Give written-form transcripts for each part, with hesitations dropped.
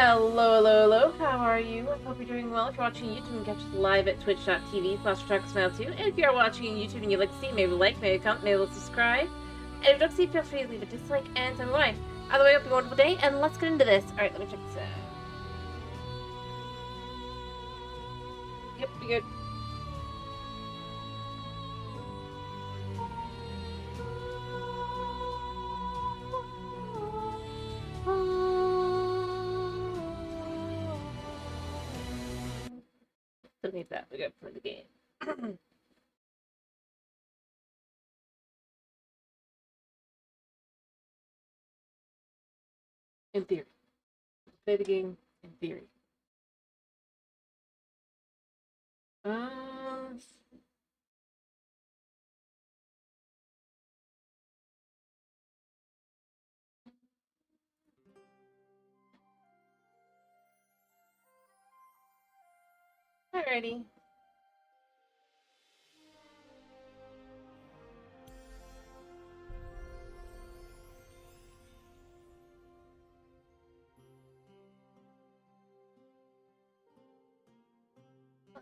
Hello, hello, hello. How are you? I hope you're doing well. If you're watching YouTube, you can catch us live at twitch.tv/TruckSmile2. And if you're watching on YouTube and you'd like to see, maybe like, maybe comment, maybe subscribe. And if you don't see, feel free to leave a dislike and tell me why. Either way, hope you have a wonderful day, and let's get into this. Alright, let me check this out. Yep, we good. Don't need that. We're good for the game. In theory. Play the game in theory. Um. Alrighty.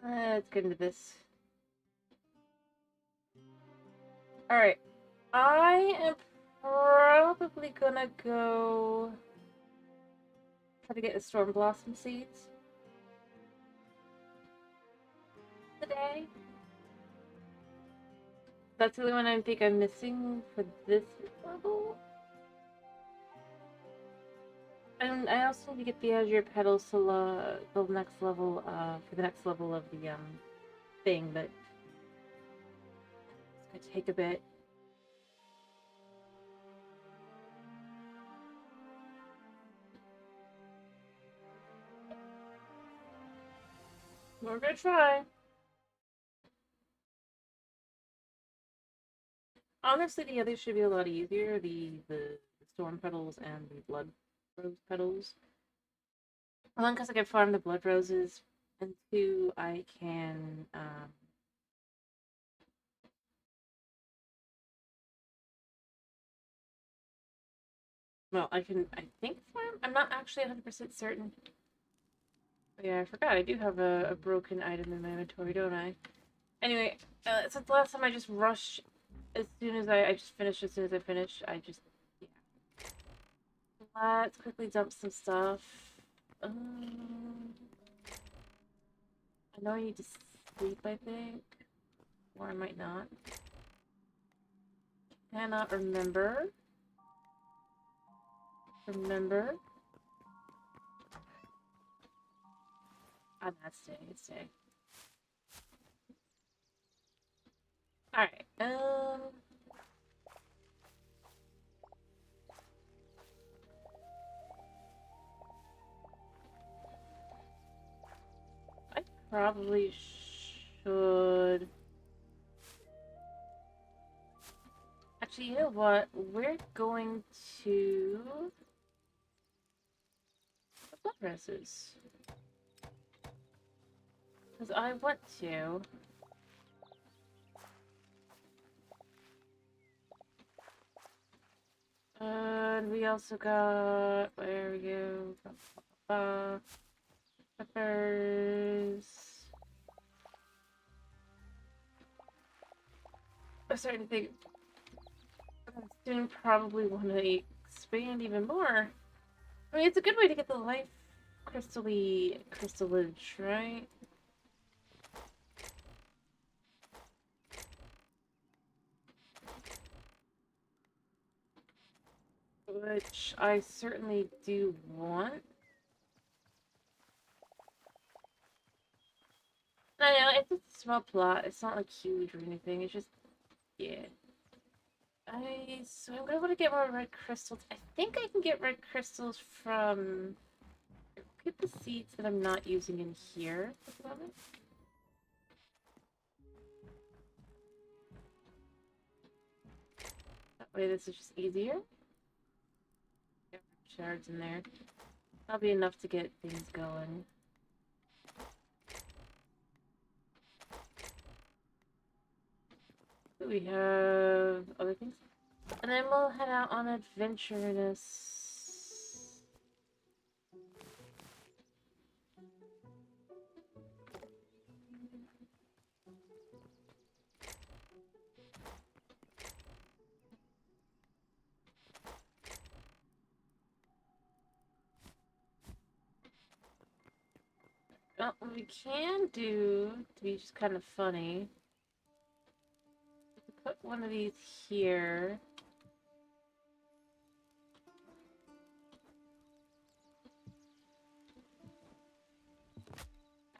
Let's get into this. Alright. I am probably gonna go try to get the Storm Blossom seeds today. That's the only one I think I'm missing for this level. And I also need to get the Azure Petals to the next level, for the next level of the, thing, but it's gonna take a bit. We're gonna try. Honestly, the others should be a lot easier. The Storm Petals and the Blood Rose Petals. One, because I can farm the Blood Roses, and two, I can, well, I think farm? I'm not actually 100% certain. But yeah, I forgot. I do have a broken item in my inventory, don't I? Anyway, since the last time I just rushed as soon as I just finished as soon as I finished, yeah. Let's quickly dump some stuff. I know I need to sleep, I think. Or I might not. Cannot remember. Ah, that's stay, stay. Alright, I probably should... Actually, you know what? We're going to... the blood roses. Because I want to. And we also got... where we go? Peppers. I'm starting to think I soon probably want to expand even more. I mean, it's a good way to get the life crystallage, right? Which I certainly do want. I know, it's a small plot. It's not like huge or anything. It's just, yeah. So I'm gonna want to get more red crystals. I think I can get red crystals from... get the seeds that I'm not using in here at the moment. That way this is just easier. Get shards in there. That'll be enough to get things going. We have other things. And then we'll head out on adventureness. Well, what we can do, to be just kind of funny, put one of these here.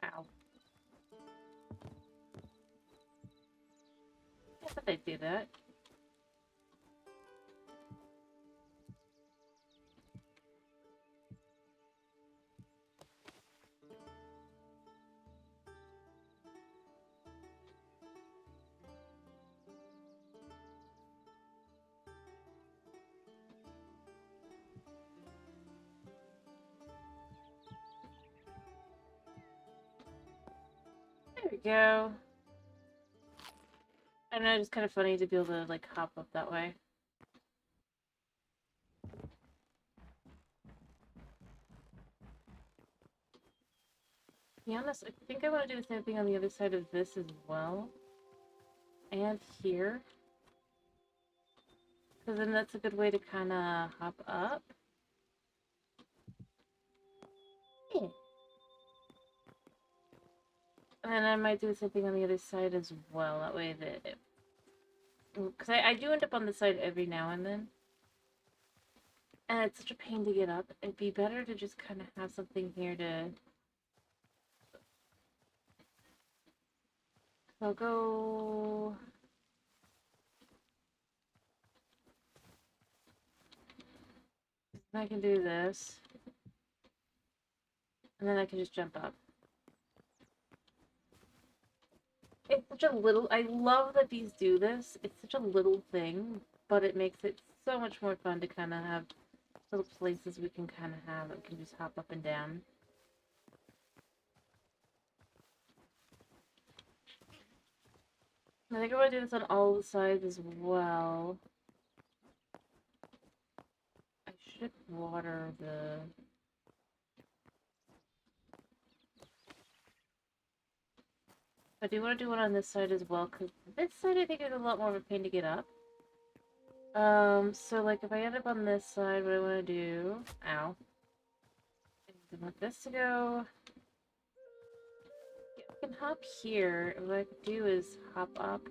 Ow. I thought they'd do that. There we go. I know, it's kind of funny to be able to, like, hop up that way. To be honest, I think I want to do the same thing on the other side of this as well. And here. Because then that's a good way to kind of hop up. Yeah. And then I might do the same thing on the other side as well. That way that... Because I do end up on the side every now and then. And it's such a pain to get up. It'd be better to just kind of have something here to... So I'll go... I can do this. And then I can just jump up. It's such a little... I love that these do this. It's such a little thing, but it makes it so much more fun to kind of have little places we can kind of have that we can just hop up and down. I think I want to do this on all the sides as well. I should water the... I do want to do one on this side as well, because this side I think is a lot more of a pain to get up. So like if I end up on this side, what I want to do... Ow. I want this to go... Yeah, I can hop here. What I could do is hop up.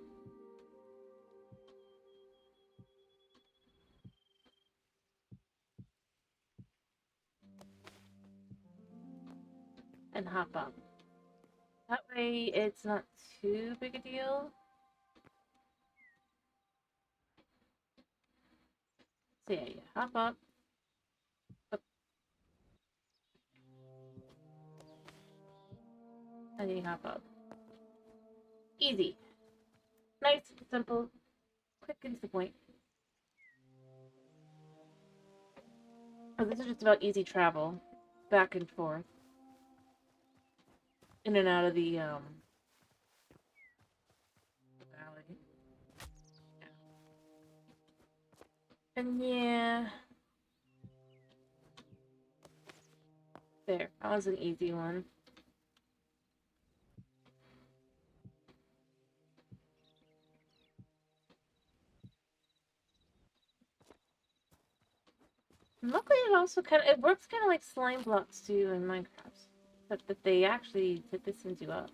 And hop up. That way it's not too big a deal. So yeah, hop up. And then you hop up. Easy. Nice, simple, quick and to the point. Oh, this is just about easy travel. Back and forth. In and out of the, valley. Yeah. And yeah... There, that was an easy one. And luckily it also it works kind of like slime blocks too in Minecraft. Except that they actually tip this into up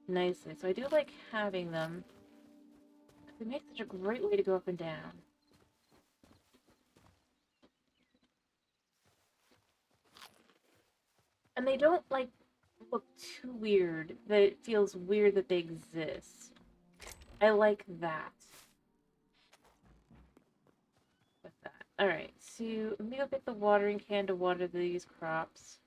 nicely. So I do like having them. They make such a great way to go up and down. And they don't, like, look too weird, that it feels weird that they exist. I like that. With that. Alright, so let me go get the watering can to water these crops.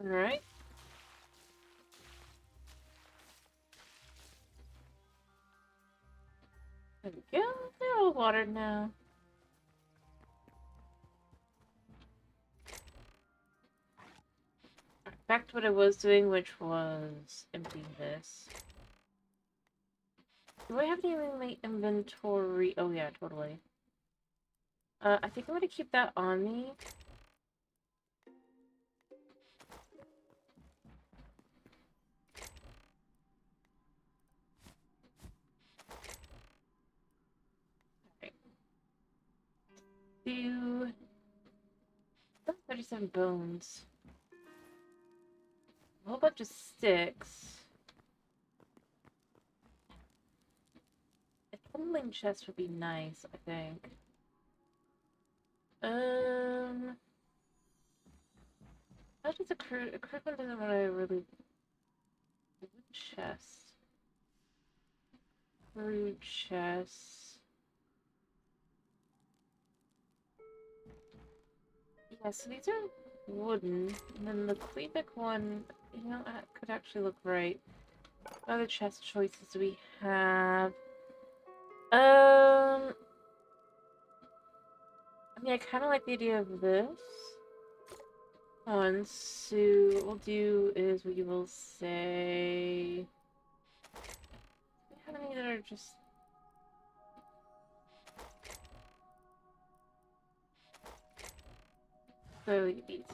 Alright. There we go. They're all watered now. Back to what I was doing, which was emptying this. Do I have anything in my inventory? Oh yeah, totally. I think I'm gonna keep that on me. 37 bones. A whole bunch of sticks. A tumbling chest would be nice, I think. How does a crude one doesn't want to really chest. Crude chest. Yeah, so these are wooden. And then the Quebec one, you know, that could actually look right. What other chest choices do we have? I mean, I kind of like the idea of this one. So what we'll do is we will say... How many that are just... Slowly these.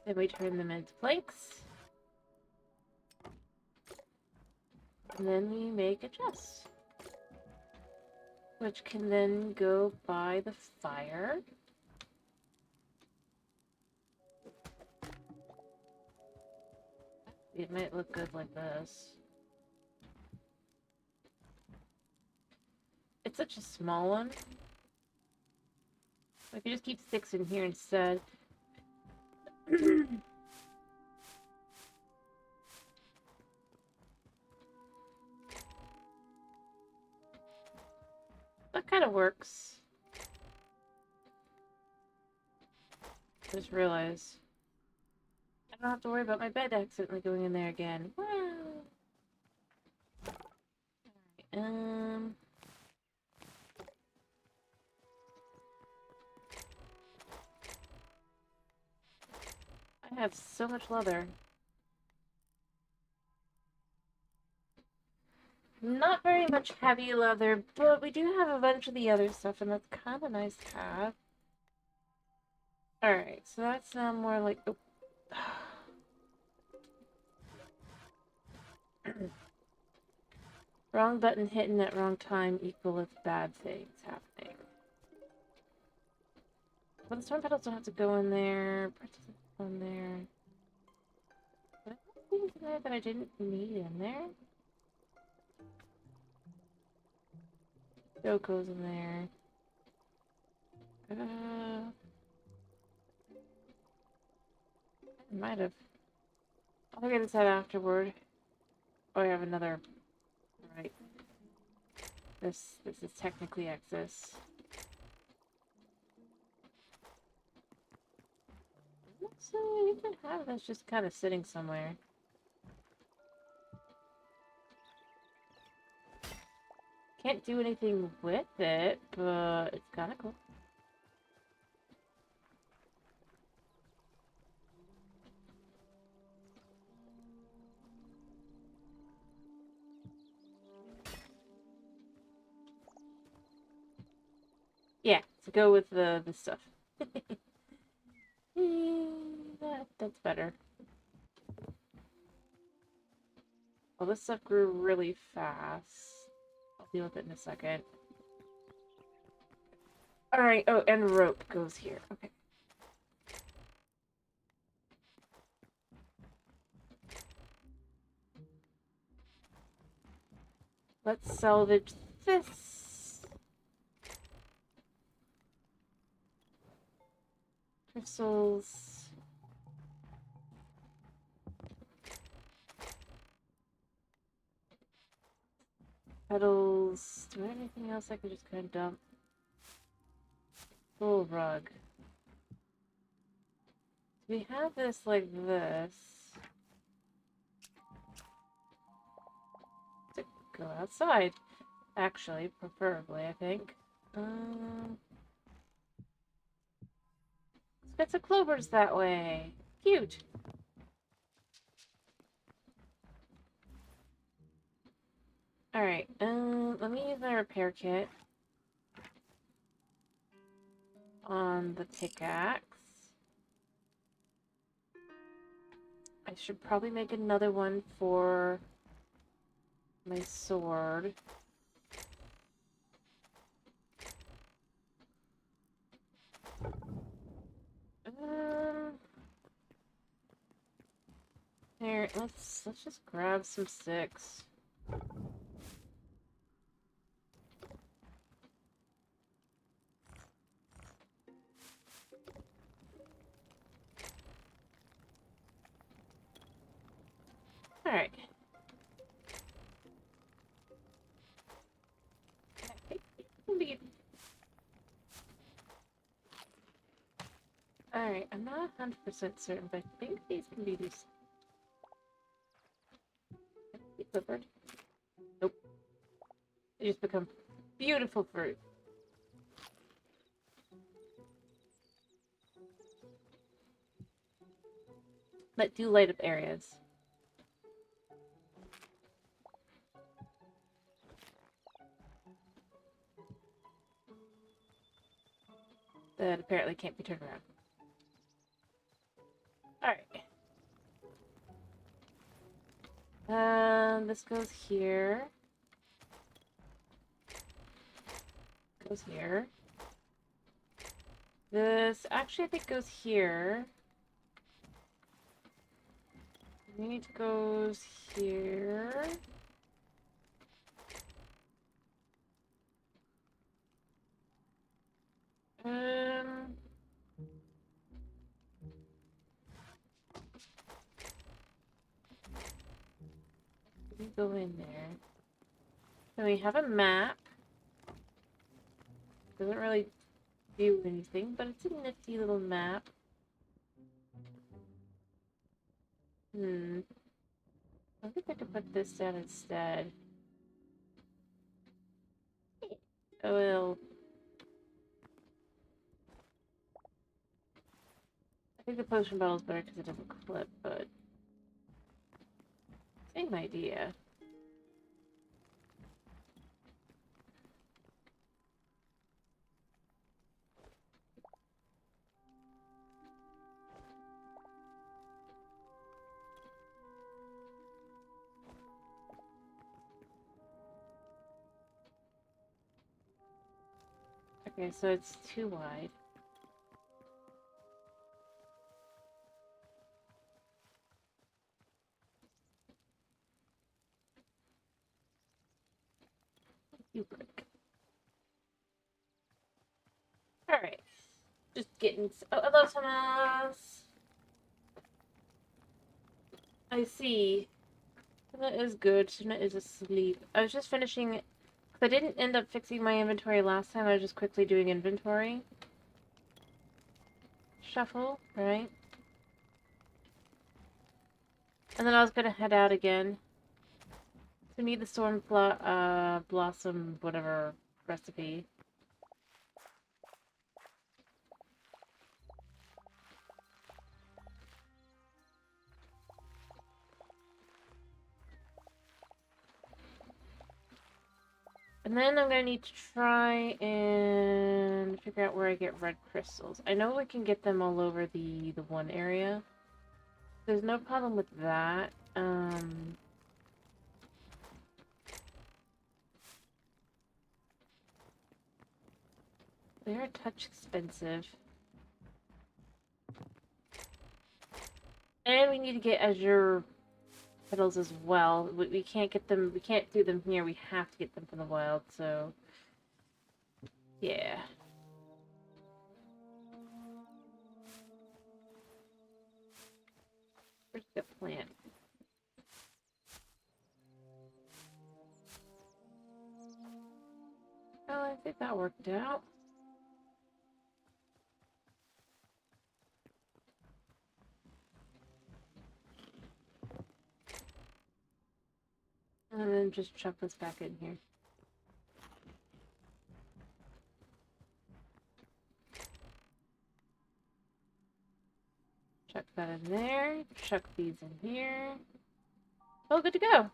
Then we turn them into planks. And then we make a chest. Which can then go by the fire. It might look good like this. It's such a small one. I could just keep sticks in here instead. That kind of works. I just realized I don't have to worry about my bed accidentally going in there again. Wow. Alright, I have so much leather. Not very much heavy leather, but we do have a bunch of the other stuff, and that's kind of nice to have. Alright, so that's now more like... Oh. Wrong button hitting at wrong time equal with bad things happening. Well, the storm petals don't have to go in there. Go in there. Did I put things in there that I didn't need in there? Dough goes in there. I might have. I'll figure this out afterward. Oh, I have another. Right. This is technically excess. So you can have this just kind of sitting somewhere. Can't do anything with it, but it's kind of cool. Yeah, to go with the stuff. That's better. Well, this stuff grew really fast. I'll deal with it in a second. Alright, oh, and rope goes here. Okay. Let's salvage this. Crystals. Petals. Do I have anything else I can just kind of dump? Full rug. Do we have this like this? To go outside. Actually, preferably, I think. Let's get some clovers that way. Cute. Alright, let me use my repair kit on the pickaxe. I should probably make another one for my sword. Here, let's just grab some sticks. Alright. Alright, I'm not 100% certain, but I think these can be these. Clippered. Nope. They just become beautiful fruit. That do light up areas. That apparently can't be turned around. Alright. This goes here. Goes here. This actually I think goes here. We need to goes here. We go in there. Then we have a map. Doesn't really do anything, but it's a nifty little map. I think I could put this down instead. Oh well. I think the potion bottle is better because it doesn't clip, but same idea. Okay, so it's too wide. You break. Alright. Just getting... Oh, hello, Thomas! I see. Tuna is good. Tuna is asleep. I was just finishing... I didn't end up fixing my inventory last time. I was just quickly doing inventory. Shuffle, right? And then I was gonna head out again. So need the storm blossom whatever recipe. And then I'm gonna need to try and figure out where I get red crystals. I know we can get them all over the one area. There's no problem with that. They're a touch expensive. And we need to get azure petals as well. We can't get them, we can't do them here. We have to get them from the wild, so yeah. Where's the plant? Oh, I think that worked out. And then just chuck this back in here. Chuck that in there. Chuck these in here. Oh, good to go.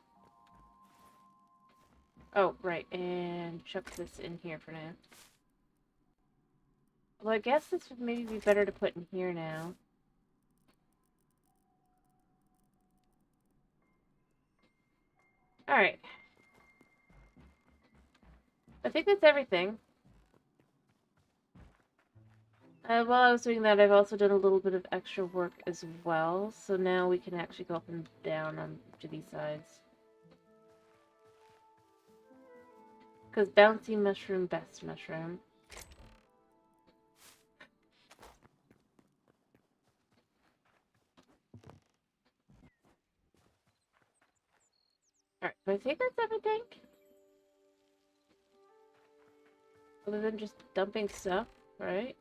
Oh, right. And chuck this in here for now. Well, I guess this would maybe be better to put in here now. Alright. I think that's everything. While I was doing that, I've also done a little bit of extra work as well, so now we can actually go up and down on each of these sides. Because bouncy mushroom, best mushroom. Alright, so I think that's everything. Other than just dumping stuff, right?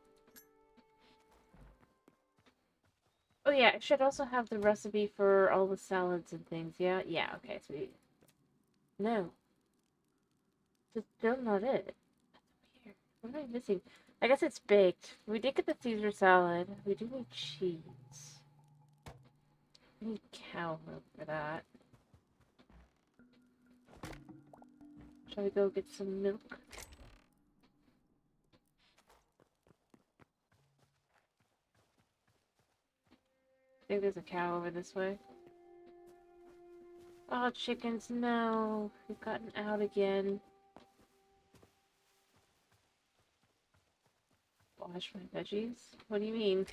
Oh yeah, I should also have the recipe for all the salads and things, yeah? Yeah, okay, sweet. No. It's still not it. That's weird. What am I missing? I guess it's baked. We did get the Caesar salad. We do need cheese. We need cow milk for that. Shall we go get some milk? I think there's a cow over this way. Oh, chickens, no. We've gotten out again. Wash my veggies? What do you mean?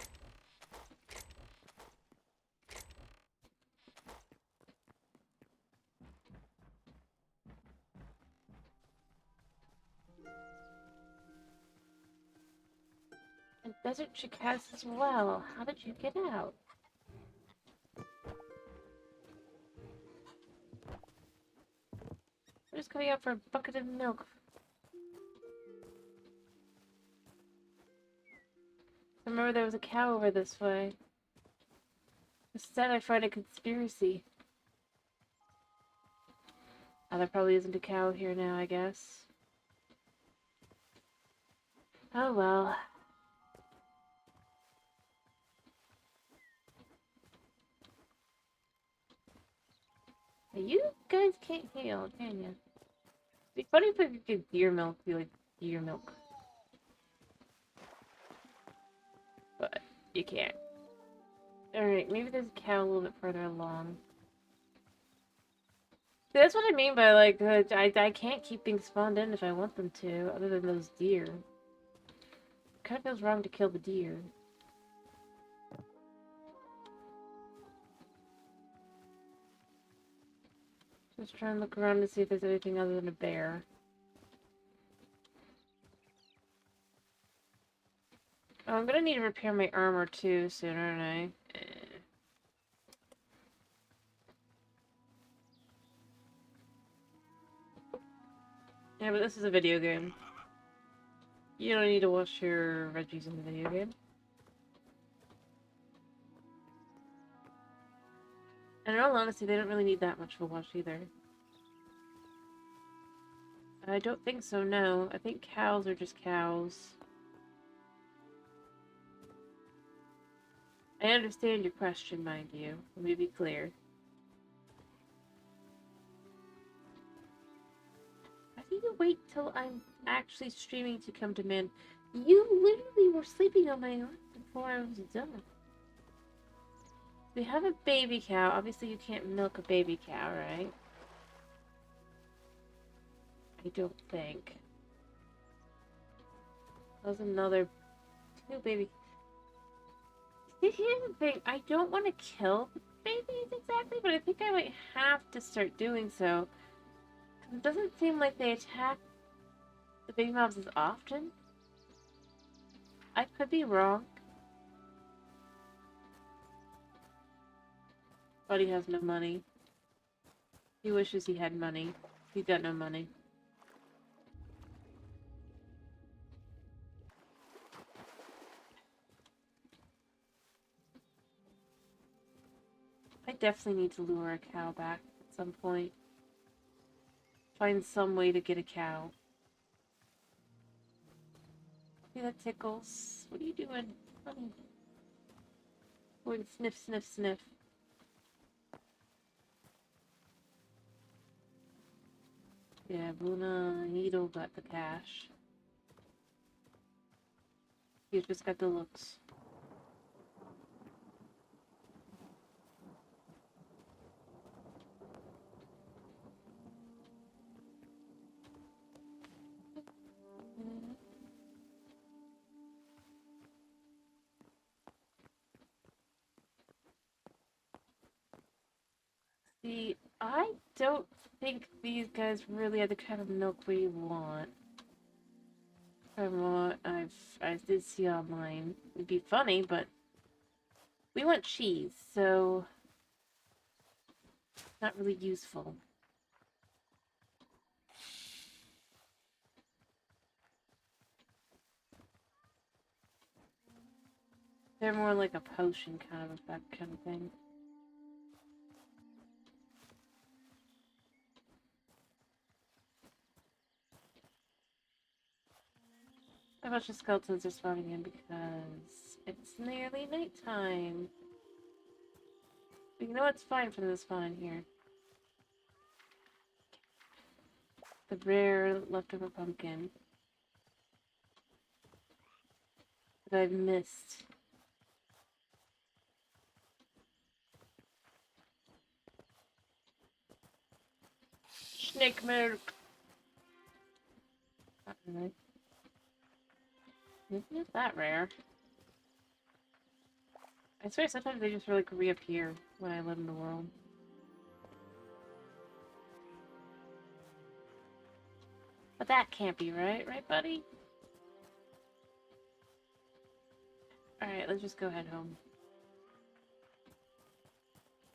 And desert chickens as well. How did you get out? We're just coming out for a bucket of milk. Remember there was a cow over this way. Instead I find a conspiracy. Oh, there probably isn't a cow here now, I guess. Oh well. You guys can't heal, can you? It'd be funny if I could get deer milk, be like deer milk. But you can't. Alright, maybe there's a cow a little bit further along. See, that's what I mean by, like, I can't keep things spawned in if I want them to, other than those deer. It kind of feels wrong to kill the deer. Just try and look around to see if there's anything other than a bear. Oh, I'm gonna need to repair my armor too soon, aren't I? Yeah, but this is a video game. You don't need to wash your veggies in the video game. And in all honesty, they don't really need that much of a wash either. I don't think so, no. I think cows are just cows. I understand your question, mind you. Let me be clear. Why do you wait till I'm actually streaming to come to men? You literally were sleeping on my arm before I was done. We have a baby cow. Obviously, you can't milk a baby cow, right? I don't think. That was another two baby. See, here's the thing. I don't want to kill the babies exactly, but I think I might have to start doing so. It doesn't seem like they attack the baby mobs as often. I could be wrong. Buddy has no money. He wishes he had money. He's got no money. I definitely need to lure a cow back at some point. Find some way to get a cow. See, that tickles. What are you doing? Honey. Go and sniff, sniff, sniff. Yeah, Luna Needle got the cash. He's just got the looks. See, I don't think these guys really are the kind of milk we want. From what I did see online. It'd be funny, but we want cheese, so not really useful. They're more like a potion kind of effect kind of thing. A bunch of skeletons are spawning in because it's nearly nighttime. But you know what's fine for them to spawn in here? The rare leftover pumpkin that I've missed. Snake milk! Not really. Isn't it that rare? I swear sometimes they just like reappear when I live in the world. But that can't be right, right buddy? Alright, let's just go head home.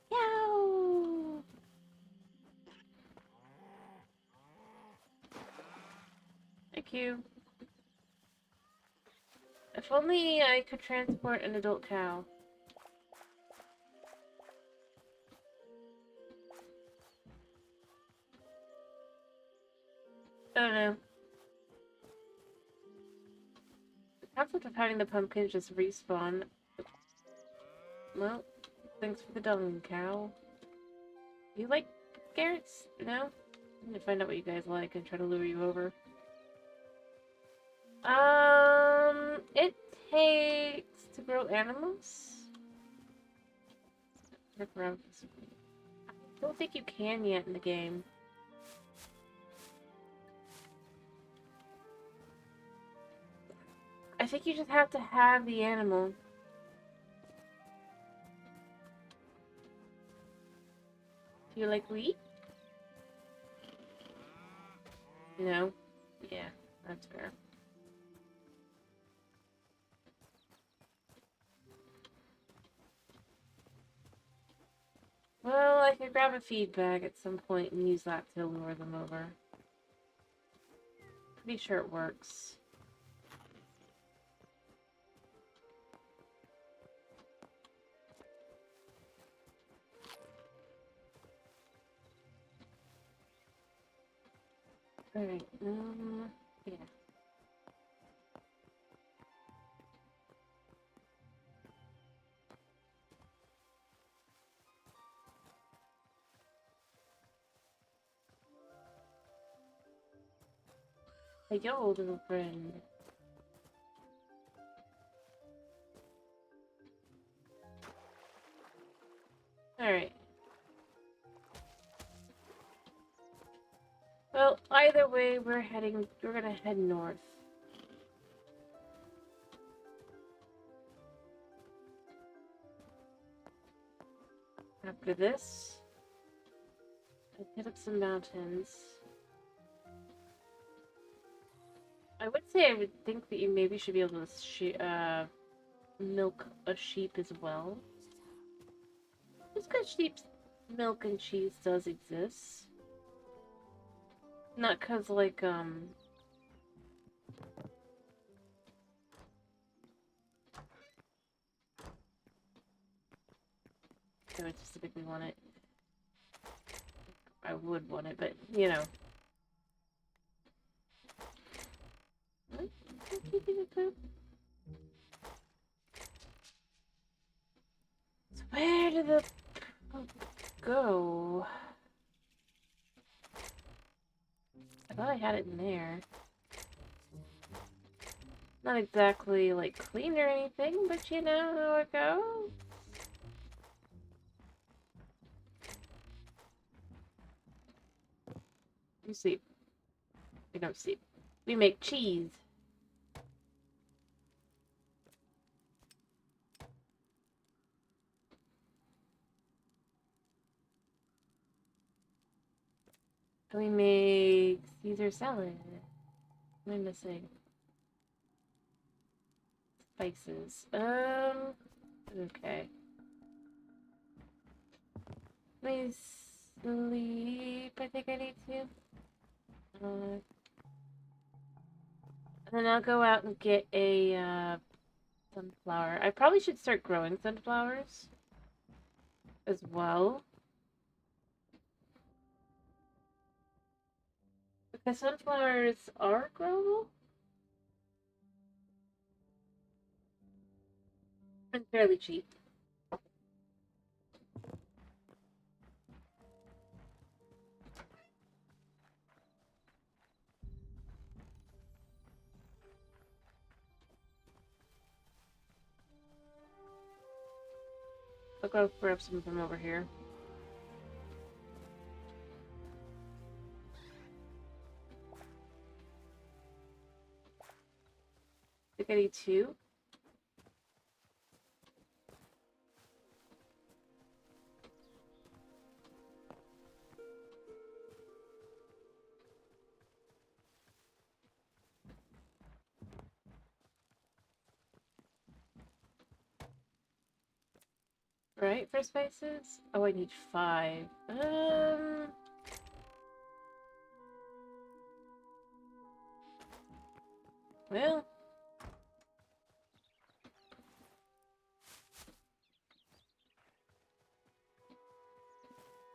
Yow! Thank you. If only I could transport an adult cow. Oh no. The concept of having the pumpkins just respawn. Well, thanks for the dung, cow. You like carrots? No? I'm gonna find out what you guys like and try to lure you over. It takes to grow animals? I don't think you can yet in the game. I think you just have to have the animal. Do you like wheat? No? Yeah, that's fair. Well, I could grab a feed bag at some point and use that to lure them over. Pretty sure it works. Alright, yeah. Hey, yo, little friend. Alright. Well, either way, we're gonna head north. After this, I hit up some mountains. I would say I would think that you maybe should be able to milk a sheep as well. Just because sheep's milk and cheese does exist. Not because, like, I would specifically want it. I would want it, but, you know. So where did the go? I thought I had it in there. Not exactly, like, clean or anything, but you know how it goes. You see. We don't see. We make cheese. Can we make Caesar salad? What am I missing? Spices. Okay. Let me sleep. I think I need to. And then I'll go out and get a sunflower. I probably should start growing sunflowers as well. Because sunflowers are growable and fairly cheap. I'll go grab some of them over here. I think I need 2. Right, for spices? Oh, I need 5. Well.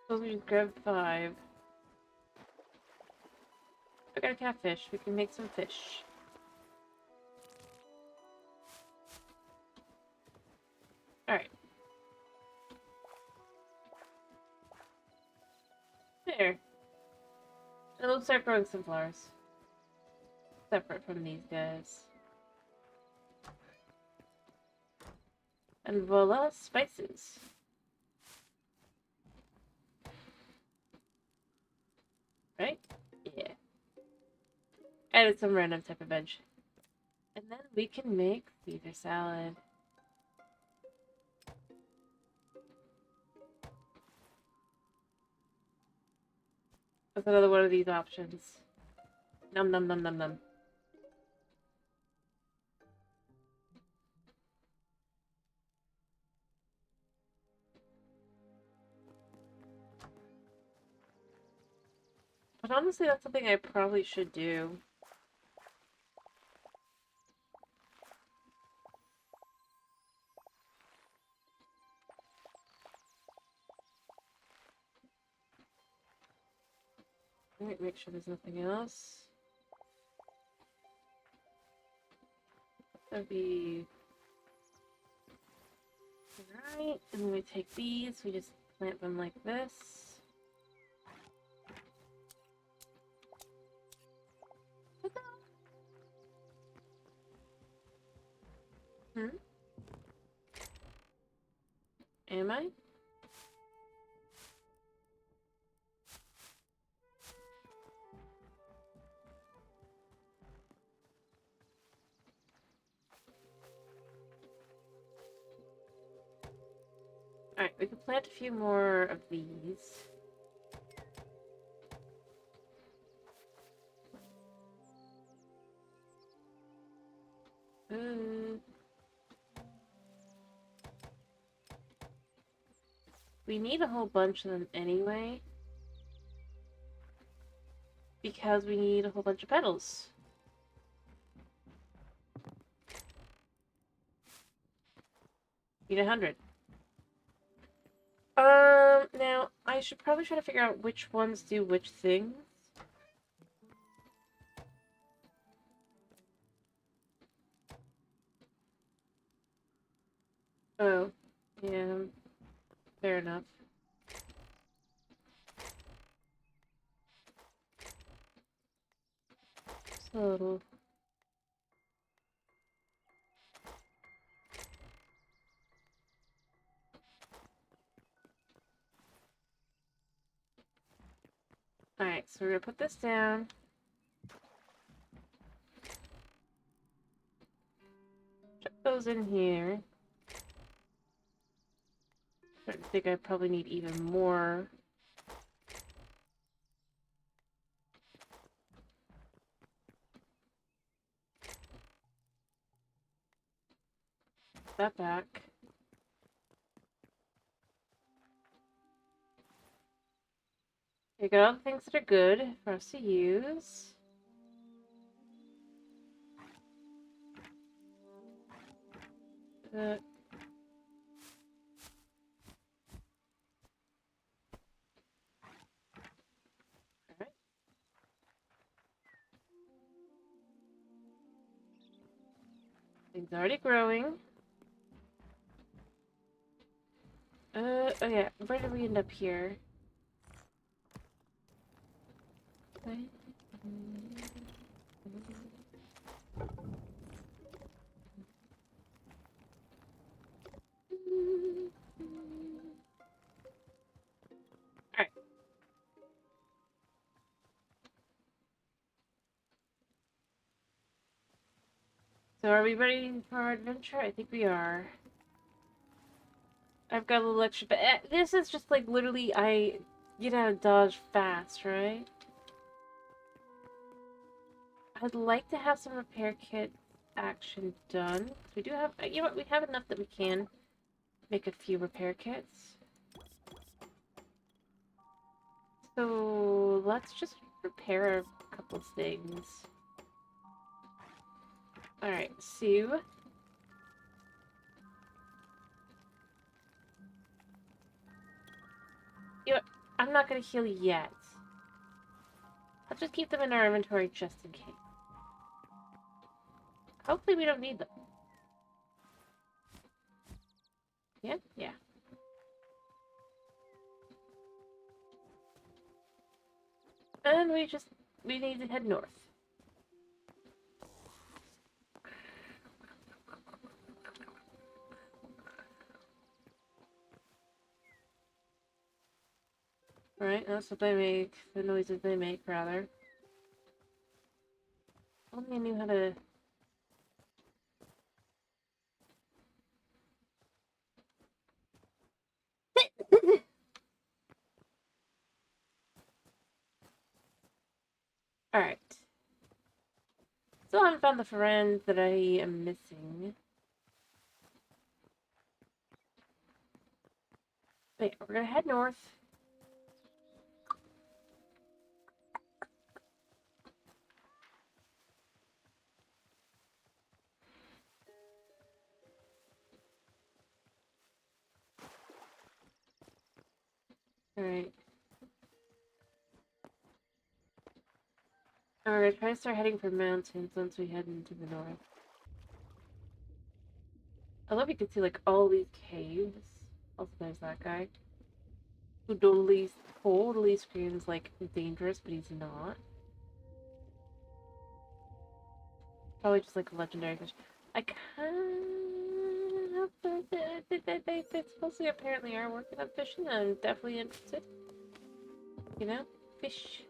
Suppose we just grab 5. I got a catfish. We can make some fish. Alright. There. And we'll start growing some flowers. Separate from these guys. And voila, spices. Right? Yeah. Added some random type of veg. And then we can make Caesar salad. That's another one of these options. Num num num num num. But honestly, that's something I probably should do. Alright, make sure there's nothing else. That'd be... Alright, and then we take these, we just plant them like this. Hmm? Am I? Alright, we can plant a few more of these. We need a whole bunch of them anyway. Because we need a whole bunch of petals. Need 100. Now, I should probably try to figure out which ones do which things. Oh, yeah, fair enough. So... Alright, so we're gonna put this down. Chuck those in here. I think I probably need even more. that back. You got all the things that are good for us to use. Alright. Things already growing. Oh yeah, where did we end up here? Alright. So are we ready for our adventure? I think we are. I've got a little extra, but this is just like literally I get out of Dodge fast, right? I'd like to have some repair kit action done. We do have, you know what, we have enough that we can make a few repair kits. So let's just repair a couple of things. Alright, Sue. You know what, I'm not gonna heal yet. Let's just keep them in our inventory just in case. Hopefully we don't need them. Yeah? Yeah. And we need to head north. Right, that's what they make. The noises they make, rather. Only I knew how to... Alright. Still haven't found the friend that I am missing. But yeah, we're gonna head north. Alright. And we're gonna try to start heading for mountains once we head into the north. I love you can see like all these caves. Also there's that guy. Who totally screams like dangerous, but he's not. Probably just like a legendary fish. I kind of they supposedly apparently are working on fishing. I'm definitely interested. You know? Fish.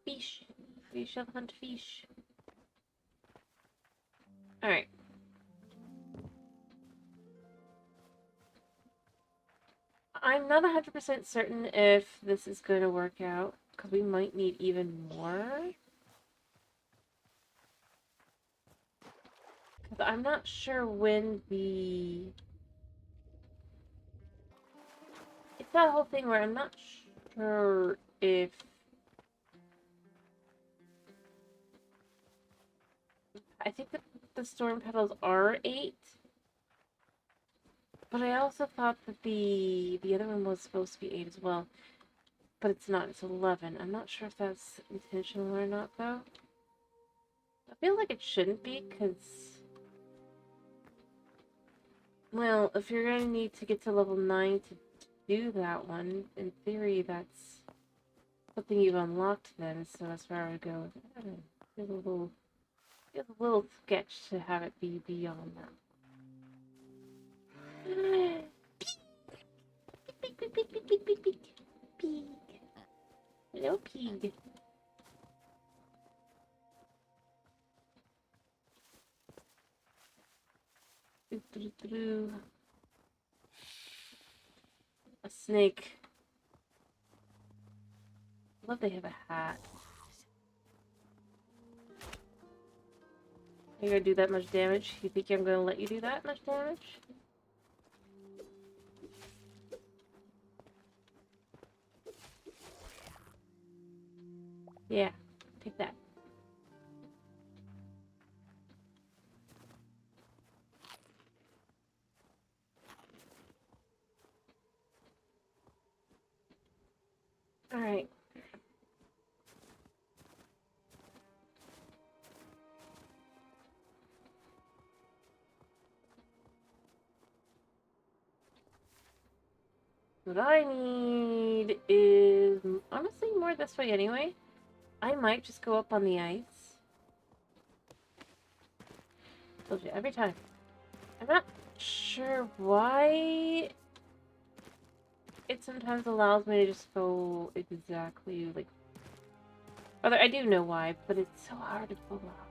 Fish. We shall hunt fish. Alright. I'm not 100% certain if this is going to work out, because we might need even more. Because I'm not sure when the... It's that whole thing where I'm not sure if... I think that the storm petals are 8. But I also thought that the other one was supposed to be 8 as well. But it's not, it's 11. I'm not sure if that's intentional or not, though. I feel like it shouldn't be, because... Well, if you're going to need to get to level 9 to do that one, in theory that's something you've unlocked then, so that's where I would go with it. Feels a little sketch to have it be beyond that. Pig, pig, pig, pig, pig, pig, pig. Pig. Hello, pig. A snake. I love they have a hat. You're gonna do that much damage? You think I'm gonna let you do that much damage? Yeah, take that. Alright. What I need is honestly more this way anyway. I might just go up on the ice. Told you every time. I'm not sure why it sometimes allows me to just go exactly like. Although I do know why, but it's so hard to pull off.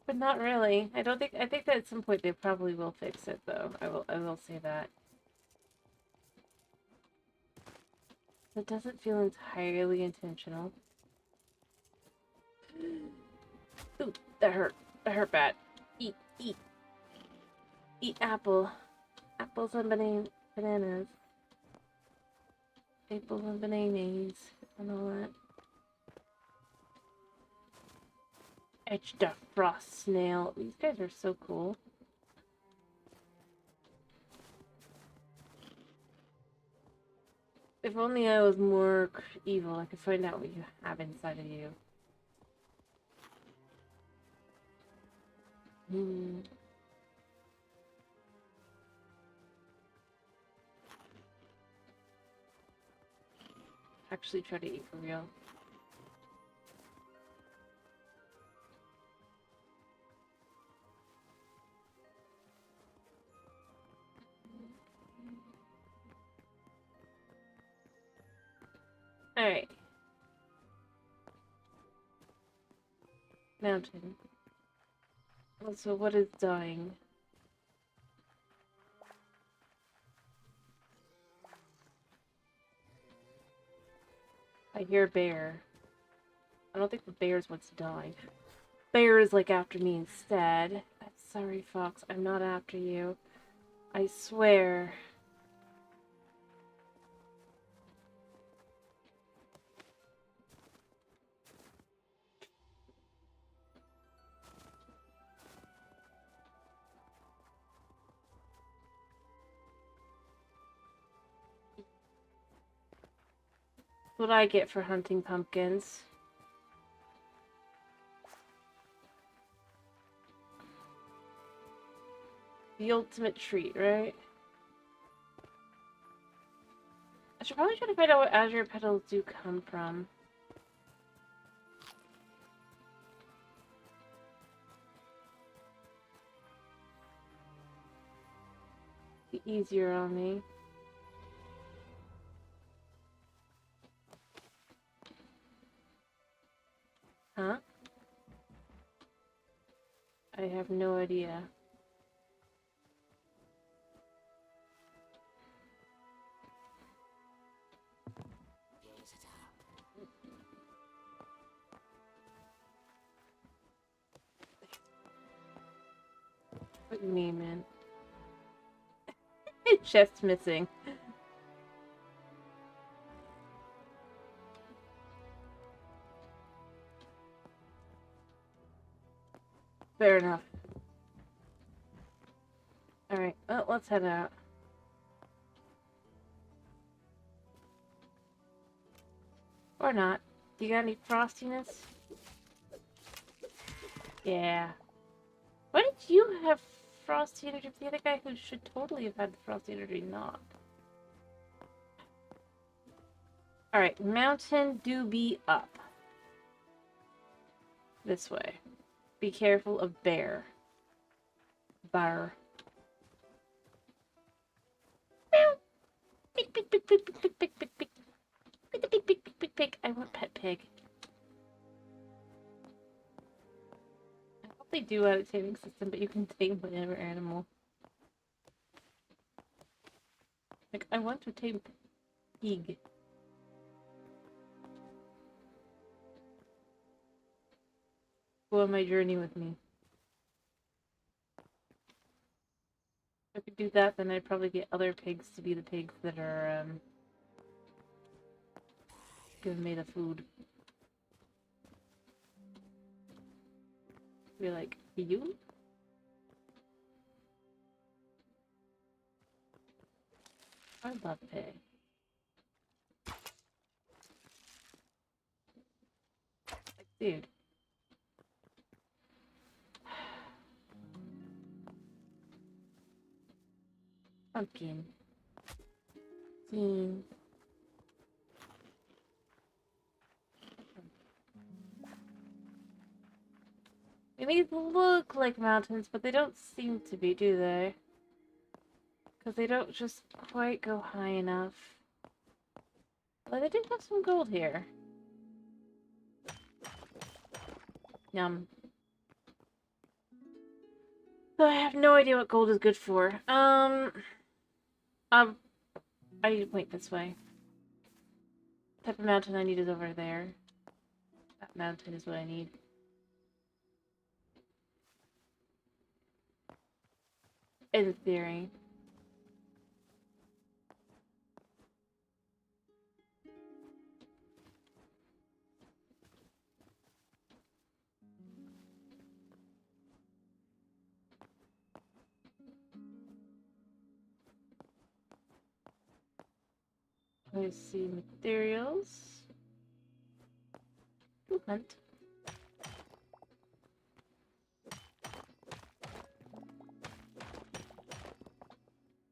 But not really. I think that at some point they probably will fix it though. I will say that. It doesn't feel entirely intentional. Ooh, that hurt. That hurt bad. Eat, eat. Eat apple. Apples and bananas. Apples and bananas. And all that. Etched a frost snail. These guys are so cool. If only I was more evil, I could find out what you have inside of you. Actually try to eat for real. Alright. Mountain. So what is dying? I hear bear. I don't think the bear's what's dying. Bear is like after me instead. I'm sorry, Fox. I'm not after you. I swear. What I get for hunting pumpkins. The ultimate treat, right? I should probably try to find out what azure petals do come from. Be easier on me. Huh? I have no idea. What do you mean, man? Chest missing. Fair enough. Alright, well, let's head out. Or not. Do you got any frostiness? Yeah. Why did you have frosty energy? The other guy who should totally have had the frosty energy not. Alright, mountain do be up. This way. Be careful of bear. Bear. Meow. Pig, pig, pig, pig, pig, pig, pig, pig. Pig, pig, pig, pig, pig, pig. I want pet pig. I hope they do have a taming system, but you can tame whatever animal. Like, I want to tame pig. go on my journey with me. If I could do that, then I'd probably get other pigs to be the pigs that are, giving me the food. Be like, you? I love pig. Like, dude. Pumpkin. Scene. These look like mountains, but they don't seem to be, do they? Because they don't just quite go high enough. Well, they do have some gold here. Yum. So I have no idea what gold is good for. I need to point this way. The type of mountain I need is over there. That mountain is what I need. In theory. Let's see, materials. Movement.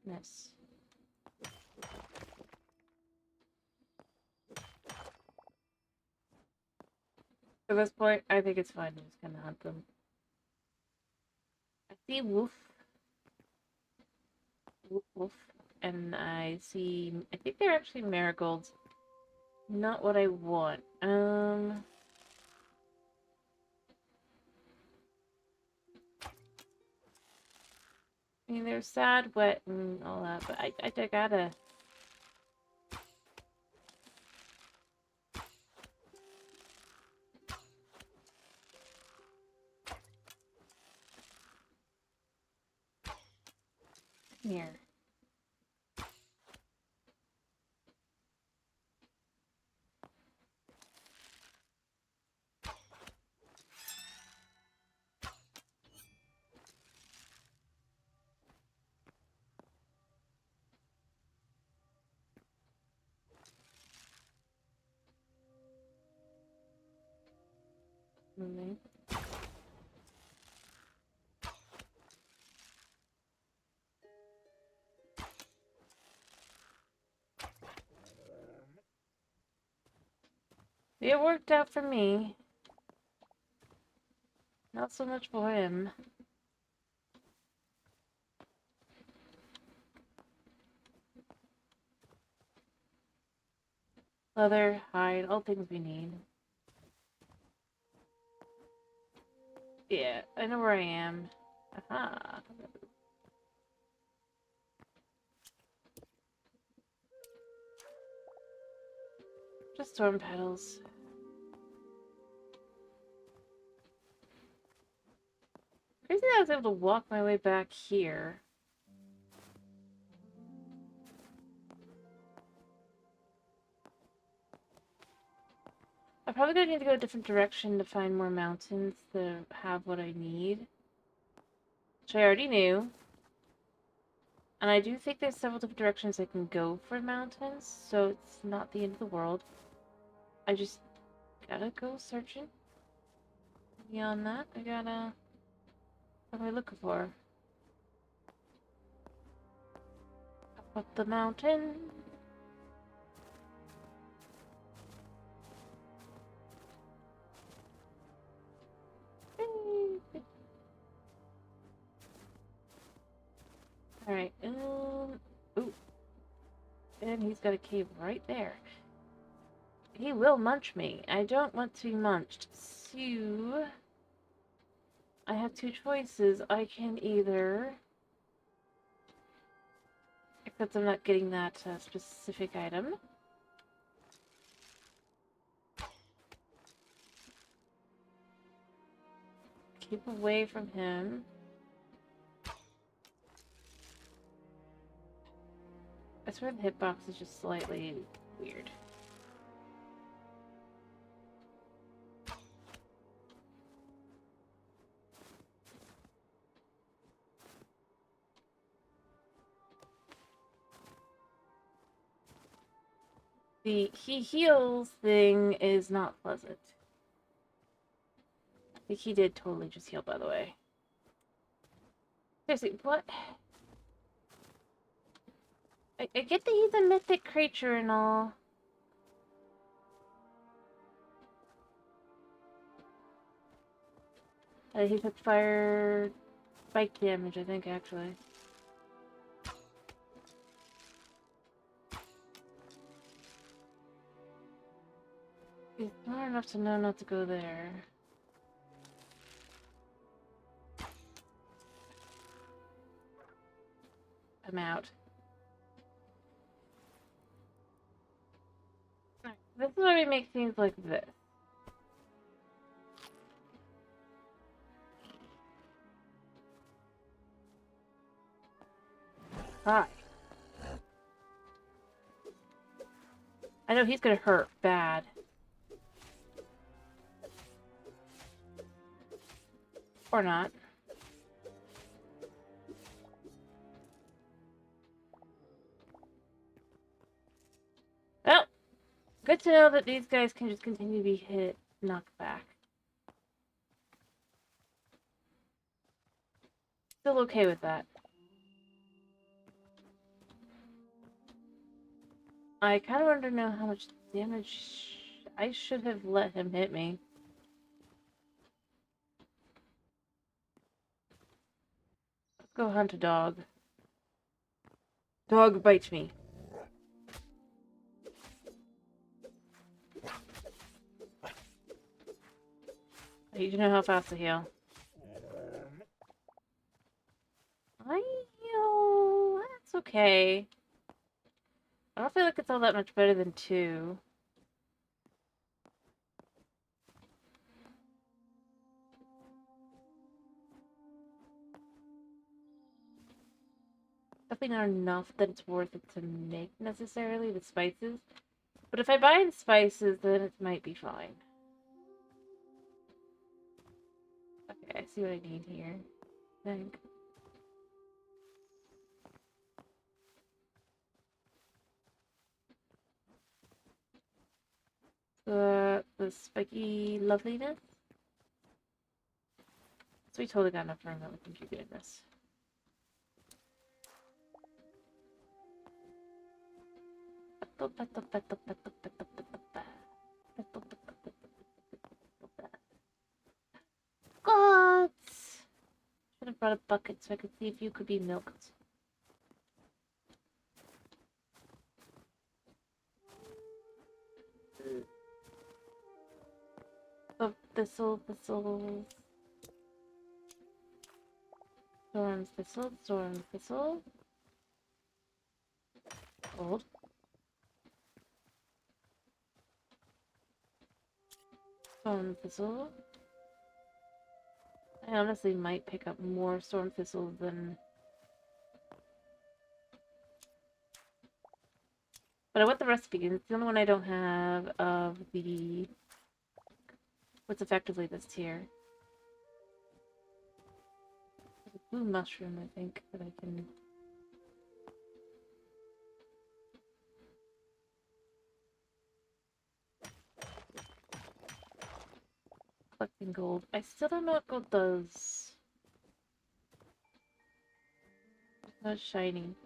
Nice. At this point, I think it's fine. I'm just gonna hunt them. I see wolf. Wolf, wolf. And I see... I think they're actually marigolds. Not what I want. I mean, they're sad, wet, and all that, but I gotta... Here. It worked out for me. Not so much for him. Leather, hide, all things we need. Yeah, I know where I am. Aha. Just storm petals. Crazy that I was able to walk my way back here. I'm probably gonna need to go a different direction to find more mountains to have what I need. Which I already knew. And I do think there's several different directions I can go for mountains, so it's not the end of the world. I just gotta go searching. Beyond that, I gotta... What am I looking for? Up the mountain. Alright, ooh. And he's got a cave right there. He will munch me. I don't want to be munched. So... I have two choices. I can either... Except I'm not getting that specific item. keep away from him. I swear the hitbox is just slightly weird. The he heals thing is not pleasant. I think he did totally just heal, by the way. Seriously, what? I get that he's a mythic creature and all. He took fire spike damage, I think, actually. He's smart enough to know not to go there. I'm out. This is why we make things like this. Hi. I know he's gonna hurt bad. Or not. Well, good to know that these guys can just continue to be hit, knocked back. Still okay with that. I kind of want to know how much damage I should have let him hit me. Let's go hunt a dog. Dog bites me. I need to know how fast to heal. I heal. That's okay. I don't feel like it's all that much better than 2. Definitely not enough that it's worth it to make, necessarily, the spices. But if I buy in spices, then it might be fine. Okay, I see what I need here. I think. The spiky loveliness. So we totally got enough room that we can keep doing this. Gods! Should have brought a bucket so I could see if you could be milked. Oh, thistles. Storm thistle. Gold. Storm thistle. I honestly might pick up more storm thistles than... But I want the recipe, and it's the only one I don't have of the... What's effectively this tier. There's a blue mushroom, I think, that I can... Collecting gold. I still don't know what gold does. It's not shiny.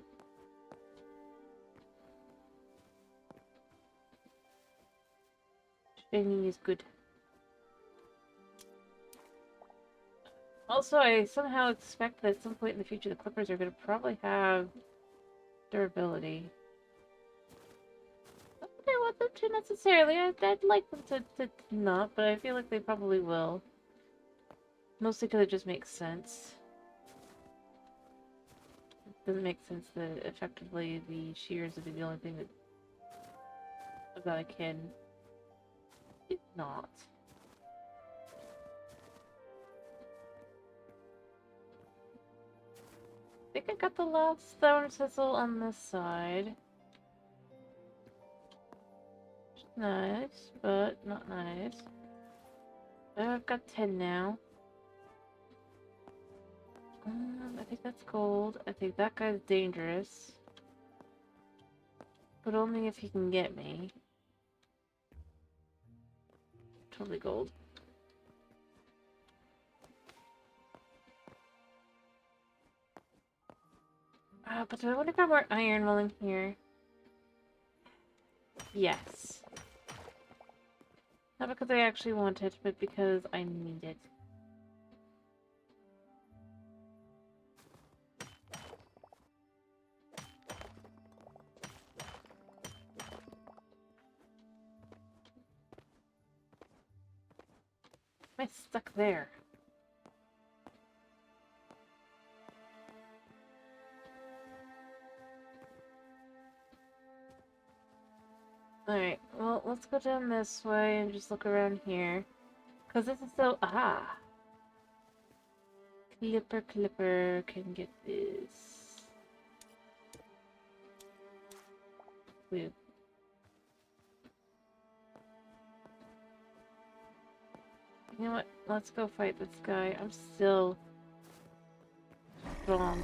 Shiny is good. Also, I somehow expect that at some point in the future the clippers are going to probably have durability. Not that I want them to necessarily. I'd like them to not, but I feel like they probably will. Mostly because it just makes sense. It doesn't make sense that effectively the shears would be the only thing that I can... It's not. think I got the last stone sizzle on this side. Nice, but not nice. Oh, I've got 10 now. I think that's gold. I think that guy's dangerous. But only if he can get me. Totally gold. But do I want to grab more iron while I'm here? Yes. Not because I actually want it, but because I need it. Am I stuck there? Alright, well, let's go down this way and just look around here. Because this is so... Ah! Clipper can get this. Woo. You know what? Let's go fight this guy. I'm still... strong.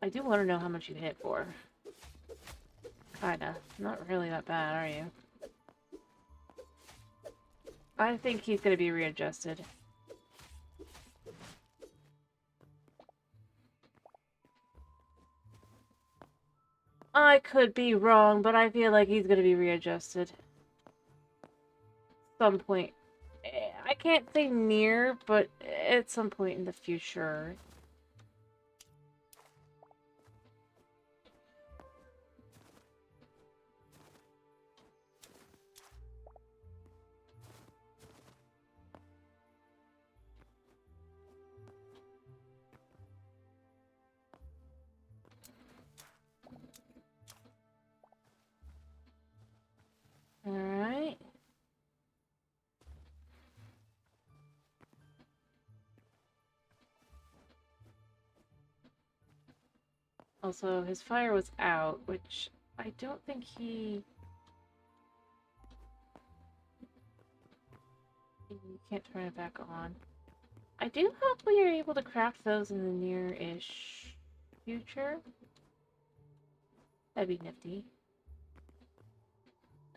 I do want to know how much you hit for. Kinda. Not really that bad, are you? I think he's gonna be readjusted. I could be wrong, but I feel like he's gonna be readjusted. Some point. I can't say near, but at some point in the future. Alright. Also, his fire was out, which I don't think he... You can't turn it back on. I do hope we are able to craft those in the near-ish future. That'd be nifty.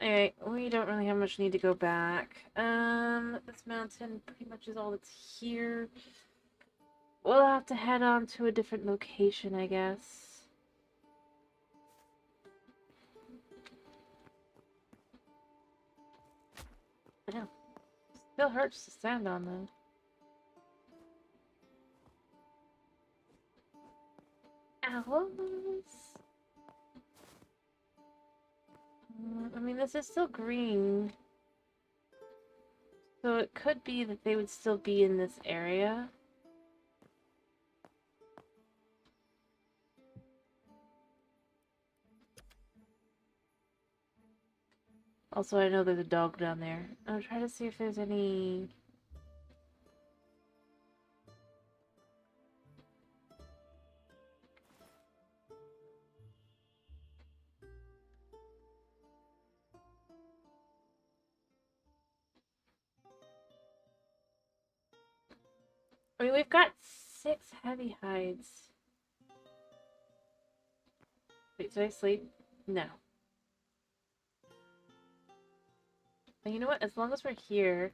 Alright, we don't really have much need to go back. This mountain pretty much is all that's here. We'll have to head on to a different location, I guess. Yeah. Still hurts to stand on, though. Owls. I mean, this is still green. So it could be that they would still be in this area. Also, I know there's a dog down there. I'll try to see if there's any... I mean, we've got 6 heavy hides. Wait, did I sleep? No. And you know what? As long as we're here...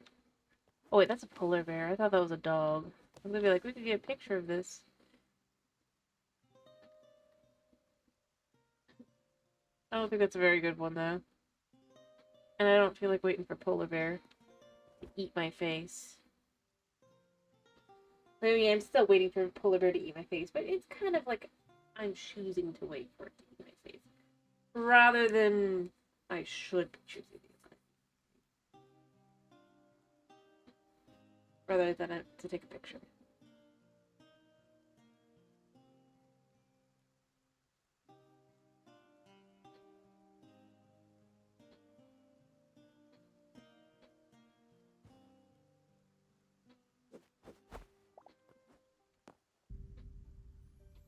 Oh wait, that's a polar bear. I thought that was a dog. I'm gonna be like, we could get a picture of this. I don't think that's a very good one, though. And I don't feel like waiting for polar bear to eat my face. I mean, I'm still waiting for polar bear to eat my face, but it's kind of like I'm choosing to wait for it to eat my face. Rather than I should be choosing to eat my face. Rather than to take a picture.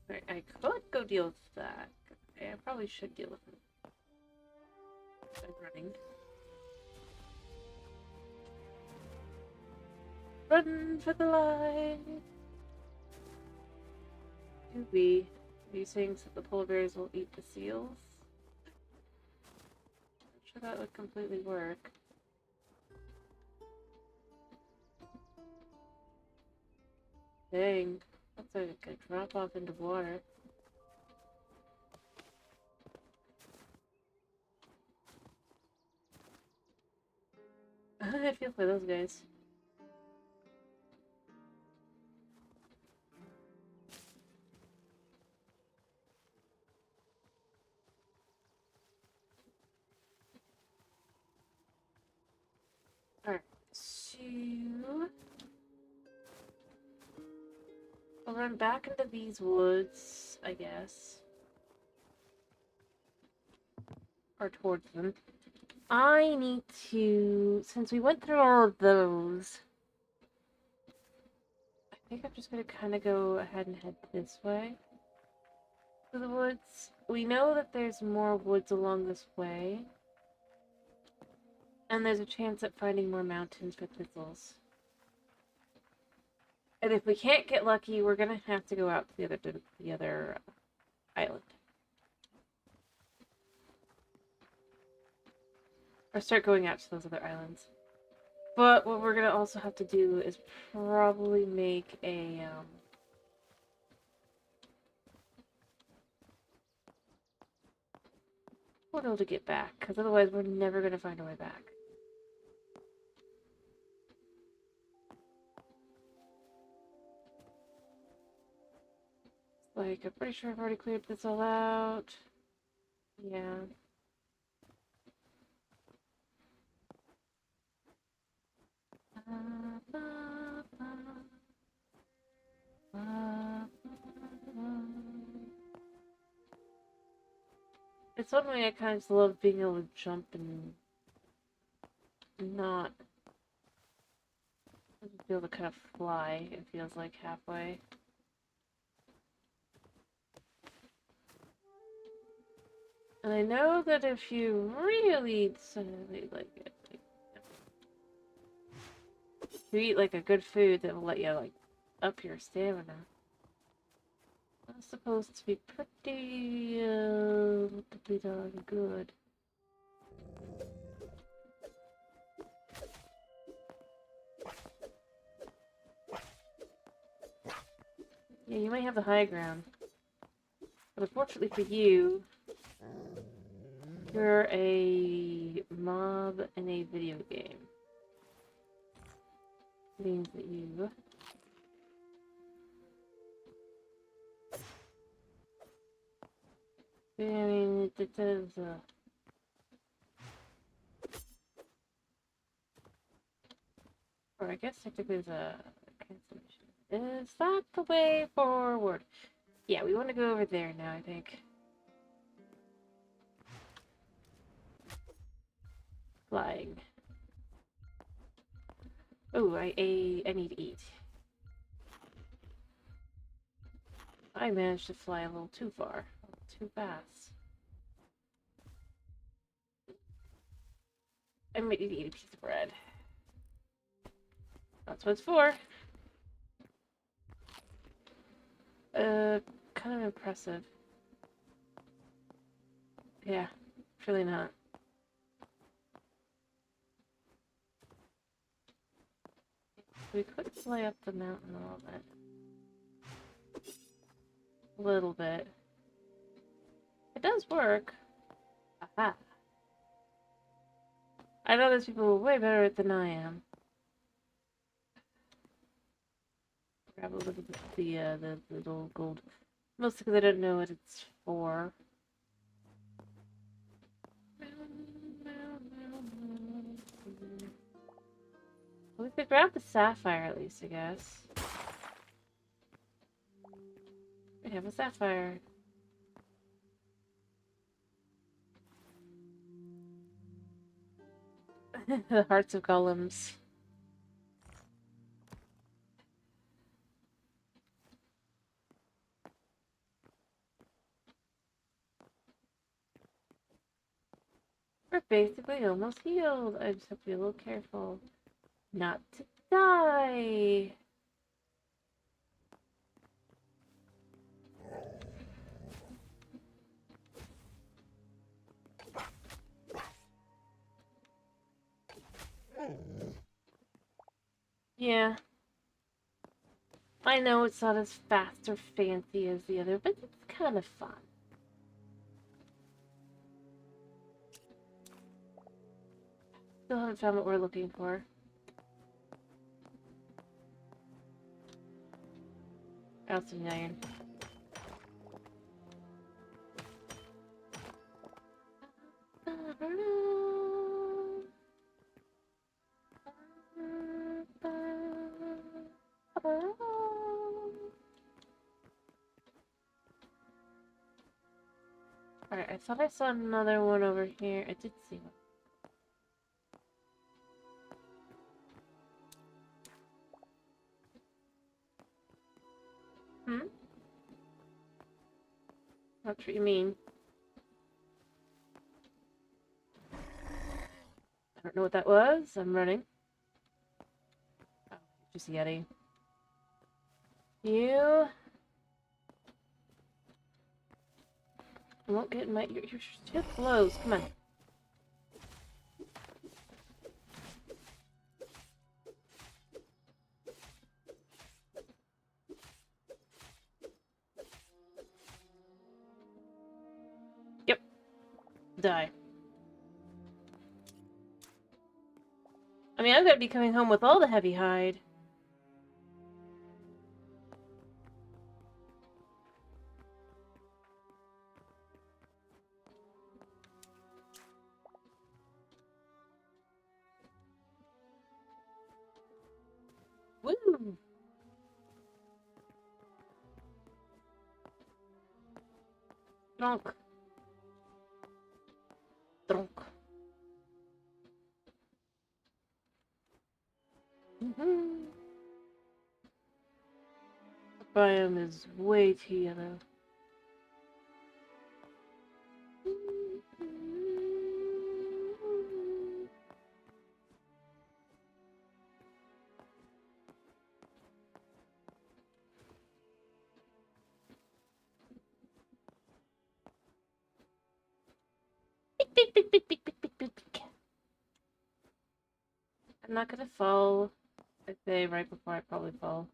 I could go deal with that. I probably should deal with it. I'm running. Run for the light! Are you saying that the polar bears will eat the seals? I'm sure that would completely work. Dang, that's like a drop off into water. I feel for those guys. Alright, so I'll run back into these woods, I guess. Or towards them. I need to, since we went through all of those, I think I'm just gonna kind of go ahead and head this way to the woods. We know that there's more woods along this way, and there's a chance at finding more mountains for thistles. And if we can't get lucky, we're gonna have to go out to the other island. Or start going out to those other islands. But what we're gonna also have to do is probably make a portal to get back, because otherwise we're never gonna find our way back. Like, I'm pretty sure I've already cleared this all out. Yeah. It's one way I kind of just love being able to jump and not be able to kind of fly, it feels like halfway. And I know that if you really like it, if you eat like a good food that will let you like up your stamina. That's supposed to be pretty darn good. Yeah, you might have the high ground. But unfortunately for you, you're a mob in a video game. Means that you I mean, it says, or I guess technically there's a cancellation. Is that the way forward? Yeah, we want to go over there now, I think. Flying. Oh, I need to eat. I managed to fly a little too far. A little too fast. I might need to eat a piece of bread. That's what it's for. Kind of impressive. Yeah, really not. We could fly up the mountain a little bit. A little bit. It does work. Aha. I know there's people way better at it than I am. Grab a little bit of the little gold. Mostly because I don't know what it's for. We could grab the sapphire at least, I guess. We have a sapphire. The hearts of golems. basically almost healed. I just have to be a little careful not to die. Yeah. I know it's not as fast or fancy as the other, but it's kind of fun. Still haven't found what we're looking for. Out some iron. Alright, I thought I saw another one over here. I did see one. Hmm? Not what you mean. I don't know what that was. I'm running. Oh, just Yeti. You... I won't get in my... You're too close. Come on. Yep. Die. I mean, I'm gonna be coming home with all the heavy hide. Woo! Drunk. Drunk. The biome is way too yellow. Beep, beep, beep, beep, beep, beep, beep, beep. I'm not gonna fall. I say right before I probably fall.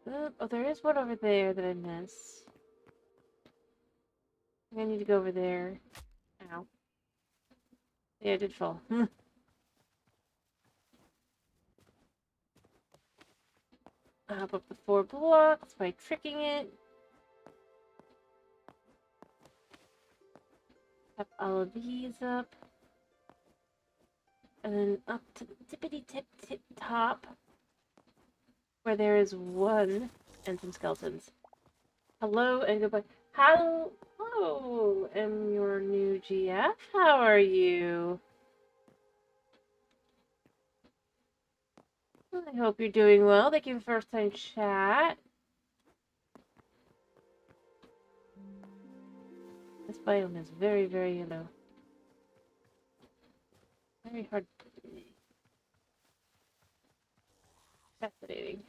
Oh, there is one over there that I missed. I need to go over there. Ow. Yeah, I did fall. Hop up the 4 blocks by tricking it. Have all of these up. And then up to the tippity-tip top. Where there is one and some skeletons. Hello and goodbye. Hello, I'm your new GF. How are you? I hope you're doing well. Thank you for first time chat. This biome is very, very yellow. Very hard. Fascinating.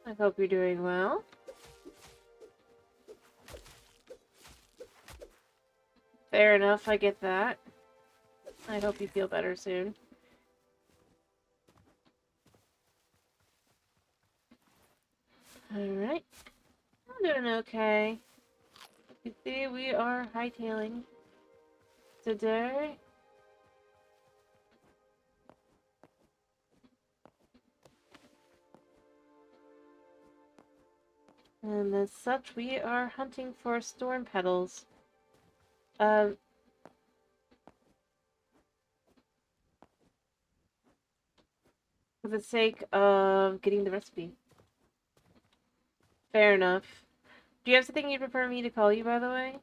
I hope you're doing well. Fair enough, I get that. I hope you feel better soon. Alright. I'm doing okay. You see, we are hightailing today. And as such, we are hunting for storm petals. For the sake of getting the recipe. Fair enough. Do you have something you'd prefer me to call you, by the way?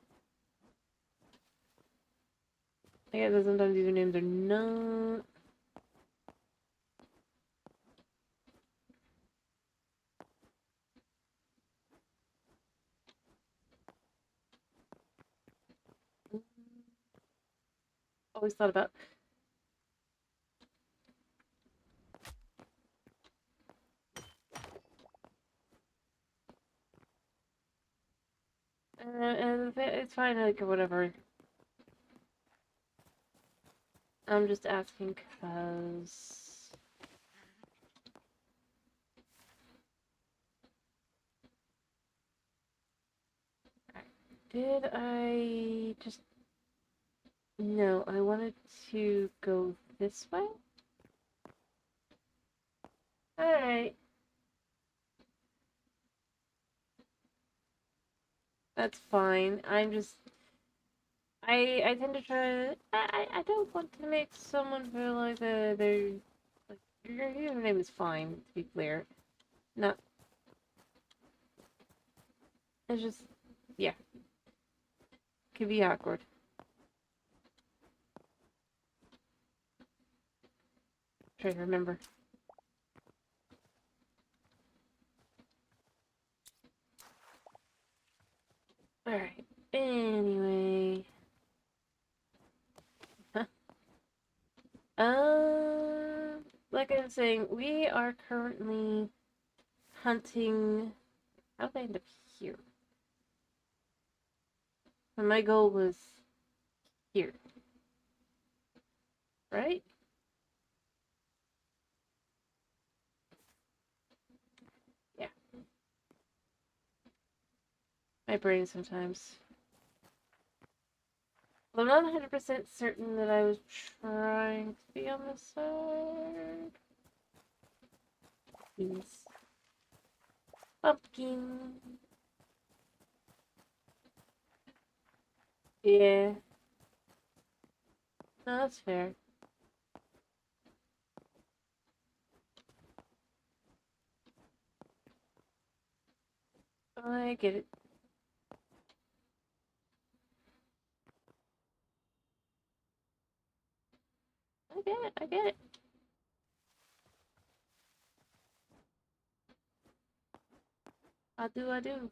I guess sometimes usernames are not always thought about. And it's fine, like, whatever. I'm just asking because... Did I just... No, I wanted to go this way? Alright. That's fine. I'm just... I tend to try... I don't want to make someone feel like they're... Like, your name is fine, to be clear. Not... It's just... Yeah. Could be awkward. Try to remember. Alright. Anyway. Huh. Like I was saying, we are currently hunting. How did I end up here? And my goal was here. Right? Yeah. My brain sometimes. Well, I'm not 100% certain that I was trying to be on this side. Please. Pumpkin. Yeah. No, that's fair. I get it. I get it. I get it. I do. I do.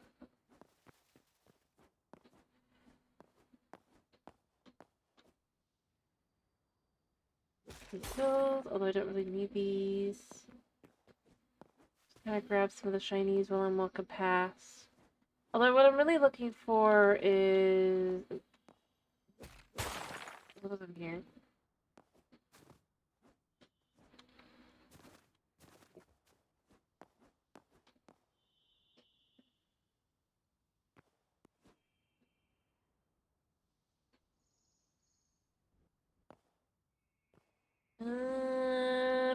Those, although I don't really need these. Just kind of grab some of the shinies while I'm walking past. Although what I'm really looking for is... What was in here?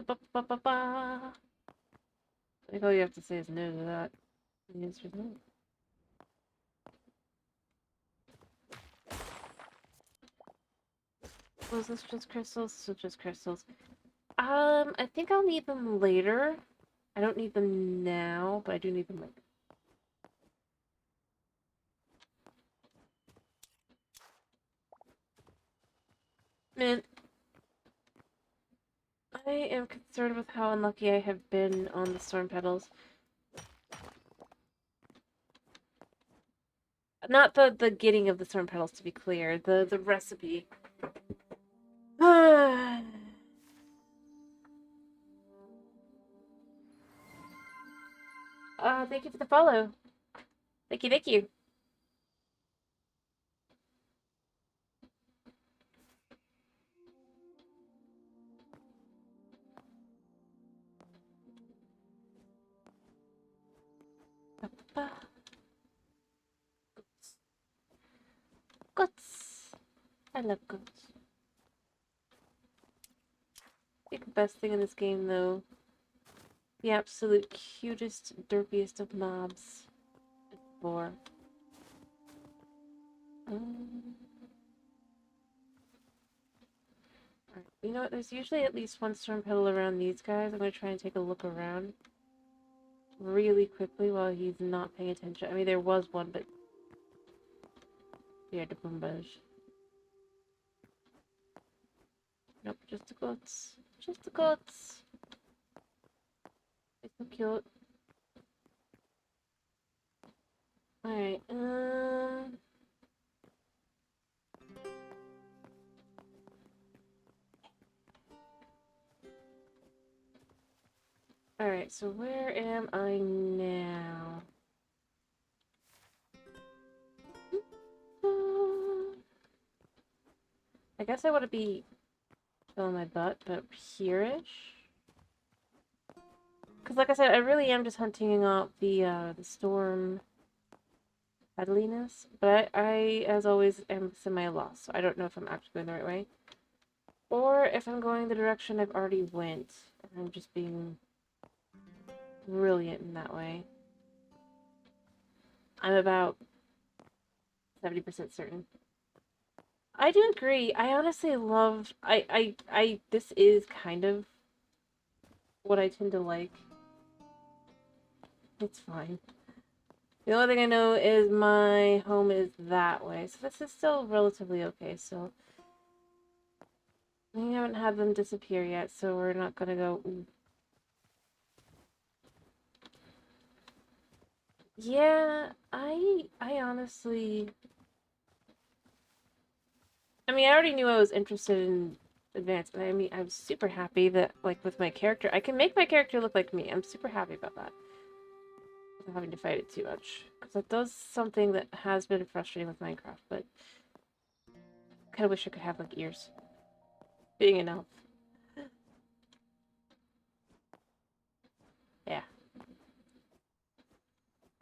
Ba, ba, ba, ba. I think all you have to say is no to that. The answer is no. Was this just crystals? So just crystals. I think I'll need them later. I don't need them now, but I do need them later. Man, I am concerned with how unlucky I have been on the storm petals. Not the getting of the storm petals, to be clear. The recipe. Thank you for the follow. Thank you, thank you. Goats. I love goats. I think the best thing in this game, though, the absolute cutest, derpiest of mobs is the boar. Alright, you know what? There's usually at least one storm petal around these guys. I'm gonna try and take a look around really quickly while he's not paying attention. I mean, there was one, but yeah, the boombage. Nope, just the goats. Just the goats. It's so cute. Alright, Alright, so where am I now? I guess I want to be filling my butt, but here-ish? Because like I said, I really am just hunting out the storm deadliness, but I, as always, am semi-lost, so I don't know if I'm actually going the right way. Or if I'm going the direction I've already went, and I'm just being brilliant in that way. I'm about 70% certain. I do agree. I honestly love, this is kind of what I tend to like. It's fine. The only thing I know is my home is that way, so this is still relatively okay, so we haven't had them disappear yet, so we're not gonna go, ooh. Yeah, I honestly, I mean, I already knew I was interested in advanced, and I mean, I'm super happy that, like, with my character, I can make my character look like me. I'm super happy about that. Without having to fight it too much, because that does something that has been frustrating with Minecraft, but I kind of wish I could have, like, ears. Being an elf. Yeah.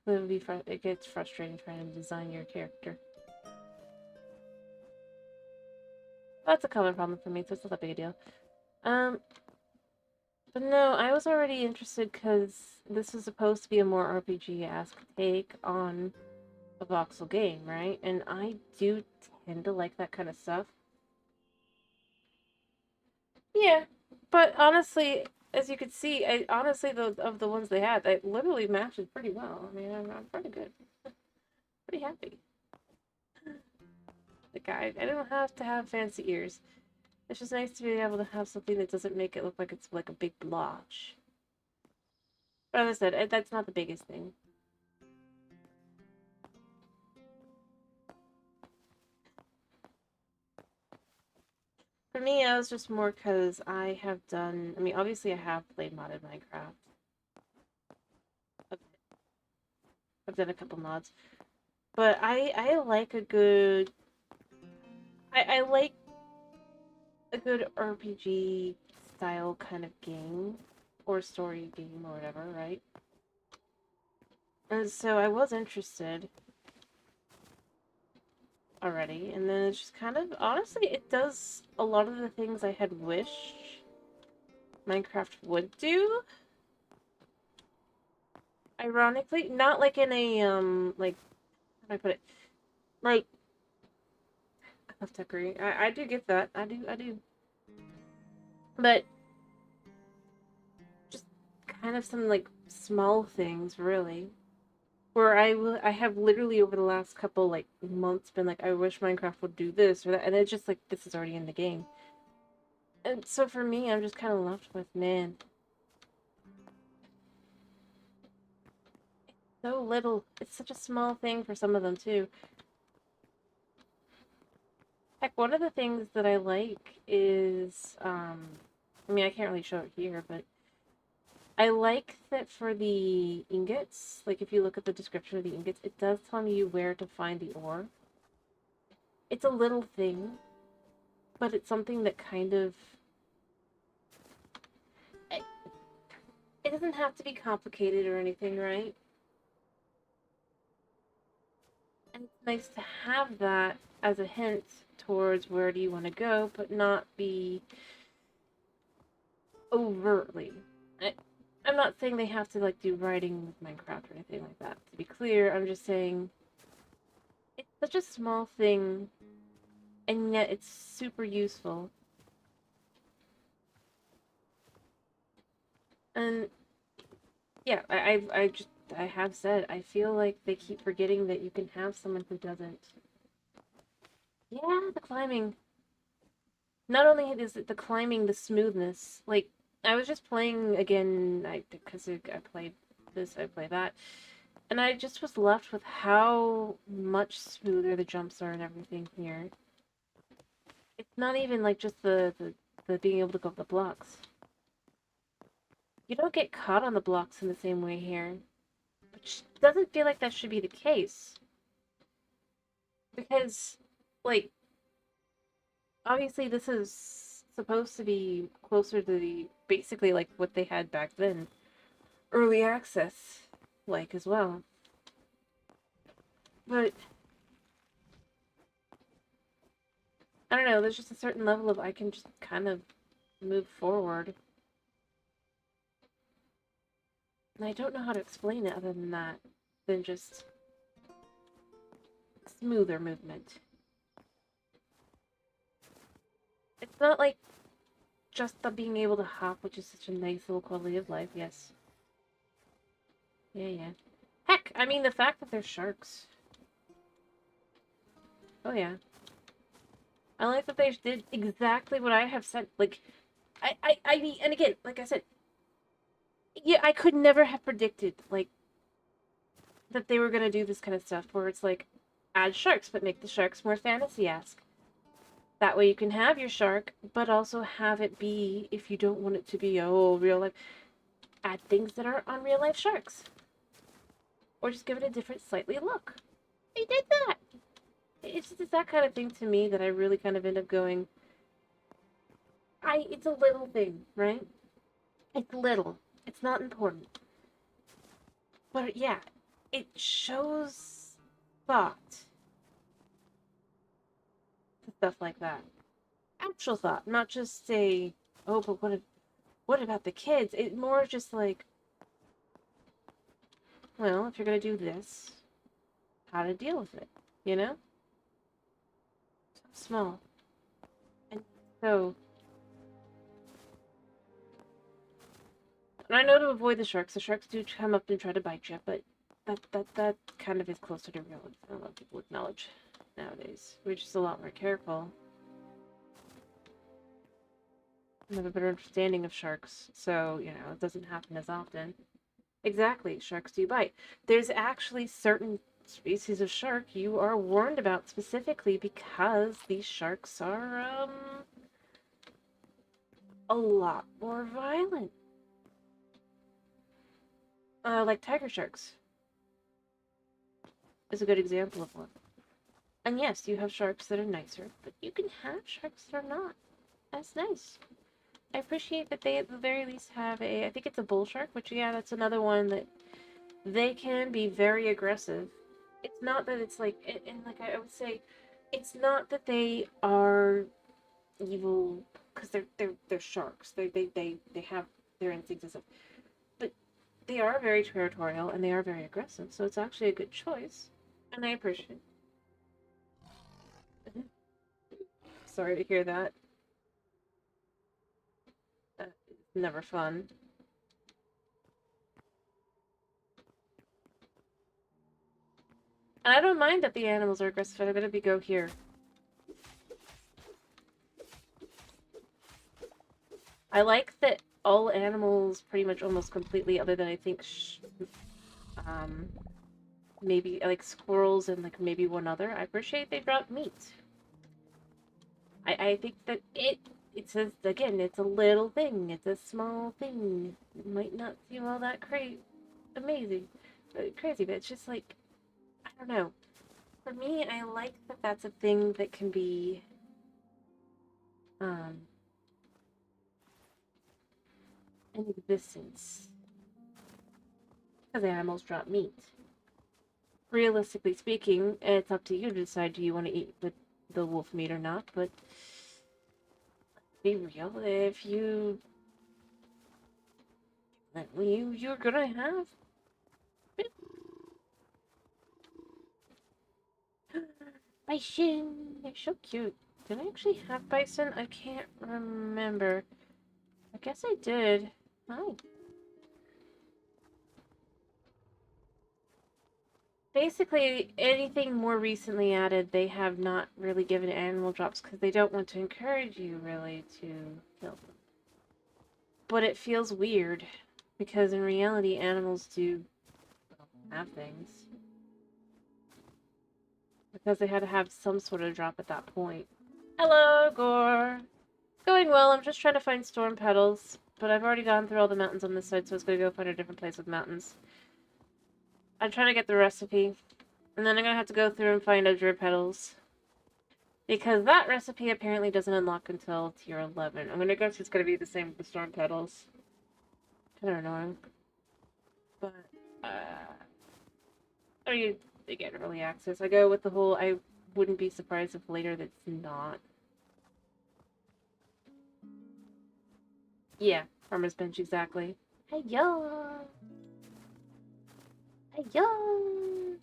It gets frustrating trying to design your character. That's a color problem for me, so it's not that big a deal. But no, I was already interested because this is supposed to be a more RPG-esque take on a voxel game, right? And I do tend to like that kind of stuff. Yeah, but honestly, as you could see, honestly, of the ones they had, they literally matches pretty well. I mean, I'm pretty good. Pretty happy. Like, I don't have to have fancy ears. It's just nice to be able to have something that doesn't make it look like it's like a big blotch. But as I said, that's not the biggest thing. For me, I was just more because I have done, I mean, obviously I have played modded Minecraft. I've done a couple mods. But I like a good, I like a good RPG style kind of game. Or story game or whatever, right? And so I was interested already, and then it's just kind of, honestly, it does a lot of the things I had wished Minecraft would do. Ironically, not like in a, like, how do I put it? Like, I have to agree. I do get that. I do. But just kind of some, like, small things, really. Where I have literally over the last couple, like, months been like, I wish Minecraft would do this or that, and it's just like, this is already in the game. And so for me, I'm just kind of left with, man, so little. It's such a small thing for some of them, too. Heck, one of the things that I like is, I mean, I can't really show it here, but I like that for the ingots, like if you look at the description of the ingots, it does tell you where to find the ore. It's a little thing, but it's something that kind of, it doesn't have to be complicated or anything, right? And it's nice to have that as a hint towards where do you want to go, but not be overtly. I'm not saying they have to, like, do writing with Minecraft or anything like that. To be clear, I'm just saying it's such a small thing, and yet it's super useful. And yeah, I have said, I feel like they keep forgetting that you can have someone who doesn't. Yeah, the climbing. Not only is it the climbing, the smoothness. Like, I was just playing again, because I played this, I play that, and I just was left with how much smoother the jumps are and everything here. It's not even like just the being able to go up the blocks. You don't get caught on the blocks in the same way here. Which doesn't feel like that should be the case. Because, like, obviously this is supposed to be closer to the, basically like what they had back then. Early access, like, as well. But, I don't know, there's just a certain level of I can just kind of move forward. And I don't know how to explain it other than that, than just smoother movement. It's not like just the being able to hop, which is such a nice little quality of life, yes. Yeah. Heck, I mean, the fact that they're sharks. Oh, yeah. I like that they did exactly what I have said. Like, I mean, and again, like I said, yeah, I could never have predicted, like, that they were gonna do this kind of stuff where it's like, add sharks, but make the sharks more fantasy-esque. That way you can have your shark, but also have it be, if you don't want it to be, oh, real life, add things that are on real life sharks. Or just give it a different, slightly look. They did that! It's that kind of thing to me that I really kind of end up going, it's a little thing, right? It's little. It's not important. But yeah, it shows thought to stuff like that. Actual thought, not just say, oh, but what about the kids? It's more just like, well, if you're gonna do this, how to deal with it, you know? So small. And so, and I know to avoid the sharks do come up and try to bite you, but that kind of is closer to reality than a lot of people acknowledge nowadays. We're just a lot more careful. I have a better understanding of sharks, so, you know, it doesn't happen as often. Exactly, sharks do bite. There's actually certain species of shark you are warned about specifically because these sharks are, a lot more violent. Like tiger sharks is a good example of one. And yes, you have sharks that are nicer, but you can have sharks that are not as nice. I appreciate that they at the very least have I think it's a bull shark, which, yeah, that's another one that they can be very aggressive. It's not that it's like, and like I would say, it's not that they are evil because they're sharks. They have their instincts and stuff, but they are very territorial and they are very aggressive. So it's actually a good choice, and I appreciate it. Sorry to hear that. It's never fun. And I don't mind that the animals are aggressive. I'm gonna go here. I like that all animals pretty much almost completely, other than I think maybe like squirrels and like maybe one other. I appreciate they brought meat. I think that it says again, it's a little thing. It's a small thing. It might not seem all that amazing, crazy, but it's just like, I don't know. For me, I like that that's a thing that can be um in existence because animals drop meat. Realistically speaking, it's up to you to decide, do you want to eat the wolf meat or not, but be real, if you're gonna have bison. They're so cute. Did I actually have bison? I can't remember. I guess I did. Hi. Basically, anything more recently added, they have not really given animal drops because they don't want to encourage you really to kill them. But it feels weird because in reality, animals do have things. Because they had to have some sort of drop at that point. Hello, Gore. Going well. I'm just trying to find storm petals. but I've already gone through all the mountains on this side, so I was gonna go find a different place with mountains. I'm trying to get the recipe, and then I'm gonna have to go through and find Azure Petals. Because that recipe apparently doesn't unlock until tier 11. I'm gonna guess it's gonna be the same with the Storm Petals. Kinda annoying. But, I mean, they get early access. I go with the whole, I wouldn't be surprised if later that's not. Yeah, Farmer's Bench, exactly. Hey-yo! Hey-yo!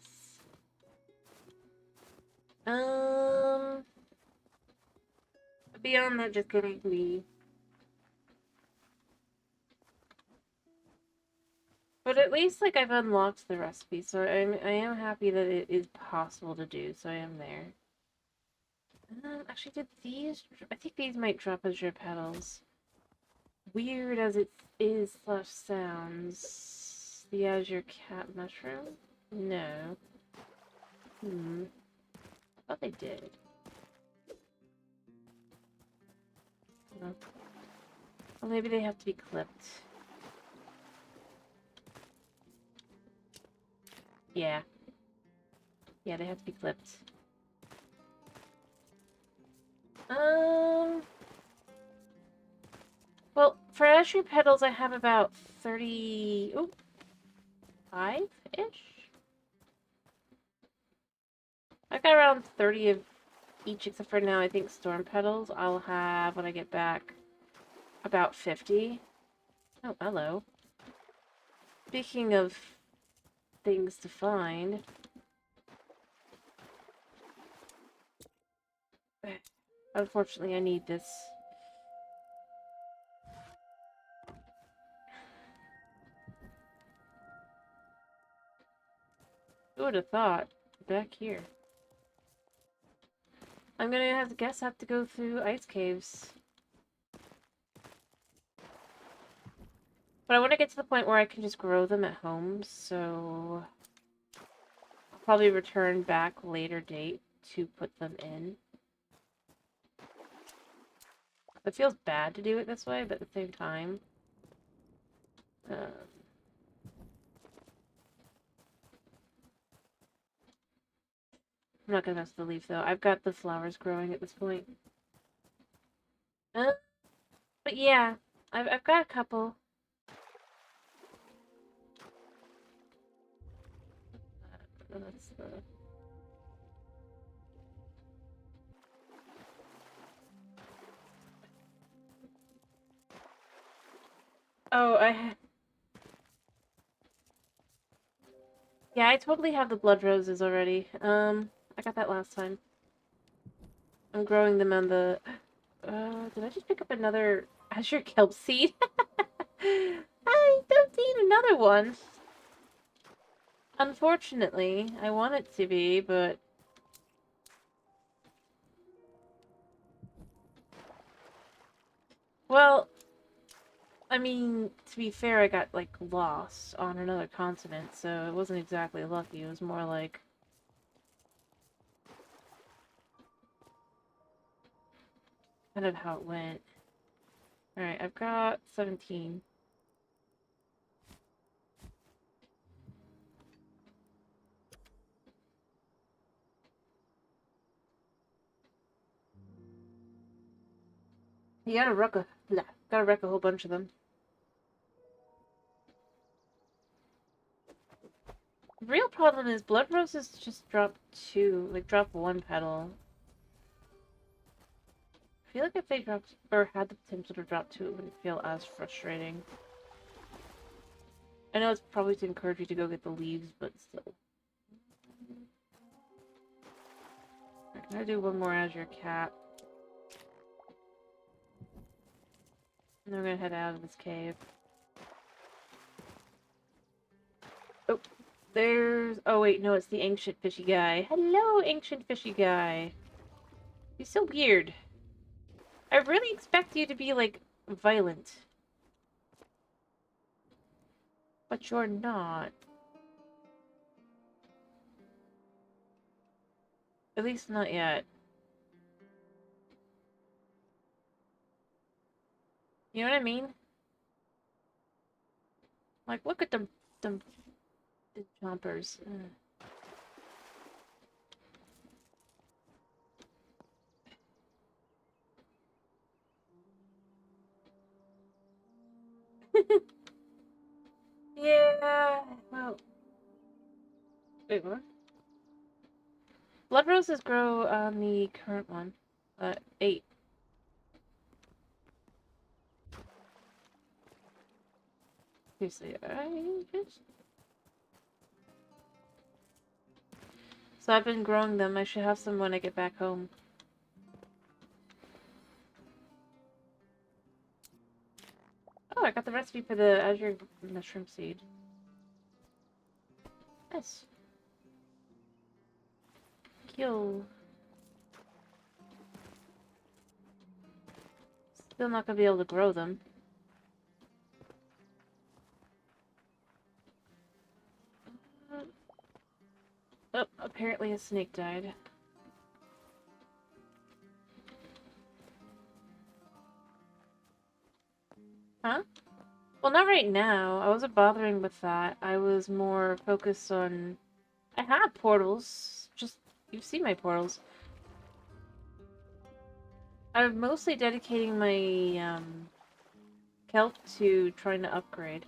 Beyond that, just getting me. But at least, like, I've unlocked the recipe, so I am happy that it is possible to do, so I am there. Actually, did these... I think these might drop Azure Petals. Weird as it is / sounds. The Azure Cat Mushroom? No. I thought they did. Well, maybe they have to be clipped. Yeah. Yeah, they have to be clipped. Well, for Azure Petals, I have about 30... Oh, 5-ish? I've got around 30 of each, except for now, I think Storm Petals. I'll have, when I get back, about 50. Oh, hello. Speaking of things to find... Unfortunately, I need this. Who would have thought? Back here. I'm gonna have to go through ice caves. But I want to get to the point where I can just grow them at home, so... I'll probably return back later date to put them in. It feels bad to do it this way, but at the same time... I'm not gonna mess with the leaf, though. I've got the flowers growing at this point. But yeah, I've got a couple. That's the... Oh, Yeah, I totally have the blood roses already. I got that last time. I'm growing them on the... did I just pick up another Azure Kelp seed? I don't need another one. Unfortunately, I want it to be, but... Well, I mean, to be fair, I got, like, lost on another continent, so it wasn't exactly lucky. It was more like... kind of how it went. Alright, I've got 17. You gotta wreck a whole bunch of them. The real problem is blood roses just drop 2, like drop 1 petal. I feel like if they dropped, or had the potential to drop 2, it wouldn't feel as frustrating. I know it's probably to encourage you to go get the leaves, but still. I'm gonna do one more Azure Cat. And then we're gonna head out of this cave. Oh, there's... Oh wait, no, it's the ancient fishy guy. Hello, ancient fishy guy. He's so weird. I really expect you to be, like, violent. But you're not. At least not yet. You know what I mean? Like, look at them the chompers. Yeah. Well, wait, what? Blood roses grow on the current one. 8. Seriously, I just... So I've been growing them. I should have some when I get back home. Oh, I got the recipe for the azure mushroom seed. Nice. Kill. Still not gonna be able to grow them. Oh, apparently a snake died. Huh? Well, not right now. I wasn't bothering with that. I was more focused on... I have portals. Just, you've seen my portals. I'm mostly dedicating my, kelp to trying to upgrade.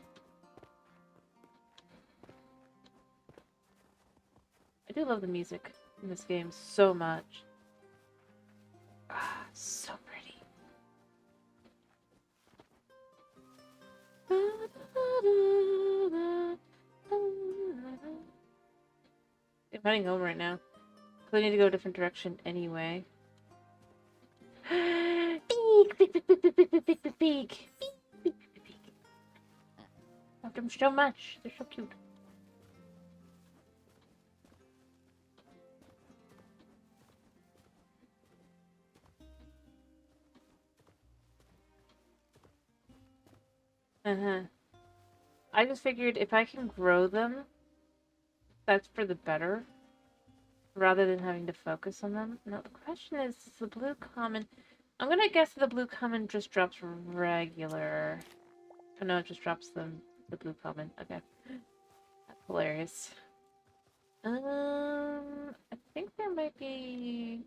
I do love the music in this game so much. Ah, so pretty. I'm heading home right now. So I need to go a different direction anyway. Beak! Beak! Beak! Beak! Beak! Beak! Beak! Beak! Beak! Beak! Beak! Beak! Love them so much. They're so cute. I just figured if I can grow them, that's for the better, rather than having to focus on them. Now the question is the blue common... I'm gonna guess the blue common just drops regular. Oh no, it just drops the blue common. Okay. That's hilarious. I think there might be...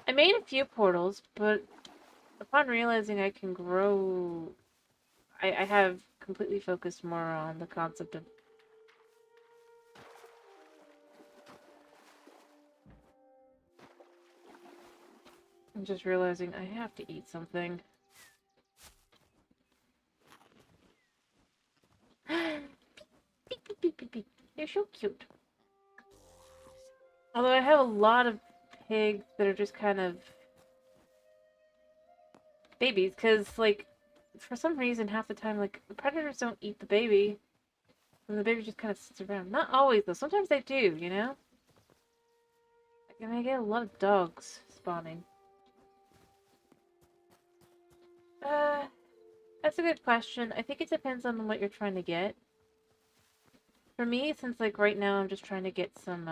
I made a few portals, but upon realizing I can grow... I have completely focused more on the concept of... I'm just realizing I have to eat something. Beep, beep, beep, beep, beep. They're so cute. Although I have a lot of pigs that are just kind of babies, because, like, for some reason, half the time, like, the predators don't eat the baby, and the baby just kind of sits around. Not always, though. Sometimes they do, you know? Like, I get a lot of dogs spawning. Uh, that's a good question. I think it depends on what you're trying to get. For me, since, like, right now I'm just trying to get some,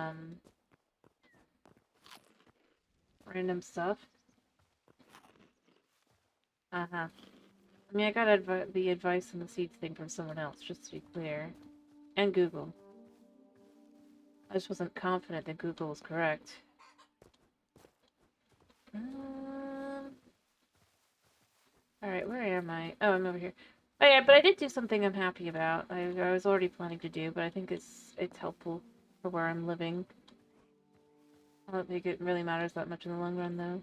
random stuff. Uh-huh. I mean, I got the advice on the seeds thing from someone else, just to be clear. And Google. I just wasn't confident that Google was correct. Alright, where am I? Oh, I'm over here. Oh yeah, but I did do something I'm happy about. I was already planning to do, but I think it's helpful for where I'm living. I don't think it really matters that much in the long run, though.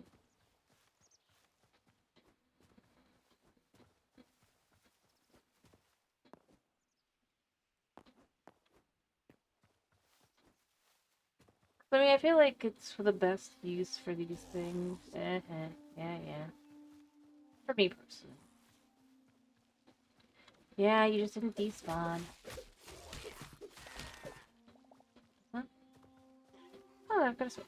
I mean, I feel like it's for the best use for these things. Yeah, yeah. For me personally. Yeah, you just didn't despawn. Huh? Oh, I've got a sword.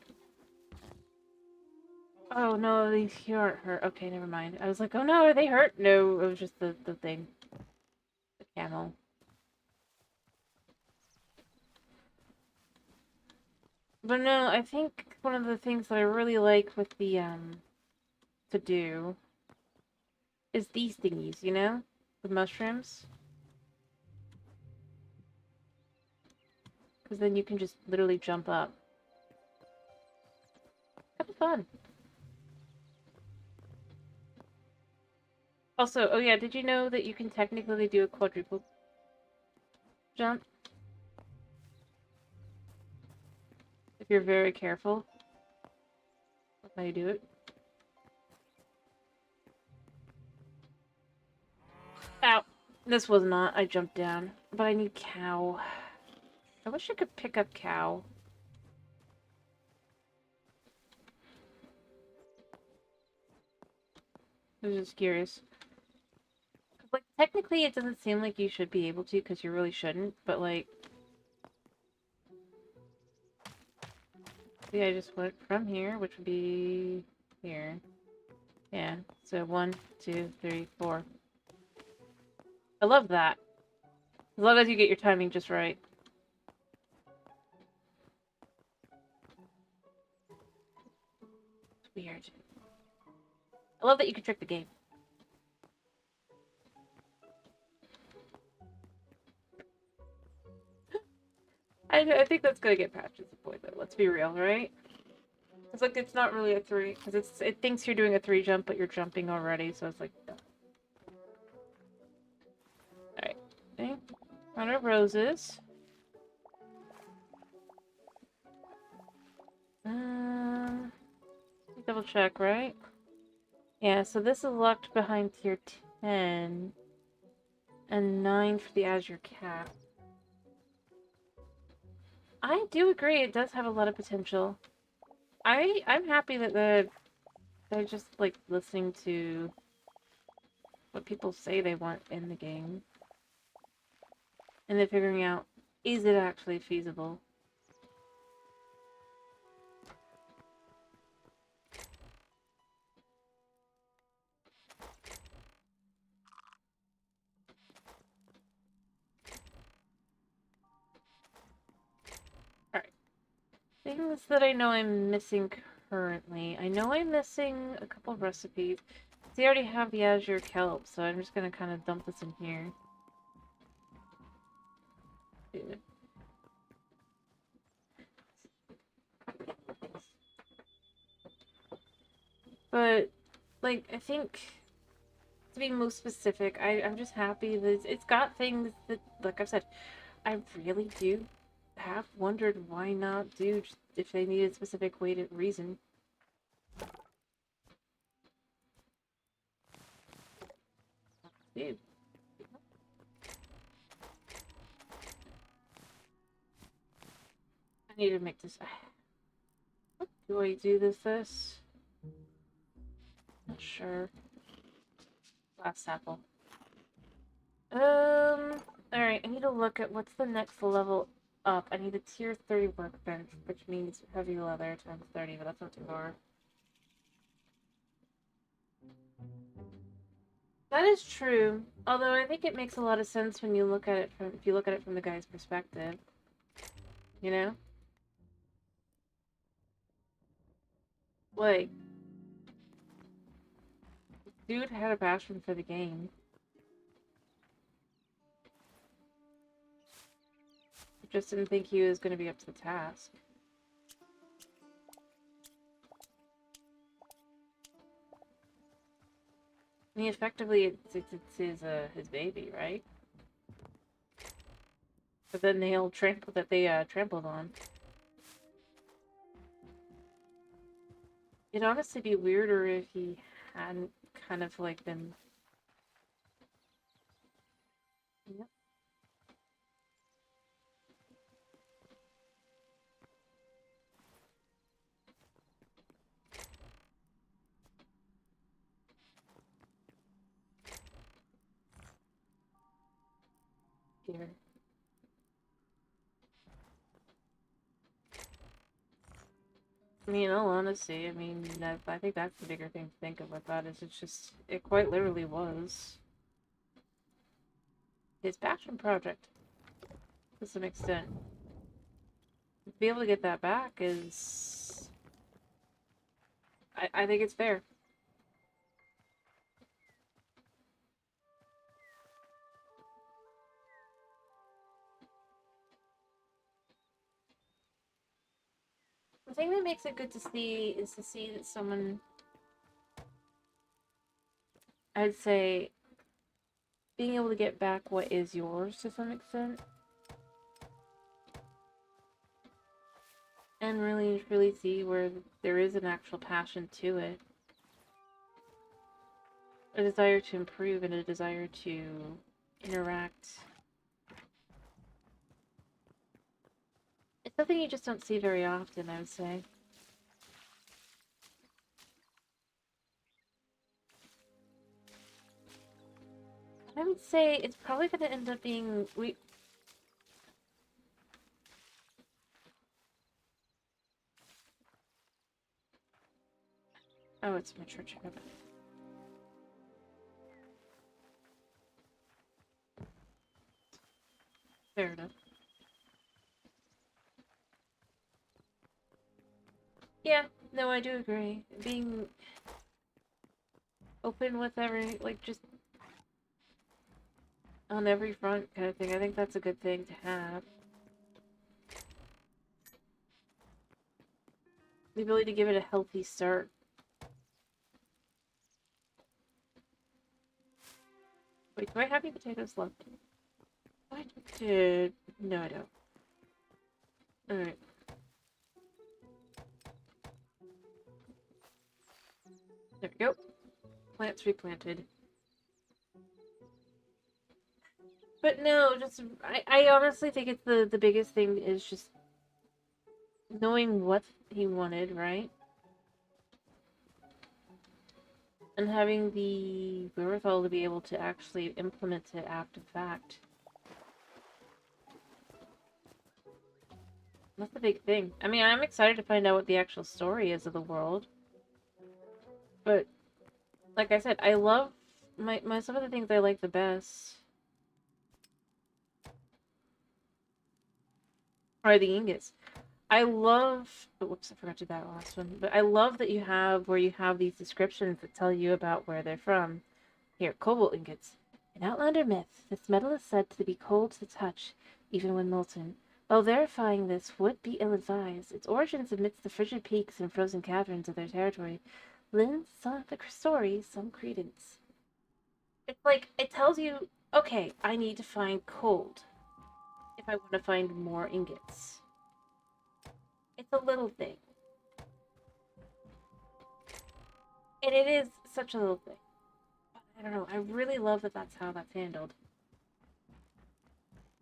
Oh no, these here aren't hurt. Okay, never mind. I was like, oh no, are they hurt? No, it was just the thing. The camel. But no, I think one of the things that I really like with the, to do is these thingies, you know? The mushrooms. Because then you can just literally jump up. Kind of fun. Also, oh yeah, did you know that you can technically do a quadruple jump? If you're very careful with how you do it. Ow. This was not. I jumped down. But I need cow. I wish I could pick up cow. I was just curious. Like, technically it doesn't seem like you should be able to, because you really shouldn't, but like... See, I just went from here, which would be... here. Yeah, so 1, 2, 3, 4. I love that. As long as you get your timing just right. It's weird. I love that you can trick the game. I think that's gonna get patched at some point, though. Let's be real, right? It's like, it's not really a 3, because it thinks you're doing a 3 jump, but you're jumping already, so it's like... Alright. Okay. Round of roses. Double check, right? Yeah, so this is locked behind tier 10. And 9 for the Azure Cat. I do agree, it does have a lot of potential. I'm happy that they're just, like, listening to what people say they want in the game. And they're figuring out, is it actually feasible? Alright. Things that I know I'm missing currently. I know I'm missing a couple recipes. See, I already have the Azure Kelp, so I'm just gonna kind of dump this in here. Dude. But, like, I think, to be most specific, I'm just happy that it's got things that, like I've said, I really do have wondered why not do, if they needed a specific way to reason. Dude. I need to make this... Do I do this? Not sure. Last apple. Alright, I need to look at what's the next level up. I need a tier 30 workbench, which means heavy leather times 30, but that's not too hard. That is true. Although I think it makes a lot of sense when you look at it from, if you look at it from the guy's perspective. You know? Like, dude had a passion for the game. Just didn't think he was going to be up to the task. I mean, effectively, it's his baby, right? But then they all trampled on. It'd honestly be weirder if he hadn't kind of like been... Yep. Here. I mean, in all honesty, I mean, I think that's the bigger thing to think of with that, is it's just, it quite literally was his passion project, to some extent. To be able to get that back is... I think it's fair. thing that makes it good to see is to see that someone, I'd say, being able to get back what is yours to some extent. And really, really see where there is an actual passion to it. A desire to improve and a desire to interact. It's something you just don't see very often, I would say. I would say it's probably going to end up being... Oh, it's my church equipment. Fair enough. Yeah, no, I do agree. Being open with every, like, just on every front kind of thing, I think that's a good thing to have. The ability to give it a healthy start. Wait, do I have any potatoes left? I did. No, I don't. Alright. There we go. Plants replanted. But no, just I honestly think it's the biggest thing is just knowing what he wanted, right? And having the wherewithal to be able to actually implement it after the fact. That's the big thing. I mean, I'm excited to find out what the actual story is of the world. But, like I said, I love my some of the things I like the best are the ingots. I love, oh, whoops, I forgot to do that last one. But I love that you have where you have these descriptions that tell you about where they're from. Here, cobalt ingots. In Outlander myth, this metal is said to be cold to the touch, even when molten. While verifying this would be ill-advised, its origins amidst the frigid peaks and frozen caverns of their territory lends the story some credence. It's like, it tells you, okay, I need to find cold if I want to find more ingots. It's a little thing. And it is such a little thing. But I don't know, I really love that that's how that's handled.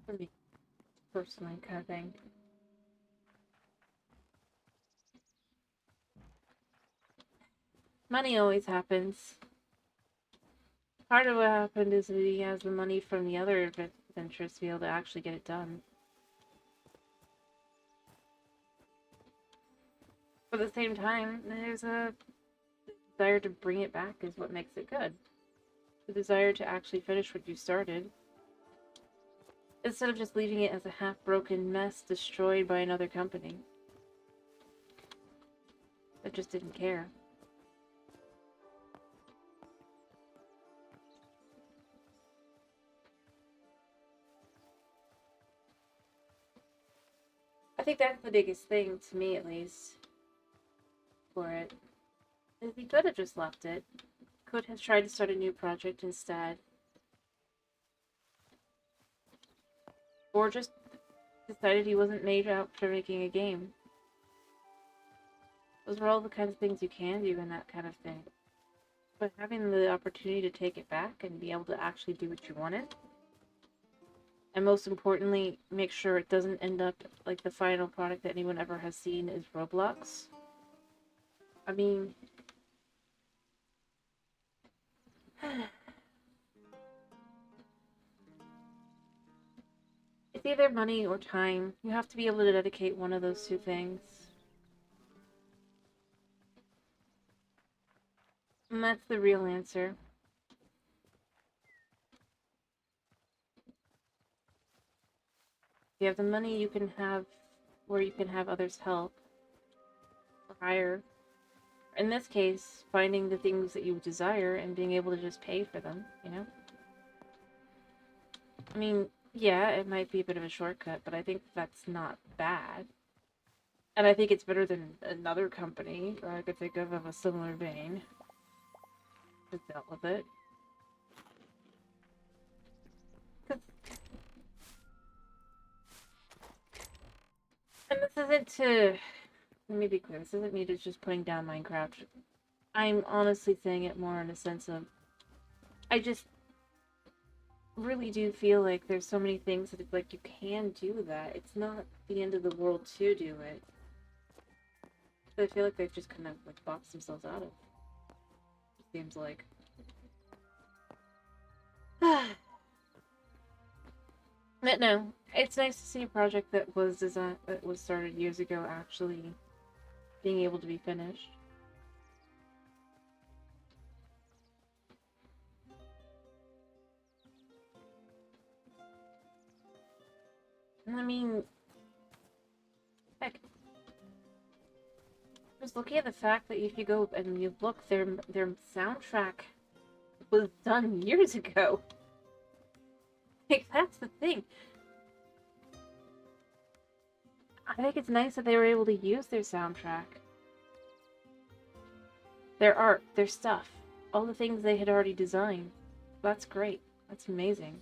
For me, personally, kind of thing. Money always happens. Part of what happened is that he has the money from the other ventures to be able to actually get it done. But at the same time, there's a desire to bring it back is what makes it good. The desire to actually finish what you started. Instead of just leaving it as a half-broken mess destroyed by another company. That just didn't care. I think that's the biggest thing, to me at least, for it. Is he could have just left it. Could have tried to start a new project instead. Or just decided he wasn't made out for making a game. Those are all the kinds of things you can do in that kind of thing. But having the opportunity to take it back and be able to actually do what you wanted. And most importantly, make sure it doesn't end up like the final product that anyone ever has seen is Roblox. I mean... it's either money or time. You have to be able to dedicate one of those two things. And that's the real answer. If you have the money, you can have where you can have others help or hire. In this case, finding the things that you desire and being able to just pay for them, you know? I mean, yeah, it might be a bit of a shortcut, but I think that's not bad. And I think it's better than another company that I could think of a similar vein that dealt with it. And this isn't to, let me be clear, this isn't me just putting down Minecraft. I'm honestly saying it more in a sense of, I just really do feel like there's so many things that, like, you can do that. It's not the end of the world to do it. But I feel like they've just kind of, like, boxed themselves out of it. It seems like. But no, it's nice to see a project that was started years ago actually being able to be finished. I mean, heck, just looking at the fact that if you go and you look, their soundtrack was done years ago. Like, that's the thing. I think it's nice that they were able to use their soundtrack. Their art, their stuff, all the things they had already designed. That's great. That's amazing.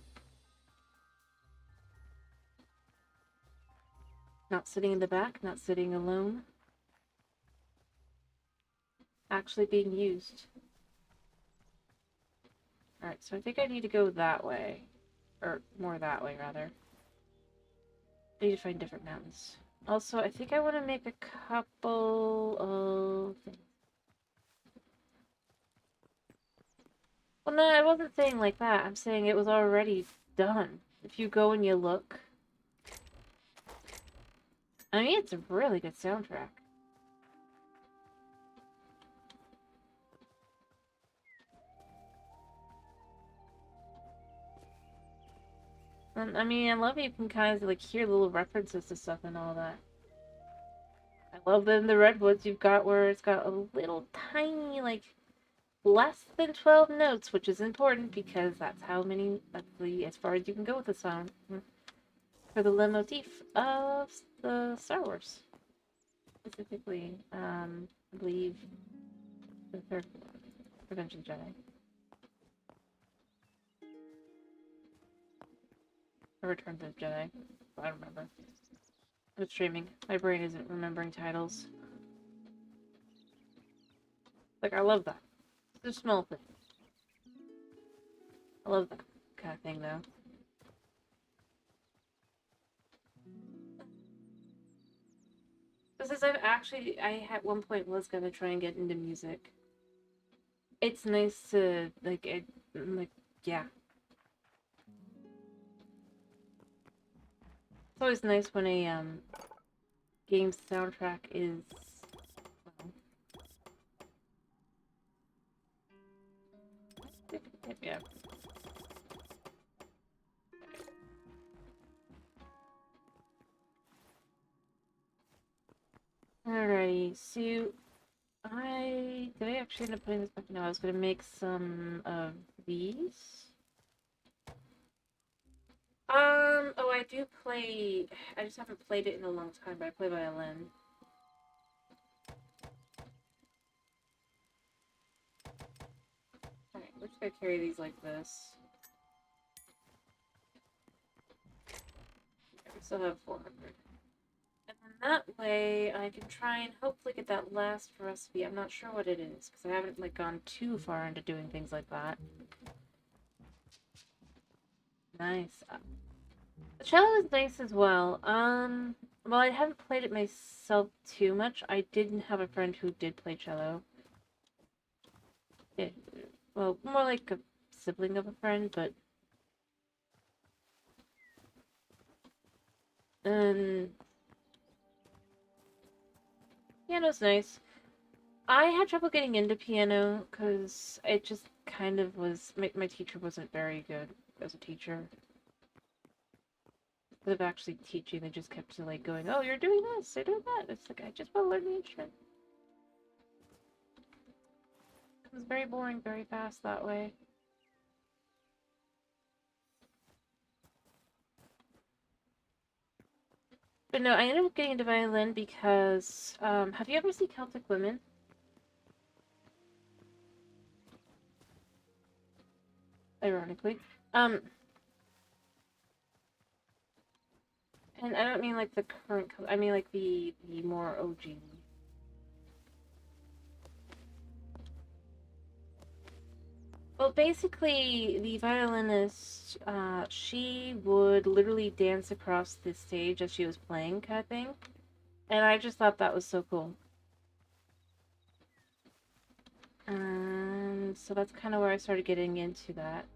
Not sitting in the back, not sitting alone. Actually being used. Alright, so I think I need to go that way. Or more that way, rather. I need to find different mountains. Also, I think I want to make a couple of things. Well, no, I wasn't saying like that. I'm saying it was already done. If you go and you look. I mean, it's a really good soundtrack. And, I mean, I love you can kind of, like, hear little references to stuff and all that. I love that in the Redwoods you've got where it's got a little tiny, like, less than 12 notes, which is important because that's as far as you can go with the song. For the leitmotif of the Star Wars. Specifically, I believe the third Revenge of the Jedi. Or Return of the Jedi. I don't remember. I was streaming. My brain isn't remembering titles. Like, I love that. It's a small thing. I love that kind of thing, though. This is I at one point was gonna try and get into music. It's nice to, yeah. It's always nice when a, game's soundtrack is, well, yeah. Alrighty, so did I actually end up putting this back? No, I was gonna make some of these. Oh, I do play, I just haven't played it in a long time, but I play violin. Alright, we're just gonna carry these like this. We still have 400. And then that way, I can try and hopefully get that last recipe. I'm not sure what it is, because I haven't, like, gone too far into doing things like that. Nice. The cello is nice as well. Well, I haven't played it myself too much. I didn't have a friend who did play cello. It, well, more like a sibling of a friend, but piano's nice. I had trouble getting into piano because it just kind of was. My teacher wasn't very good as a teacher. Instead of actually teaching, they just kept like going, "Oh, you're doing this, you're doing that." It's like I just want to learn the instrument. It was very boring, very fast that way. But no, I ended up getting into violin because, have you ever seen Celtic Women? Ironically. Um, and I don't mean like the current, I mean like the more OG. Well, basically, the violinist, she would literally dance across the stage as she was playing, kind of thing. And I just thought that was so cool. And so that's kind of where I started getting into that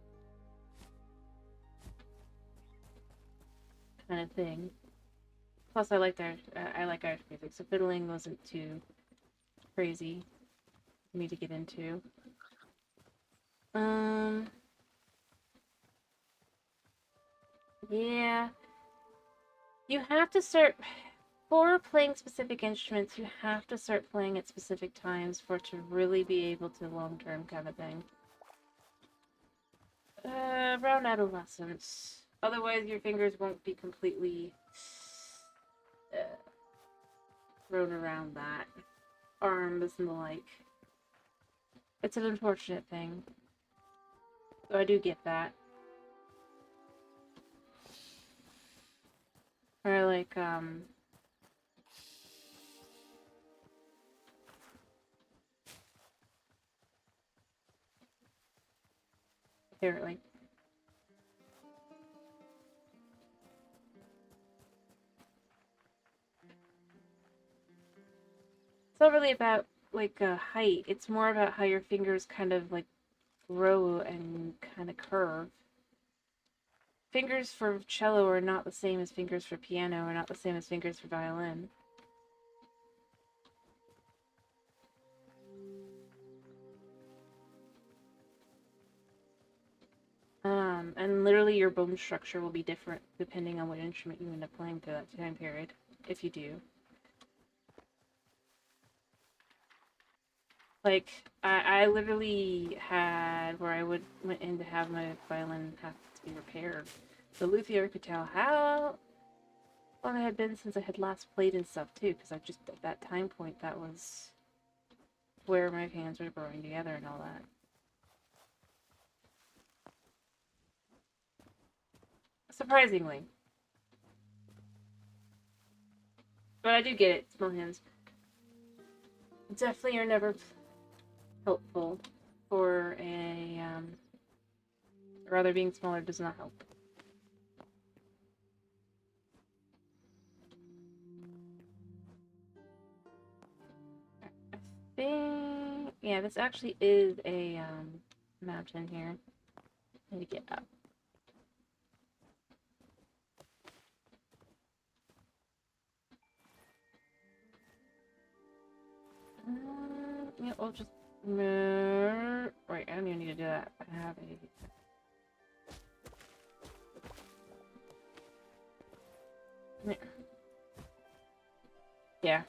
kind of thing. Plus, I like Irish music, so fiddling wasn't too crazy for me to get into. Um, yeah, you have to start for playing specific instruments. You have to start playing at specific times for it to really be able to long term kind of thing. Around adolescence. Otherwise, your fingers won't be completely uh, thrown around that. Arms and the like. It's an unfortunate thing. So I do get that. Or like, apparently. It's not really about like height. It's more about how your fingers kind of like grow and kind of curve. Fingers for cello are not the same as fingers for piano, are not the same as fingers for violin. And literally your bone structure will be different depending on what instrument you end up playing through that time period, if you do. Like, I literally had where I went in to have my violin have to be repaired. The luthier could tell how long it had been since I had last played and stuff too, because I just at that time point that was where my hands were growing together and all that. Surprisingly. But I do get it, small hands. Definitely are never helpful for a, or rather being smaller does not help. I think, yeah, this actually is a, mountain here. I need to get up. Yeah, we'll just, wait, I don't even need to do that. I have a, yeah.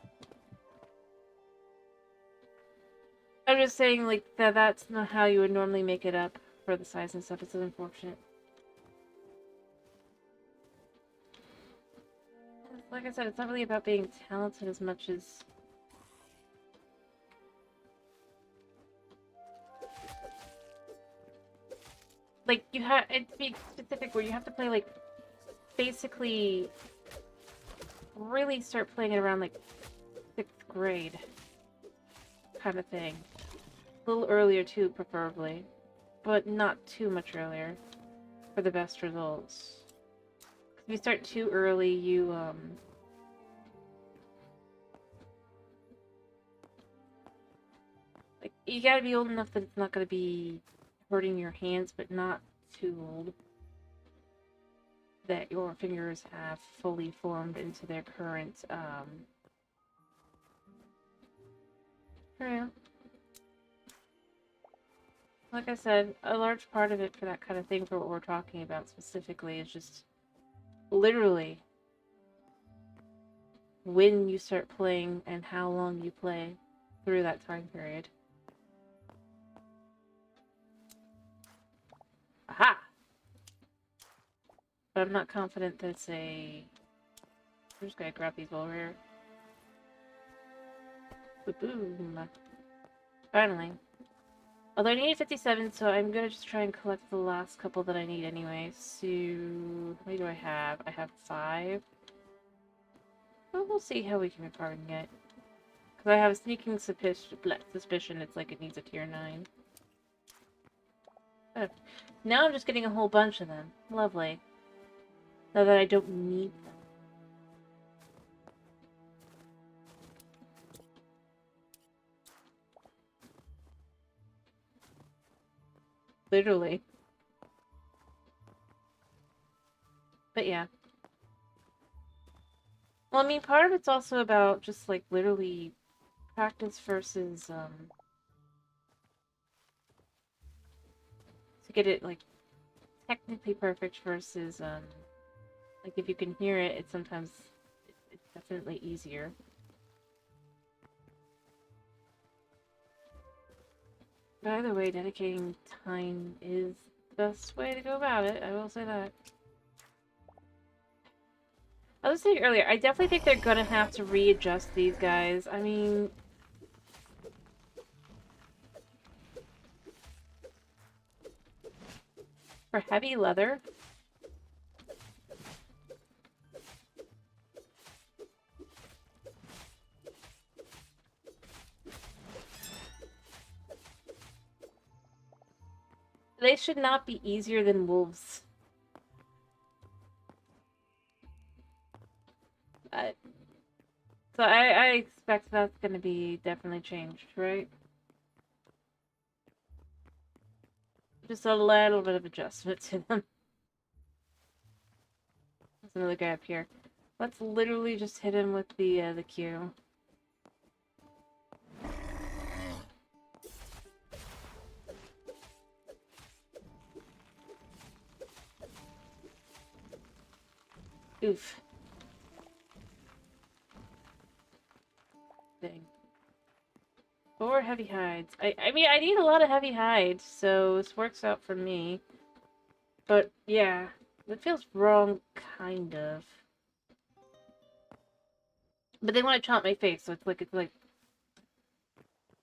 I'm just saying, like, that's not how you would normally make it up for the size and stuff. It's unfortunate. Like I said, it's not really about being talented as much as like you have it to be specific where you have to play like basically really start playing it around like 6th grade kind of thing. A little earlier too, preferably, but not too much earlier for the best results. If you start too early, you like you gotta be old enough that it's not gonna be hurting your hands, but not too old that your fingers have fully formed into their current yeah. Like I said, a large part of it for that kind of thing, for what we're talking about specifically, is just literally when you start playing and how long you play through that time period. Aha! But I'm not confident that it's a I'm just gonna grab these while we're here. Boom. Finally. Although I need 57, so I'm gonna just try and collect the last couple that I need anyway. So, how many do I have? I have 5. Well, we'll see how we can farm it. Because I have a sneaking suspicion it's like it needs a tier 9. Oh. Now I'm just getting a whole bunch of them. Lovely. Now that I don't need them. Literally. But yeah. Well, I mean, part of it's also about just, like, literally practice versus, to get it, like, technically perfect versus, like, if you can hear it, it's sometimes, it's definitely easier. But either way, dedicating time is the best way to go about it, I will say that. I was saying earlier, I definitely think they're gonna have to readjust these guys. I mean... For heavy leather? They should not be easier than wolves. So I expect that's going to be definitely changed, right? Just a little bit of adjustment to them. There's another guy up here. Let's literally just hit him with the Q. Oof. Dang. 4 heavy hides. I mean, I need a lot of heavy hides, so this works out for me. But, yeah. It feels wrong, kind of. But they want to chomp my face, so it's like...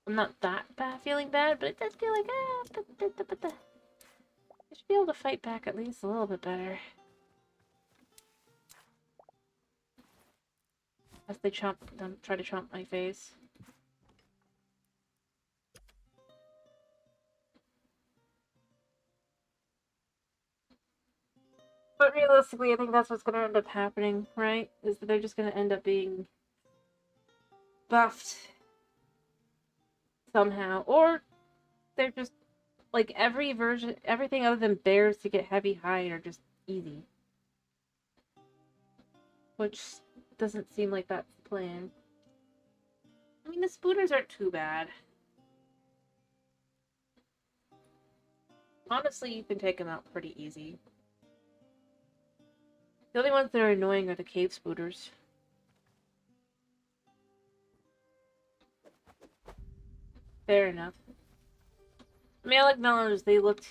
I'm not that bad, feeling bad, but it does feel like, I should be able to fight back at least a little bit better. As they try to chomp my face. But realistically, I think that's what's going to end up happening, right? Is that they're just going to end up being buffed somehow. Or they're just, like, everything other than bears to get heavy hide are just easy. Which doesn't seem like that's the plan. I mean, the spooners aren't too bad. Honestly, you can take them out pretty easy. The only ones that are annoying are the cave spooters. Fair enough. I mean, I'll acknowledge they look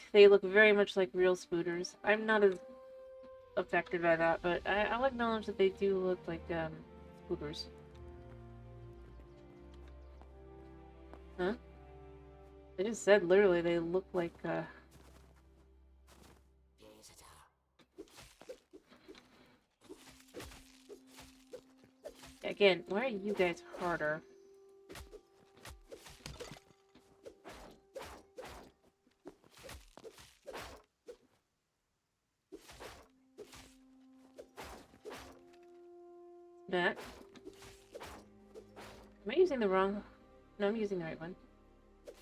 very much like real spooters. I'm not as affected by that, but I'll acknowledge that they do look like spooters. Huh? They just said literally they look like Again, why are you guys harder? Back. Am I using the wrong... No, I'm using the right one. It's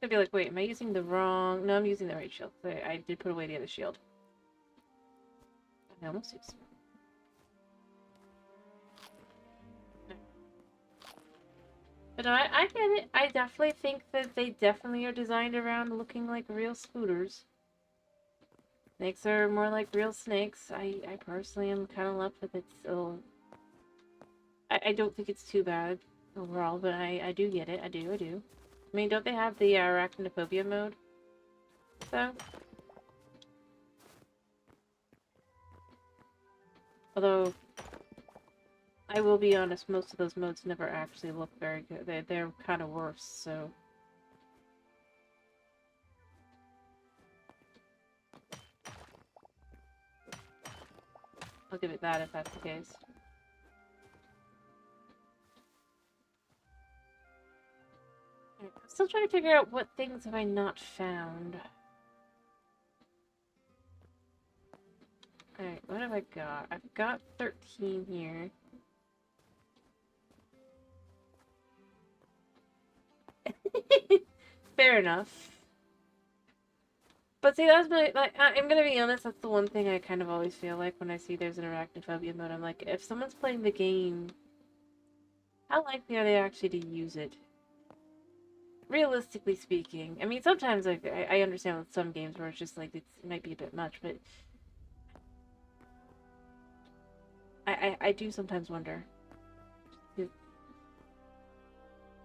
gonna be like, wait, am I using the wrong... No, I'm using the right shield. I did put away the other shield. I almost used it. But no, I get it. I definitely think that they definitely are designed around looking like real spooters. Snakes are more like real snakes. I personally am kind of left with it, so... I don't think it's too bad overall, but I do get it. I do. I mean, don't they have the arachnophobia mode? So... Although, I will be honest, most of those modes never actually look very good. They're kind of worse, so... I'll give it that if that's the case. I'm still trying to figure out what things have I not found. Alright, what have I got? I've got 13 here. Fair enough. But see, that's my, like, I'm gonna be honest, that's the one thing I kind of always feel like when I see there's an arachnophobia mode. I'm like, if someone's playing the game, how likely are they actually to use it? Realistically speaking. I mean, sometimes like, I understand with some games where it's just like, it might be a bit much, but... I do sometimes wonder.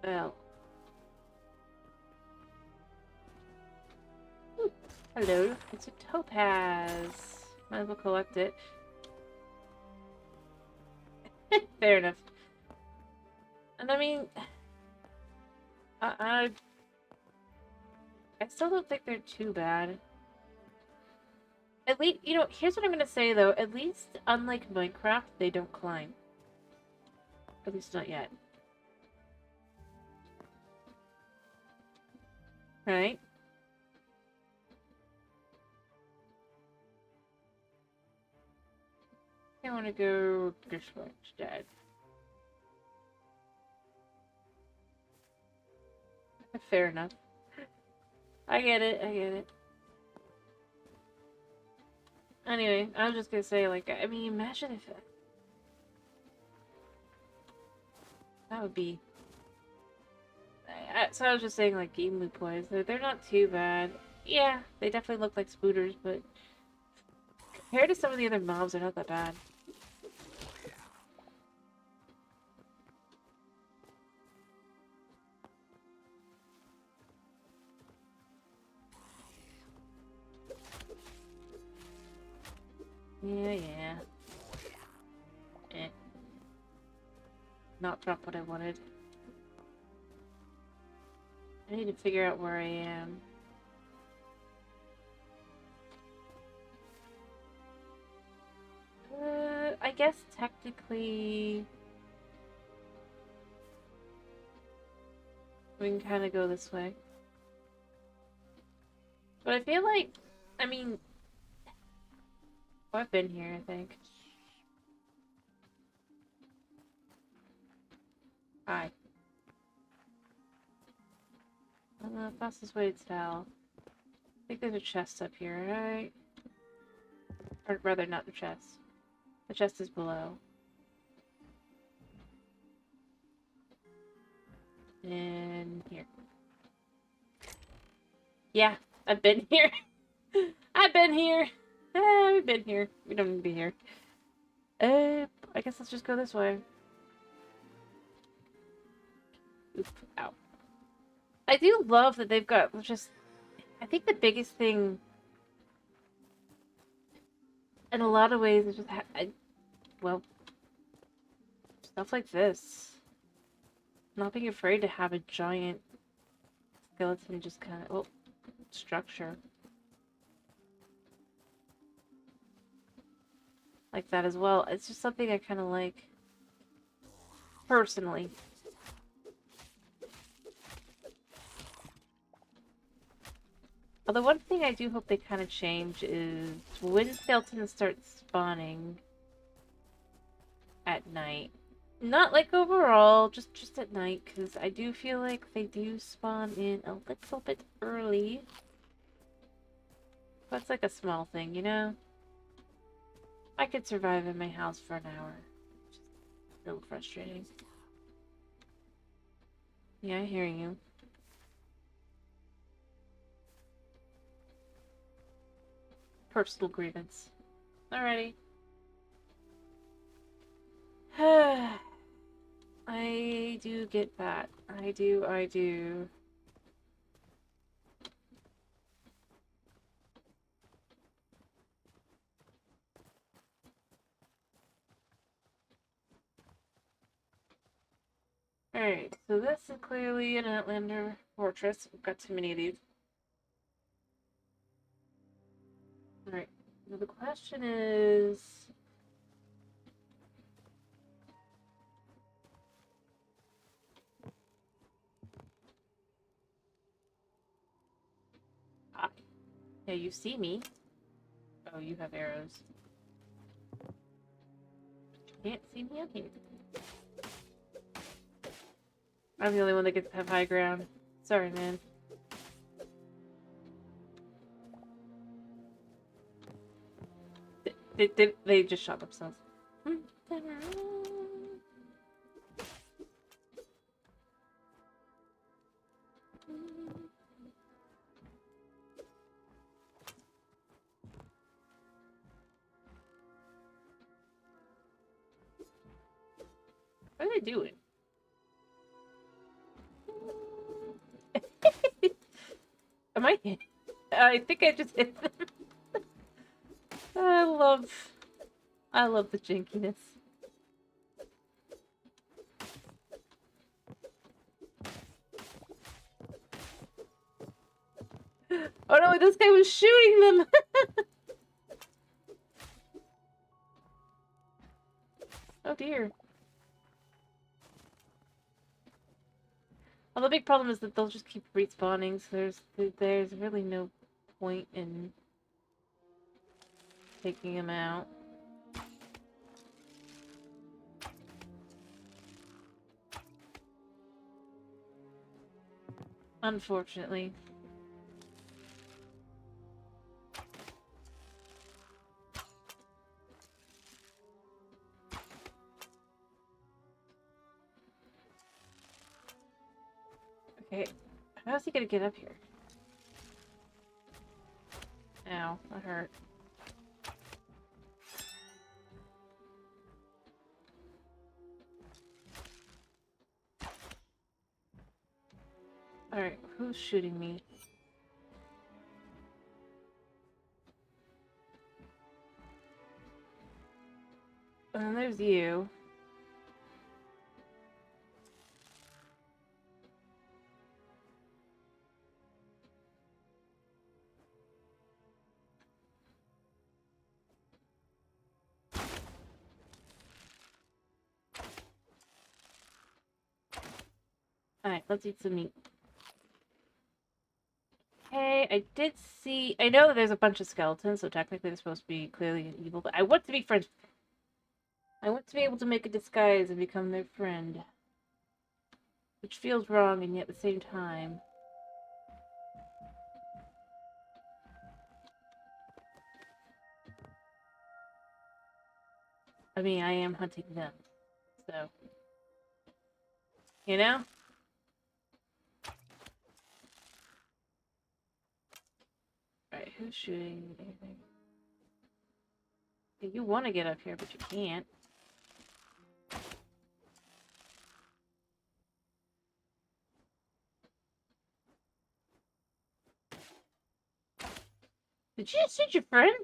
Well... Ooh, hello, it's a topaz. Might as well collect it. Fair enough. And I mean... I still don't think they're too bad. At least, you know, here's what I'm gonna say though. At least, unlike Minecraft, they don't climb. At least not yet. Right? I want to go this way instead. Fair enough. I get it, I get it. Anyway, I was just gonna say, like, I mean, imagine if... That would be... So I was just saying, like, game loop-wise, they're not too bad. Yeah, they definitely look like spooters, but... Compared to some of the other mobs, they're not that bad. Yeah. Eh. Not drop what I wanted. I need to figure out where I am. I guess technically... We can kind of go this way. But I feel like... I mean... Oh, I've been here, I think. Hi. The fastest way to tell. I think there's a chest up here, right? Or rather, not the chest. The chest is below. And here. Yeah, I've been here. I've been here. We've been here. We don't need to be here. I guess let's just go this way. Oop, ow. I do love that they've got just... I think the biggest thing... In a lot of ways, is just... well... Stuff like this. Not being afraid to have a giant skeleton just kind of... Oh, structure. Like that as well. It's just something I kind of like. Personally. Although one thing I do hope they kind of change is when skeletons start spawning at night. Not like overall, just at night, because I do feel like they do spawn in a little bit early. That's like a small thing, you know? I could survive in my house for an hour. Just a little frustrating. Yeah, I hear you. Personal grievance. Alrighty. I do get that. I do. Alright, so this is clearly an Outlander fortress. We've got too many of these. Alright, now the question is... Ah, yeah, you see me. Oh, you have arrows. Can't see me up here. I'm the only one that gets to have high ground. Sorry, man. They just shot themselves. What are they doing? Am I hit? I think I just hit them. I love the jankiness. Oh no, this guy was shooting them! Oh dear. Well, the big problem is that they'll just keep respawning, so there's really no point in taking them out. Unfortunately. Okay, how's he gonna get up here? Ow, that hurt. Alright, who's shooting me? And then there's you. Alright, let's eat some meat. Okay, I did see... I know that there's a bunch of skeletons, so technically they're supposed to be clearly evil, but I want to be friends. I want to be able to make a disguise and become their friend. Which feels wrong, and yet at the same time... I mean, I am hunting them, so... You know? Alright, who's shooting anything? Yeah, you want to get up here, but you can't. Did you just shoot your friend?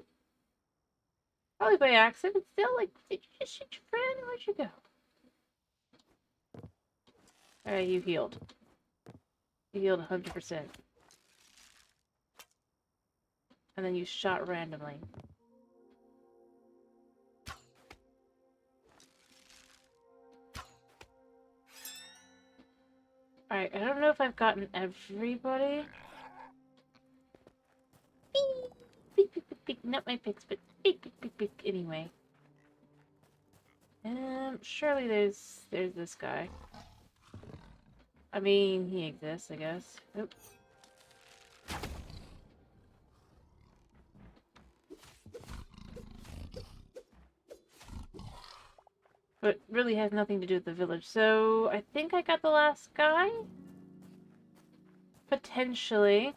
Probably by accident. Still, like, did you just shoot your friend? Where'd you go? Alright, you healed. You healed 100%. And then you shot randomly. Alright, I don't know if I've gotten everybody. Beep, beep, beep, beep, beep. Not my picks, but beep, beep, beep, beep. Anyway. Surely there's this guy. I mean, he exists, I guess. Oops. But really has nothing to do with the village. So, I think I got the last guy? Potentially.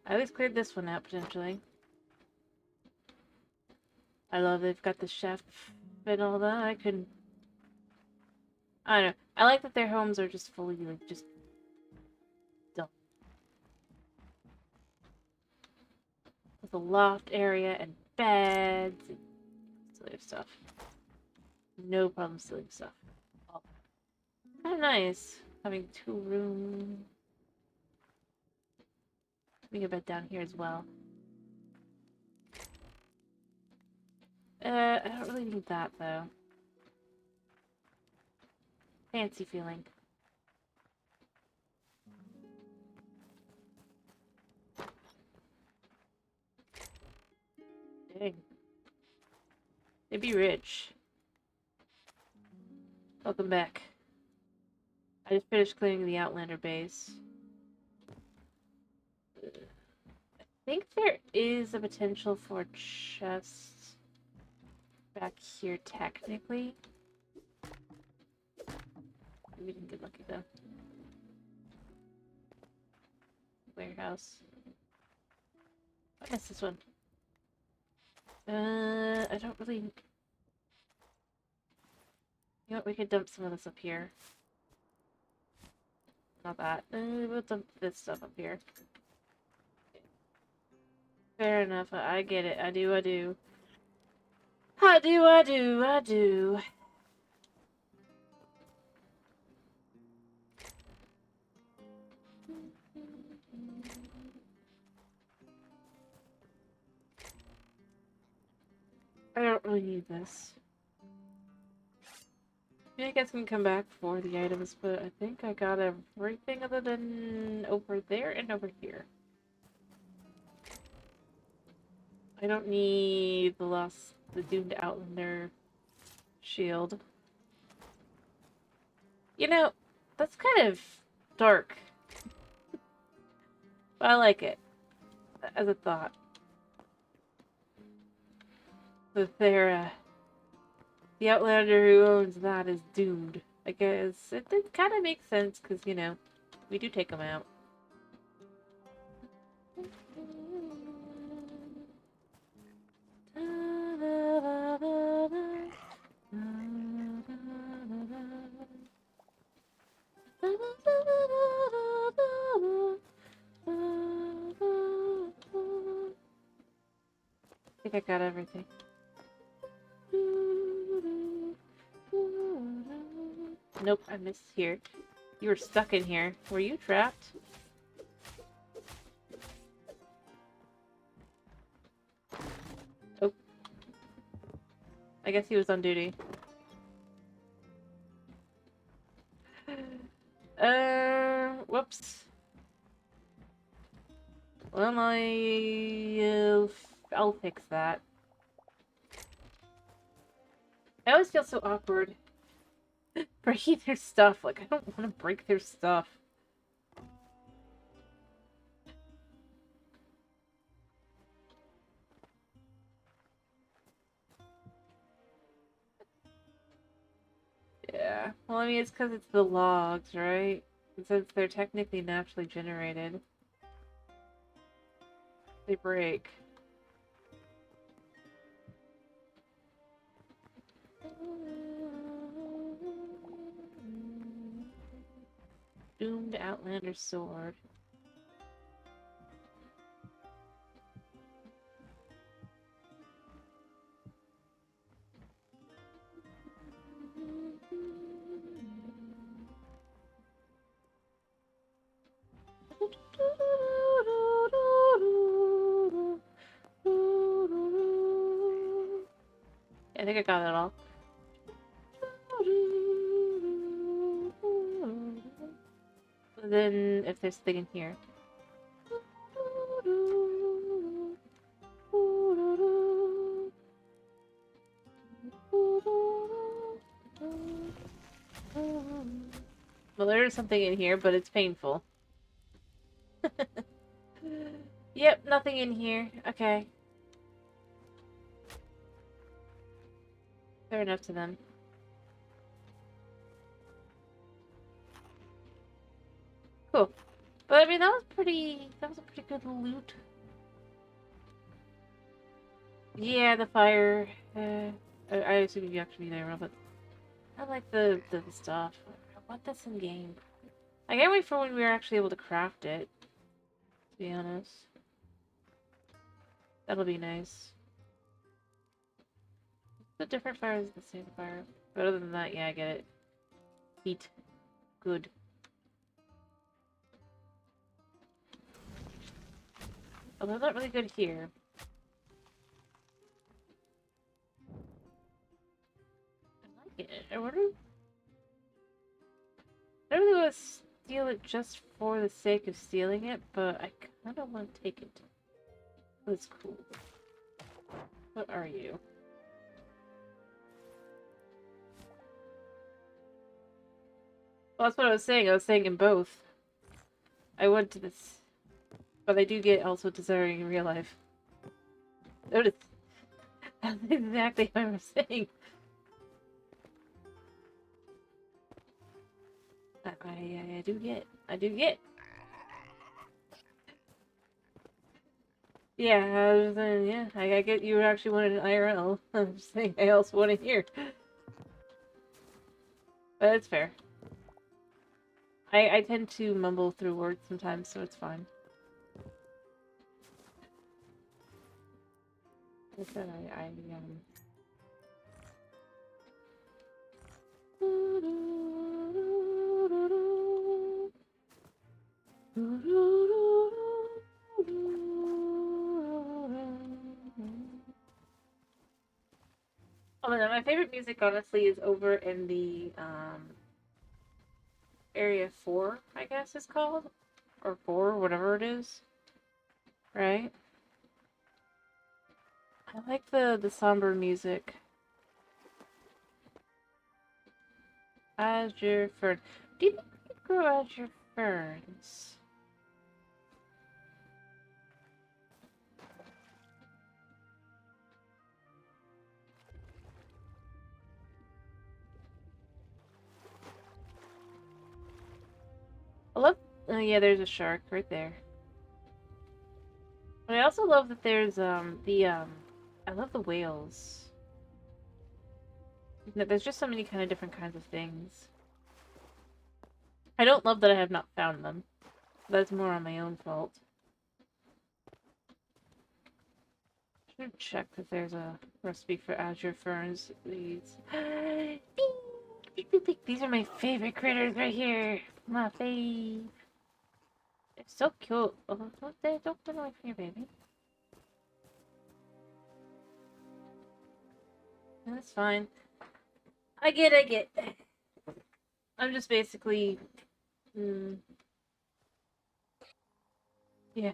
I at least cleared this one out, potentially. I love they've got the chef and all that. I don't know. I like that their homes are just fully, like, just dumb. With a loft area and beds and silly stuff. No problem stealing stuff. Oh. Kind of nice having 2 rooms. We can bed down here as well. I don't really need that though. Fancy feeling. Dang. They'd be rich. Welcome back. I just finished cleaning the Outlander base. I think there is a potential for chests back here technically. We didn't get lucky though. Warehouse. I missed this one. I don't really... You know what, we could dump some of this up here. Not that. We'll dump this stuff up here. Fair enough, I get it. I do. I do. I don't really need this. I guess we can come back for the items, but I think I got everything other than over there and over here. I don't need the doomed Outlander shield. You know, that's kind of dark. But I like it as a thought. The Outlander who owns that is doomed. I guess it kind of makes sense because, you know, we do take them out. I think I got everything. Nope, I missed here. You were stuck in here. Were you trapped? Oh. I guess he was on duty. Whoops. Well, I'll fix that. I always feel so awkward breaking their stuff. Like, I don't want to break their stuff. Yeah. Well, I mean, it's because it's the logs, right? And since they're technically naturally generated, they break. Doomed Outlander sword. I think I got it all. Then, if there's something in here. Well, there is something in here, but it's painful. Yep, nothing in here. Okay. Fair enough to them. Cool. But I mean, that was a pretty good loot. Yeah, the fire. I assume you actually there, but I like the stuff. I want this in game. I can't wait for when we're actually able to craft it. To be honest, that'll be nice. The different fire is the same fire, but other than that, yeah, I get it. Heat. good. Although not really good here. I like it. I wonder... I don't really want to steal it just for the sake of stealing it, but I kind of want to take it. That's cool. What are you? Well, that's what I was saying. I was saying in both. I went to this. But I do get also desiring in real life. Notice. That's exactly what I was saying. I do get. I do get. Yeah, yeah, I get you actually wanted an IRL. I'm just saying I also want it here. But it's fair. I tend to mumble through words sometimes, so it's fine. Like I said, Oh no, my favorite music honestly is over in the area 4, I guess it's called. Or 4, whatever it is. Right? I like the somber music. Azure Fern. Do you think you could grow azure ferns? I love... Oh yeah, there's a shark right there. But I also love that there's, I love the whales. There's just so many kind of different kinds of things. I don't love that I have not found them. That's more on my own fault. Should check that there's a recipe for azure ferns. These. These are my favorite critters right here. My fave. They're so cute. Oh, don't run away from your baby. That's fine. I get. I'm just basically... Yeah.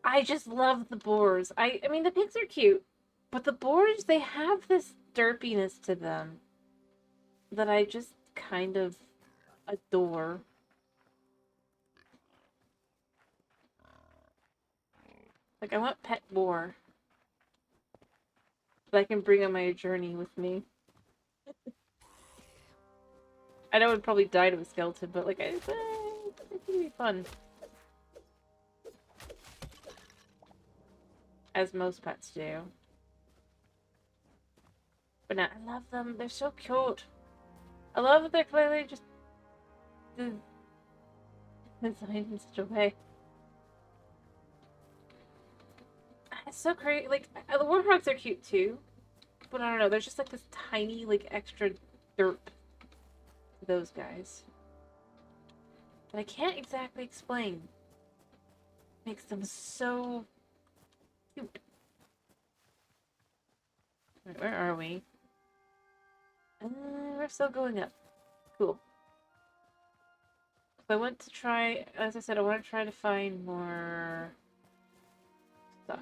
I just love the boars. I mean, the pigs are cute, but the boars, they have this derpiness to them that I just kind of adore. Like, I want pet boar that I can bring on my journey with me. I know it would probably die to a skeleton, but like, I think it'd be fun. As most pets do. But no, I love them. They're so cute. I love that they're clearly just designed in such a way. It's so great. Like, the warthogs are cute too. But I don't know, there's just like this tiny, like, extra derp to those guys. But I can't exactly explain. Makes them so cute. Right, where are we? We're still going up. Cool. So I want to try, as I said, I want to try to find more stuff.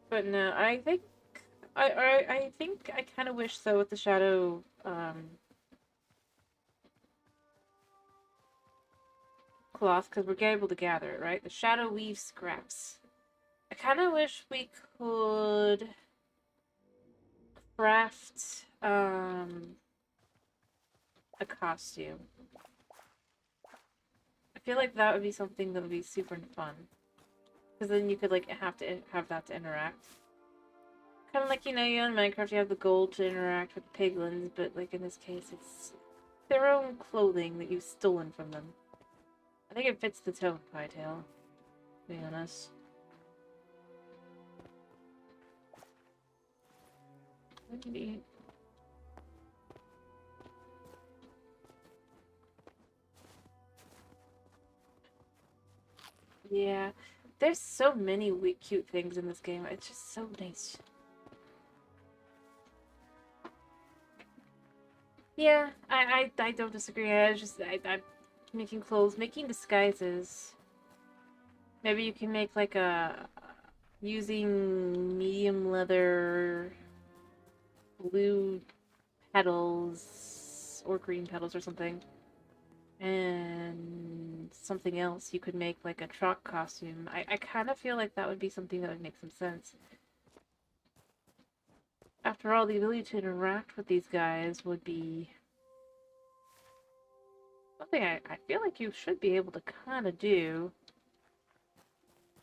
But no, I think I think I kind of wish though with the shadow cloth, because we're able to gather it, right? The shadow weave scraps. I kind of wish we could craft a costume. I feel like that would be something that would be super fun. Because then you could like have that to interact. Kind of like, you know, you in Minecraft you have the gold to interact with the piglins, but like in this case it's their own clothing that you've stolen from them. think it fits the tone of Hytale, to be honest. What did he eat? Yeah, there's so many cute things in this game. It's just so nice. Yeah, I don't disagree. I'm making clothes, making disguises. Maybe you can make like a using medium leather blue petals or green petals or something. And something else you could make like a truck costume. I kind of feel like that would be something that would make some sense. After all, the ability to interact with these guys would be something I feel like you should be able to kind of do.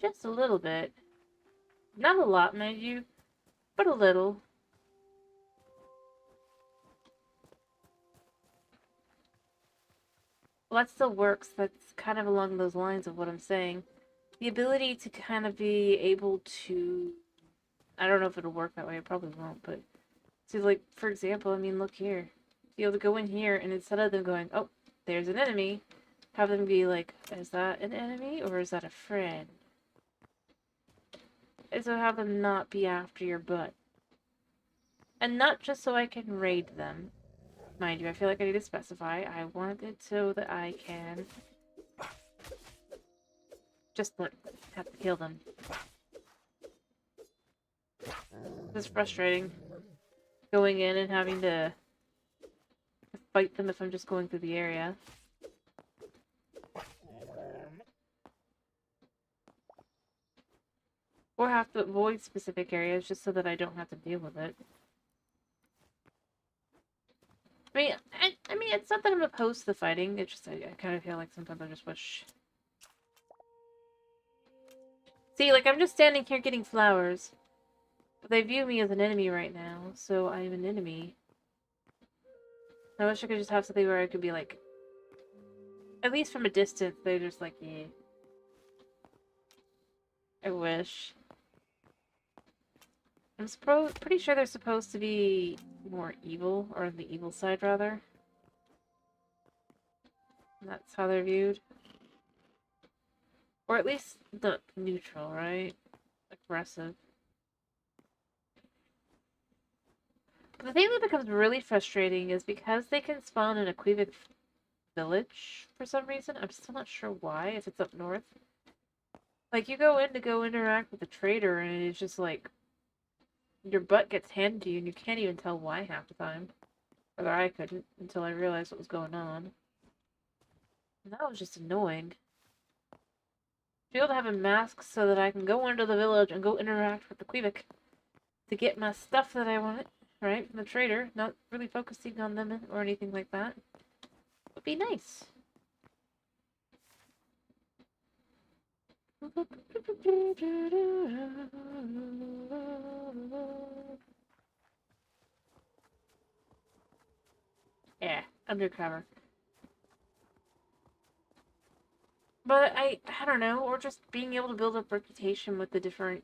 Just a little bit. Not a lot, mind you, but a little. Well, that still works. That's kind of along those lines of what I'm saying. The ability to kind of be able to... I don't know if it'll work that way. It probably won't, but... So, like, for example, I mean, look here. Be able to go in here, and instead of them going, oh, there's an enemy, have them be like, is that an enemy, or is that a friend? And so have them not be after your butt. And not just so I can raid them. Mind you, I feel like I need to specify. I want it so that I can just have to kill them. It's frustrating. Going in and having to fight them if I'm just going through the area. Or have to avoid specific areas just so that I don't have to deal with it. I mean, it's not that I'm opposed to the fighting. It's just I kind of feel like sometimes I just wish. See, like I'm just standing here getting flowers, but they view me as an enemy right now, so I'm an enemy. I wish I could just have something where I could be like, at least from a distance, they're just like, yeah. I wish. I'm pretty sure they're supposed to be more evil, or on the evil side, rather. And that's how they're viewed. Or at least the neutral, right? Aggressive. But the thing that becomes really frustrating is because they can spawn in a Quebec village for some reason. I'm still not sure why, if it's up north. Like, you go in to go interact with the trader, and it's just like, your butt gets handed to you, and you can't even tell why half the time. Or I couldn't, until I realized what was going on. And that was just annoying. To be able to have a mask so that I can go into the village and go interact with the Quebec to get my stuff that I want, right, from the trader, not really focusing on them or anything like that, would be nice. Yeah, undercover. But I don't know, or just being able to build up reputation with the different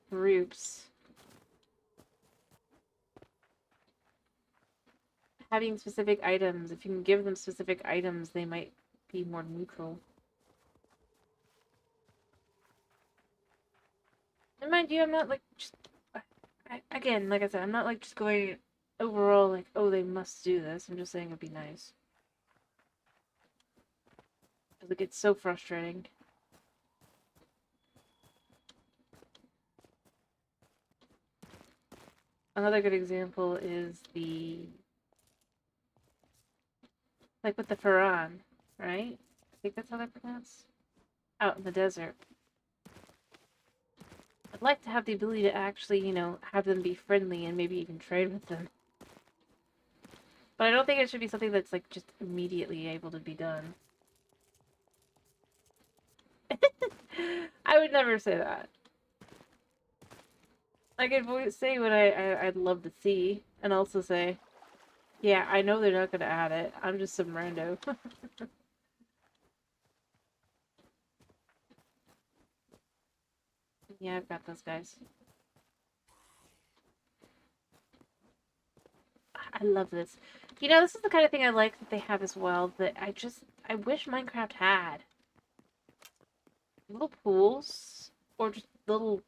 groups. Having specific items, if you can give them specific items, they might be more neutral. And mind you, I'm not like just again, like I said, I'm not like just going overall like, oh, they must do this. I'm just saying it'd be nice. Like, it's so frustrating. Another good example is like with the Farran, right? I think that's how they're pronounced. Out in the desert. I'd like to have the ability to actually, you know, have them be friendly and maybe even trade with them. But I don't think it should be something that's, like, just immediately able to be done. I would never say that. I could say what I'd love to see, and also say, yeah, I know they're not gonna add it. I'm just some rando. Yeah, I've got those guys. I love this. You know, this is the kind of thing I like that they have as well, that I wish Minecraft had. Little pools, or just little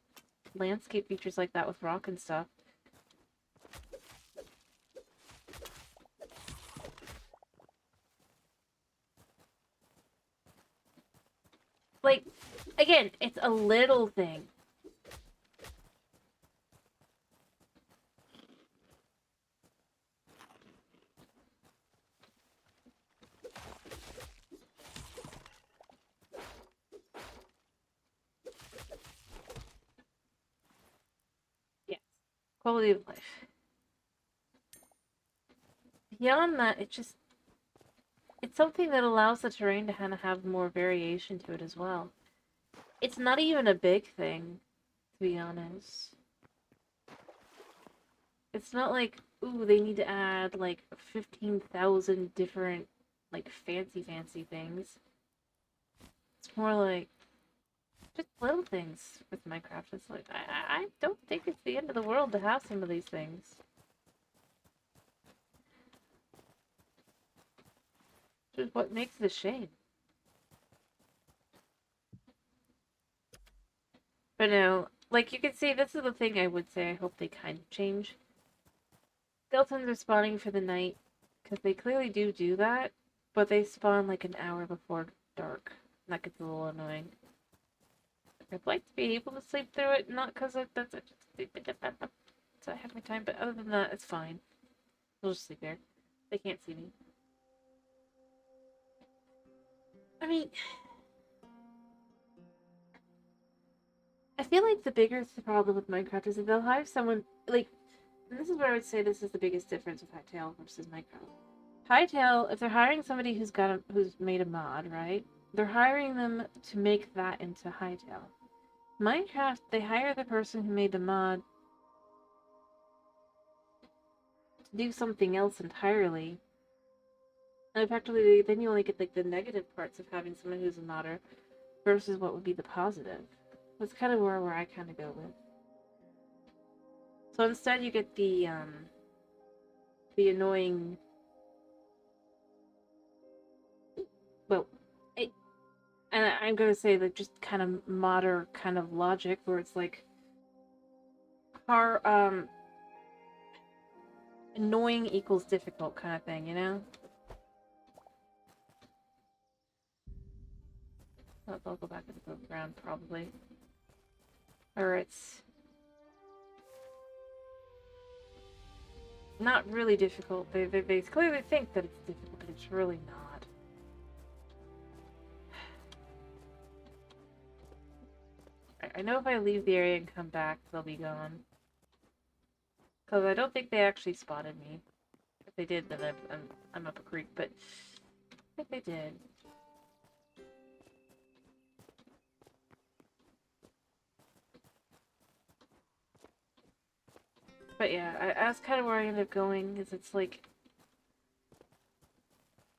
landscape features like that with rock and stuff. Like, again, it's a little thing. Yes. Quality of life. Beyond that, it's something that allows the terrain to kind of have more variation to it as well. It's not even a big thing, to be honest. It's not like, ooh, they need to add like 15,000 different, like, fancy things. It's more like just little things with Minecraft. It's like, I don't think it's the end of the world to have some of these things. Which is what makes it a shame. But no, like you can see, this is the thing I would say I hope they kind of change. Skeletons are spawning for the night, because they clearly do that, but they spawn like an hour before dark. And that gets a little annoying. I'd like to be able to sleep through it, not because that's so I have my time, but other than that, it's fine. I'll just sleep there. They can't see me. I mean, I feel like the biggest problem with Minecraft is that they'll hire someone, like, and this is where I would say this is the biggest difference with Hytale versus Minecraft. Hytale, if they're hiring somebody who's made a mod, right? They're hiring them to make that into Hytale. Minecraft, they hire the person who made the mod to do something else entirely. And effectively, then you only get like the negative parts of having someone who's a modder versus what would be the positive. That's kind of where I kind of go with. So instead, you get the annoying. Well, and I'm gonna say like just kind of modder kind of logic where it's like, annoying equals difficult kind of thing, you know? I'll go back to the ground probably. Or it's not really difficult. They clearly think that it's difficult, but it's really not. I know if I leave the area and come back, they'll be gone. Because I don't think they actually spotted me. If they did, then I'm up a creek, but I think they did. But yeah, that's kind of where I end up going, is it's like,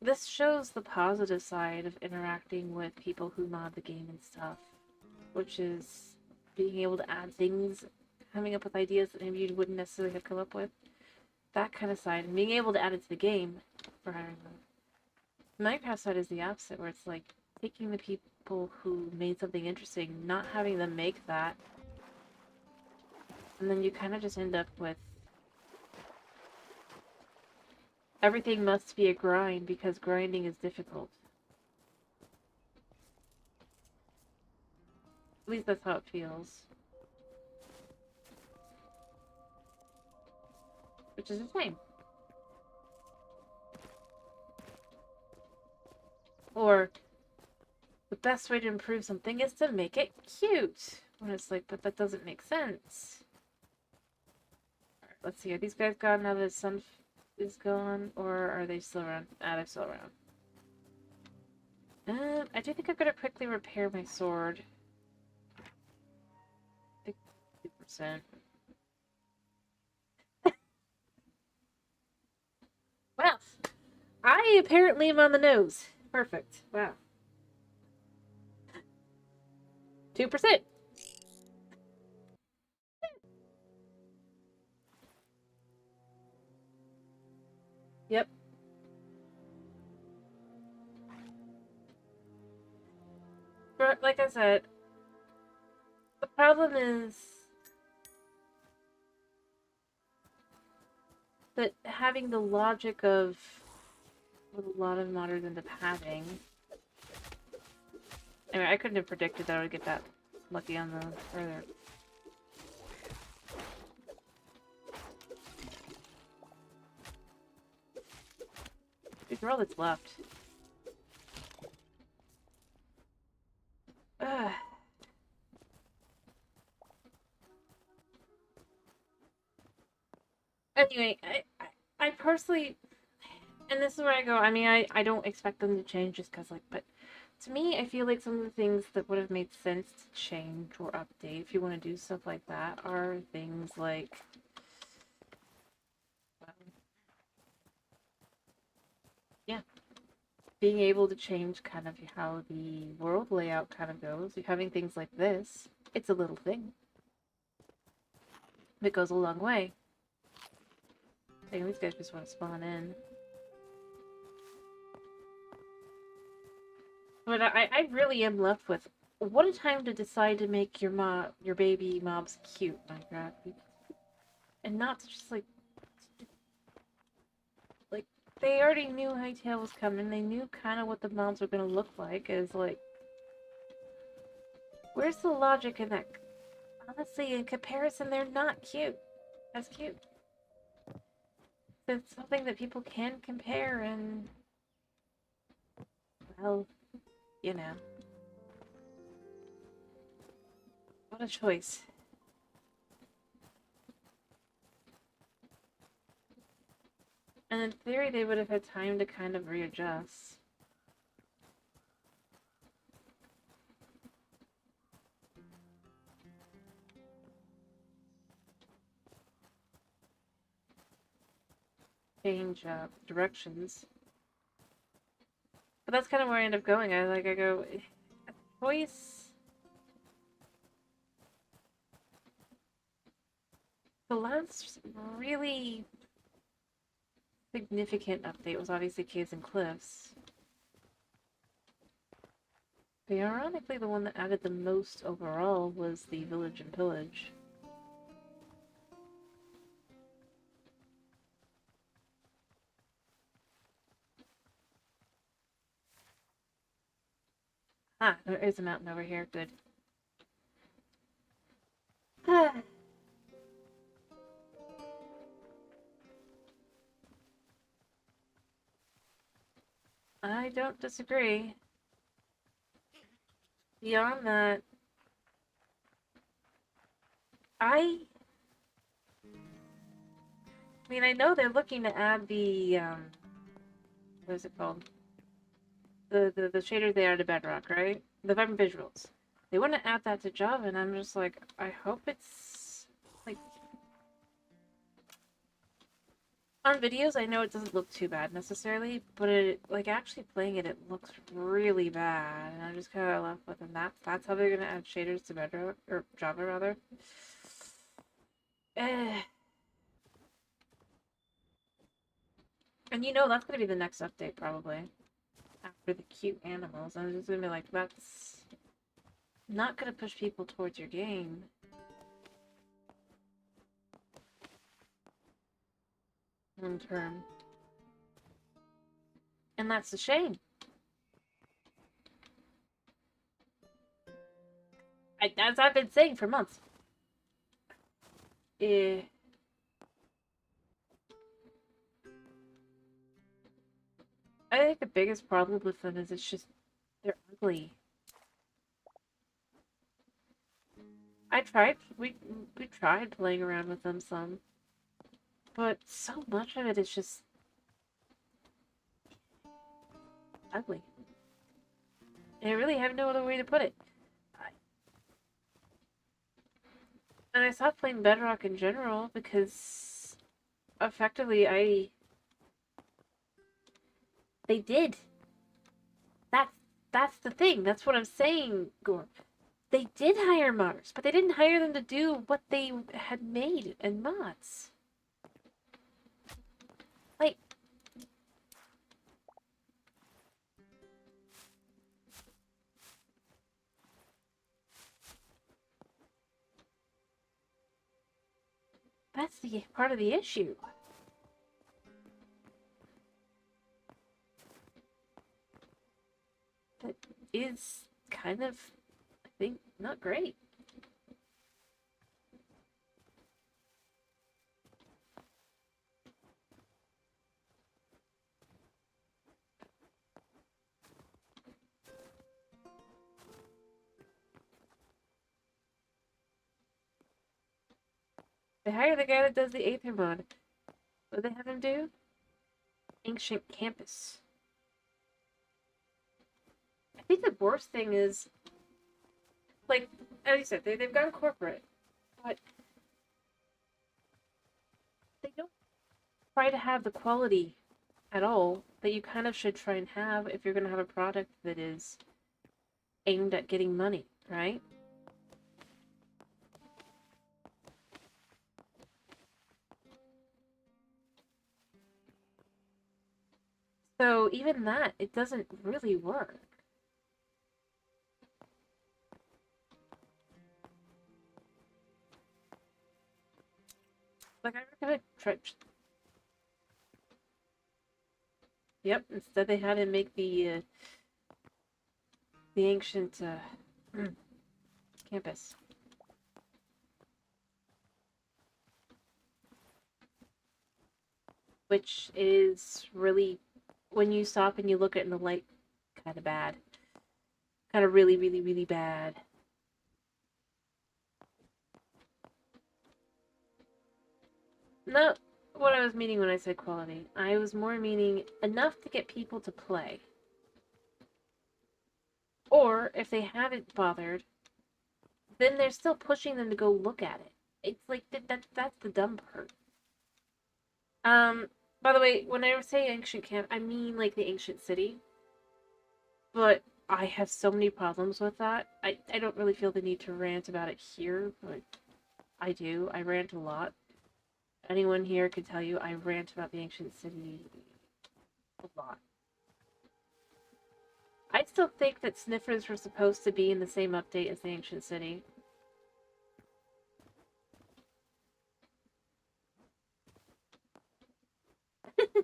this shows the positive side of interacting with people who mod the game and stuff, which is being able to add things, coming up with ideas that maybe you wouldn't necessarily have come up with. That kind of side, and being able to add it to the game for hiring them. The Minecraft side is the opposite, where it's like taking the people who made something interesting, not having them make that, and then you kind of just end up with everything must be a grind because grinding is difficult. At least that's how it feels. Which is the same. Or, the best way to improve something is to make it cute. When it's like, but that doesn't make sense. Alright, let's see. Are these guys gone now that the sun is gone? Or are they still around? Ah, they're still around. I do think I'm gonna quickly repair my sword. 50%. Well, I apparently am on the nose. Perfect. Wow. 2%. said, the problem is that having the logic of what a lot of modders end up having. Anyway, I couldn't have predicted that I would get that lucky on the further. The girl that's left. Ugh. Anyway, I personally, and this is where I go, I mean, I don't expect them to change just because, like, but to me, I feel like some of the things that would have made sense to change or update, if you want to do stuff like that, are things like, yeah, being able to change kind of how the world layout kind of goes. You're having things like this, it's a little thing. It goes a long way. Dang, these guys just want to spawn in. But I really am left with, what a time to decide to make your baby mobs cute, Minecraft. And not to just, like, they already knew Hytale was coming. They knew kind of what the mobs were going to look like. Is like, where's the logic in that? Honestly, in comparison, they're not cute. As cute. It's something that people can compare and, well, you know. What a choice. And in theory, they would have had time to kind of readjust. Change directions. But that's kind of where I end up going. I go, a choice. The last really significant update was obviously Caves and Cliffs. But ironically, the one that added the most overall was the Village and Pillage. Ah, there is a mountain over here. Good. I don't disagree. Beyond that, I mean, I know they're looking to add the, what is it called? The shader they added to Bedrock, right? The vibrant visuals. They want to add that to Java, and I'm just like, I hope it's, like, on videos, I know it doesn't look too bad necessarily, but it, like, actually playing it, it looks really bad, and I'm just kind of left with, and that's how they're gonna add shaders to Bedrock, or Java rather. Eh. And you know that's gonna be the next update probably. After the cute animals. I'm just gonna be like, that's not gonna push people towards your game. Long term. And that's a shame. As I've been saying for months. I think the biggest problem with them is it's just, they're ugly. We tried playing around with them some. But so much of it is just ugly. And I really have no other way to put it. And I stopped playing Bedrock in general because effectively they did. That's the thing. That's what I'm saying, Gorp. They did hire modders, but they didn't hire them to do what they had made in mods. Like, That's the part of the issue. That is kind of, I think, not great. They hire the guy that does the Aether mod. What do they have him do? Ancient Campus. I think the worst thing is, like, as you said, they've gone corporate, but they don't try to have the quality at all that you kind of should try and have if you're going to have a product that is aimed at getting money, right? So even that, it doesn't really work. Like, I recommend try. Yep. Instead, they had him make the ancient campus, which is really, when you stop and you look at it in the light, kind of bad, kind of really, really, really bad. Not what I was meaning when I said quality. I was more meaning enough to get people to play. Or if they haven't bothered, then they're still pushing them to go look at it. It's like that's the dumb part. By the way, when I say ancient camp, I mean like the ancient city. But I have so many problems with that. I don't really feel the need to rant about it here, but I do. I rant a lot. Anyone here could tell you I rant about the ancient city a lot. I still think that sniffers were supposed to be in the same update as the ancient city.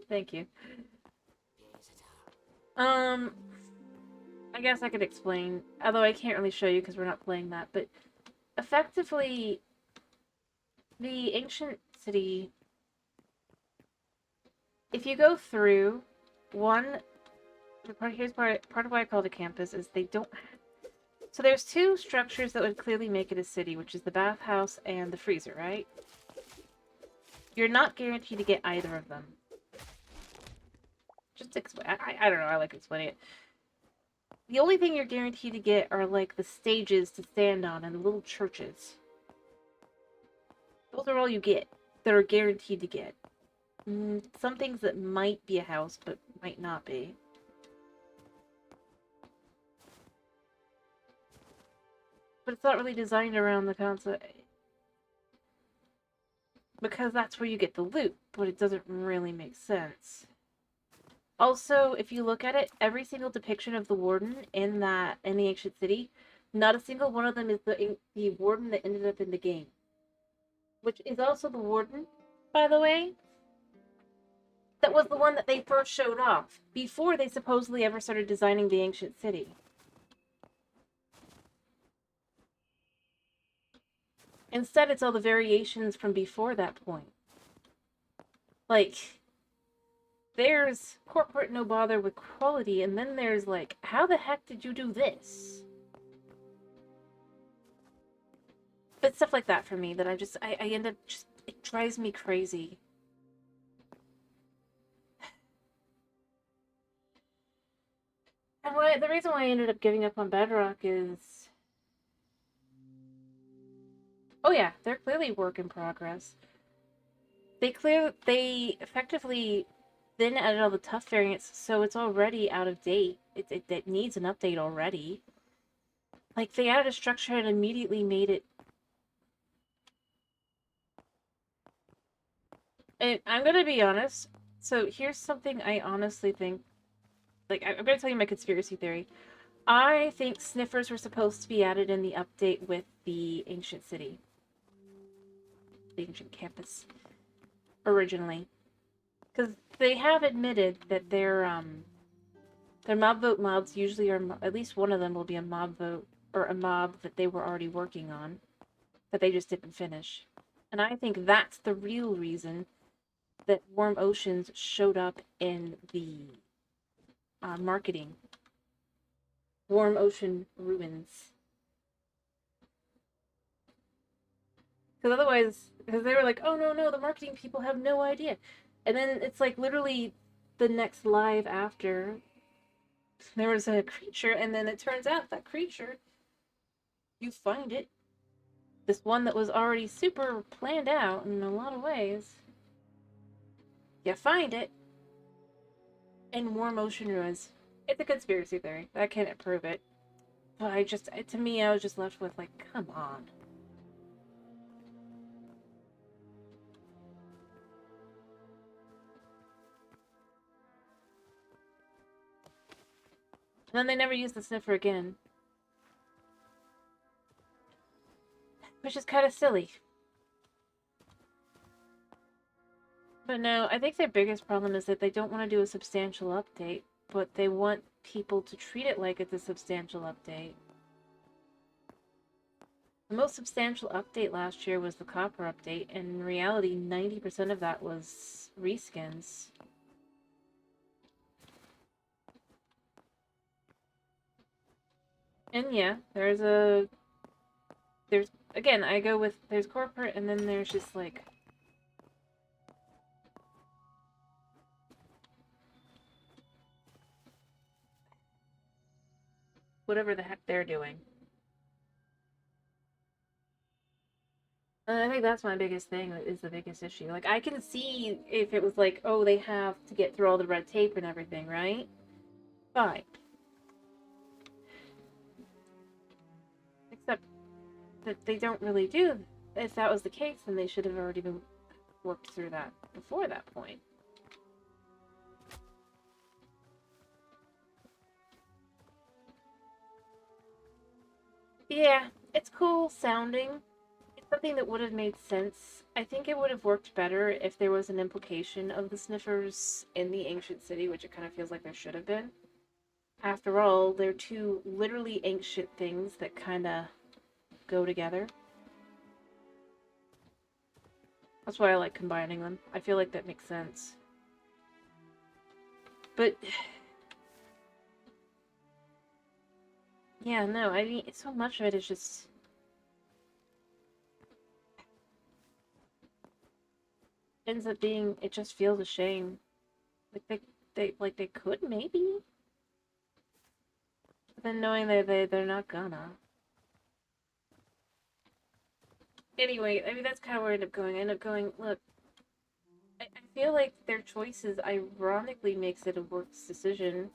Thank you. I guess I could explain, although I can't really show you because we're not playing that, but effectively, the ancient city, if you go through, here's part of why I call it a campus, is they don't, so there's two structures that would clearly make it a city, which is the bathhouse and the freezer, right? You're not guaranteed to get either of them. Just explain, I don't know, I like explaining it. The only thing you're guaranteed to get are like the stages to stand on and the little churches. Those are all you get that are guaranteed to get. Some things that might be a house, but might not be. But it's not really designed around the concept. Because that's where you get the loot, but it doesn't really make sense. Also, if you look at it, every single depiction of the warden in the ancient city, not a single one of them is the warden that ended up in the game. Which is also the warden, by the way, that was the one that they first showed off, before they supposedly ever started designing the ancient city. Instead, it's all the variations from before that point. Like, there's corporate no bother with quality, and then there's like, how the heck did you do this? But stuff like that for me that I end up just, it drives me crazy. And the reason why I ended up giving up on Bedrock is, oh yeah, they're clearly work in progress. They effectively then added all the tough variants, so it's already out of date. It needs an update already. Like, they added a structure and immediately made it. And I'm gonna be honest. So here's something I honestly think. Like, I'm gonna tell you my conspiracy theory. I think sniffers were supposed to be added in the update with the ancient city. the ancient campus originally. Because they have admitted that their mob vote mobs usually are, at least one of them will be a mob vote, or a mob that they were already working on, that they just didn't finish. And I think that's the real reason that Warm Oceans showed up in the marketing. Warm Ocean Ruins. Because otherwise, because they were like, oh no, no, the marketing people have no idea. And then it's like literally the next live after, there was a creature, and then it turns out that creature, you find it. This one that was already super planned out in a lot of ways. You find it in Warm Ocean Ruins. It's a conspiracy theory. I can't prove it. But to me, I was just left with, like, come on. And then they never used the sniffer again. Which is kind of silly. But no, I think their biggest problem is that they don't want to do a substantial update, but they want people to treat it like it's a substantial update. The most substantial update last year was the Copper update, and in reality, 90% of that was reskins. And yeah, again, I go with, there's corporate, and then there's just like, whatever the heck they're doing. And I think that's my biggest thing, is the biggest issue. Like, I can see if it was like, oh, they have to get through all the red tape and everything, right? Fine. Except that they don't really do. If that was the case, then they should have already been worked through that before that point. Yeah, it's cool sounding. It's something that would have made sense. I think it would have worked better if there was an implication of the sniffers in the ancient city, which it kind of feels like there should have been. After all, they're two literally ancient things that kind of go together. That's why I like combining them. I feel like that makes sense. But yeah, no, I mean, so much of it is just, ends up being, it just feels a shame. Like they could maybe, but then knowing that they're not gonna. Anyway, I mean, that's kind of where I end up going. I end up going, look, I feel like their choices ironically makes it a worse decision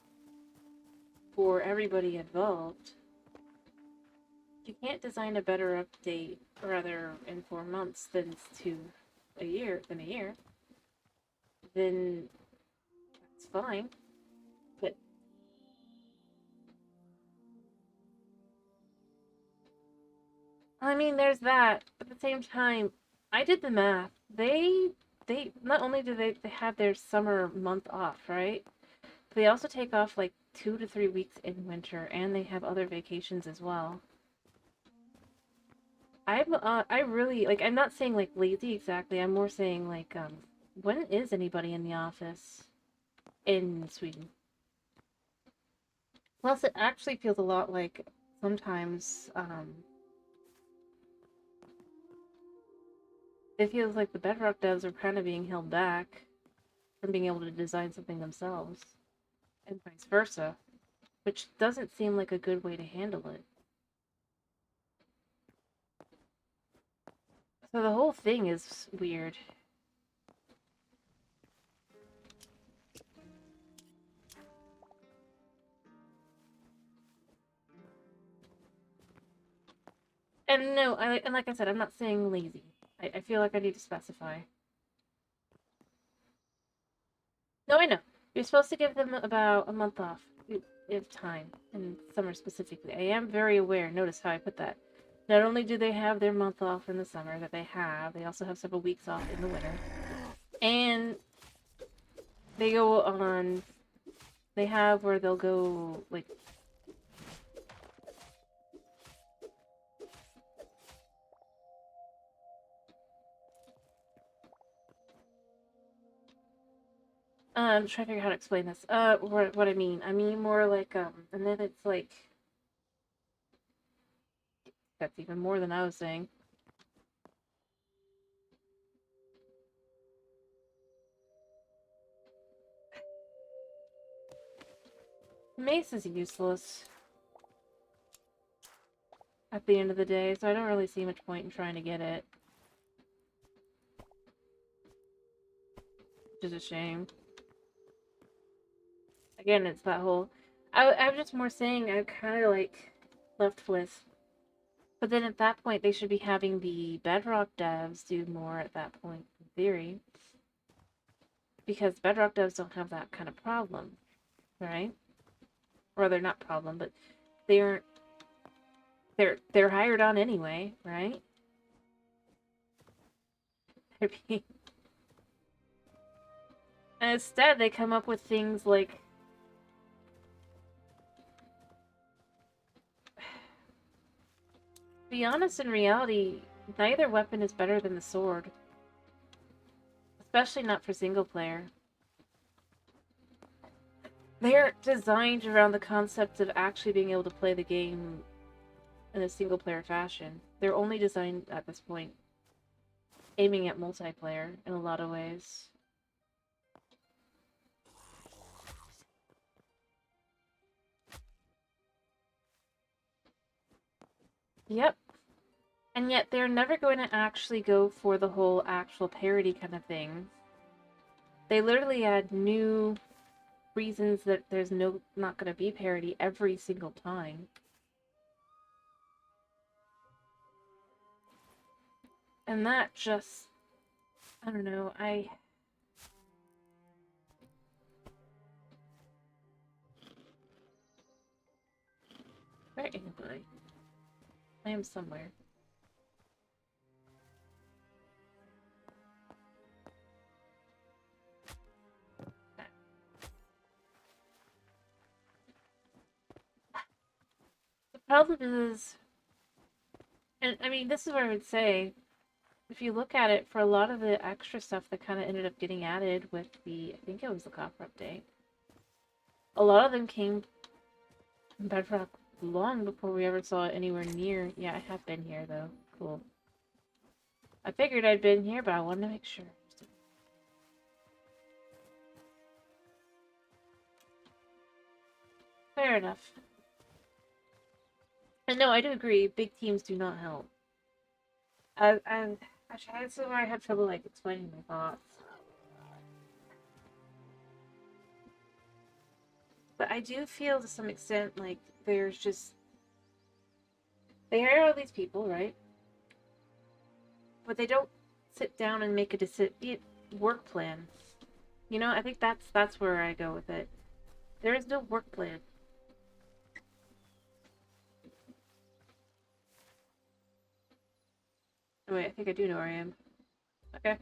for everybody involved. You can't design a better update, rather, in 4 months than a year, then that's fine. But I mean, there's that. But at the same time, I did the math. They not only do they have their summer month off, right? But they also take off like 2 to 3 weeks in winter, and they have other vacations as well. I really like. I'm not saying like lazy exactly. I'm more saying like when is anybody in the office in Sweden? Plus, it actually feels a lot like sometimes it feels like the Bedrock devs are kind of being held back from being able to design something themselves, and vice versa, which doesn't seem like a good way to handle it. So the whole thing is weird. And no, and like I said, I'm not saying lazy. I feel like I need to specify. No, I know. You're supposed to give them about a month off if time, in summer specifically. I am very aware. Notice how I put that. Not only do they have their month off in the summer that they also have several weeks off in the winter. And they go on, they have where they'll go, like, I'm trying to figure out how to explain this. What I mean. I mean more like, and then it's like, that's even more than I was saying. Mace is useless at the end of the day, so I don't really see much point in trying to get it. Which is a shame. Again, it's that whole... I'm just more saying I'm kind of, like, left with... But then at that point, they should be having the Bedrock devs do more at that point, in theory. Because Bedrock devs don't have that kind of problem, right? Or they're not problem, but they aren't... They're hired on anyway, right? They're being... And instead, they come up with things like... To be honest, in reality, neither weapon is better than the sword. Especially not for single player. They aren't designed around the concept of actually being able to play the game in a single player fashion. They're only designed, at this point, aiming at multiplayer in a lot of ways. Yep. And yet they're never going to actually go for the whole actual parody kind of thing. They literally add new reasons that there's not going to be parody every single time. And that just... I don't know, Where am I? I am somewhere. The problem is... And, I mean, this is what I would say. If you look at it, for a lot of the extra stuff that kind of ended up getting added with the... I think it was the copper update. A lot of them came from Bedrock long before we ever saw it anywhere near... Yeah, I have been here, though. Cool. I figured I'd been here, but I wanted to make sure. Fair enough. And no, I do agree, big teams do not help. Actually, this is where I had trouble, like, explaining my thoughts. But I do feel, to some extent, like, there's just... They hire all these people, right? But they don't sit down and make a work plan. You know, I think that's where I go with it. There is no work plan. Oh, wait, I think I do know where I am. Okay.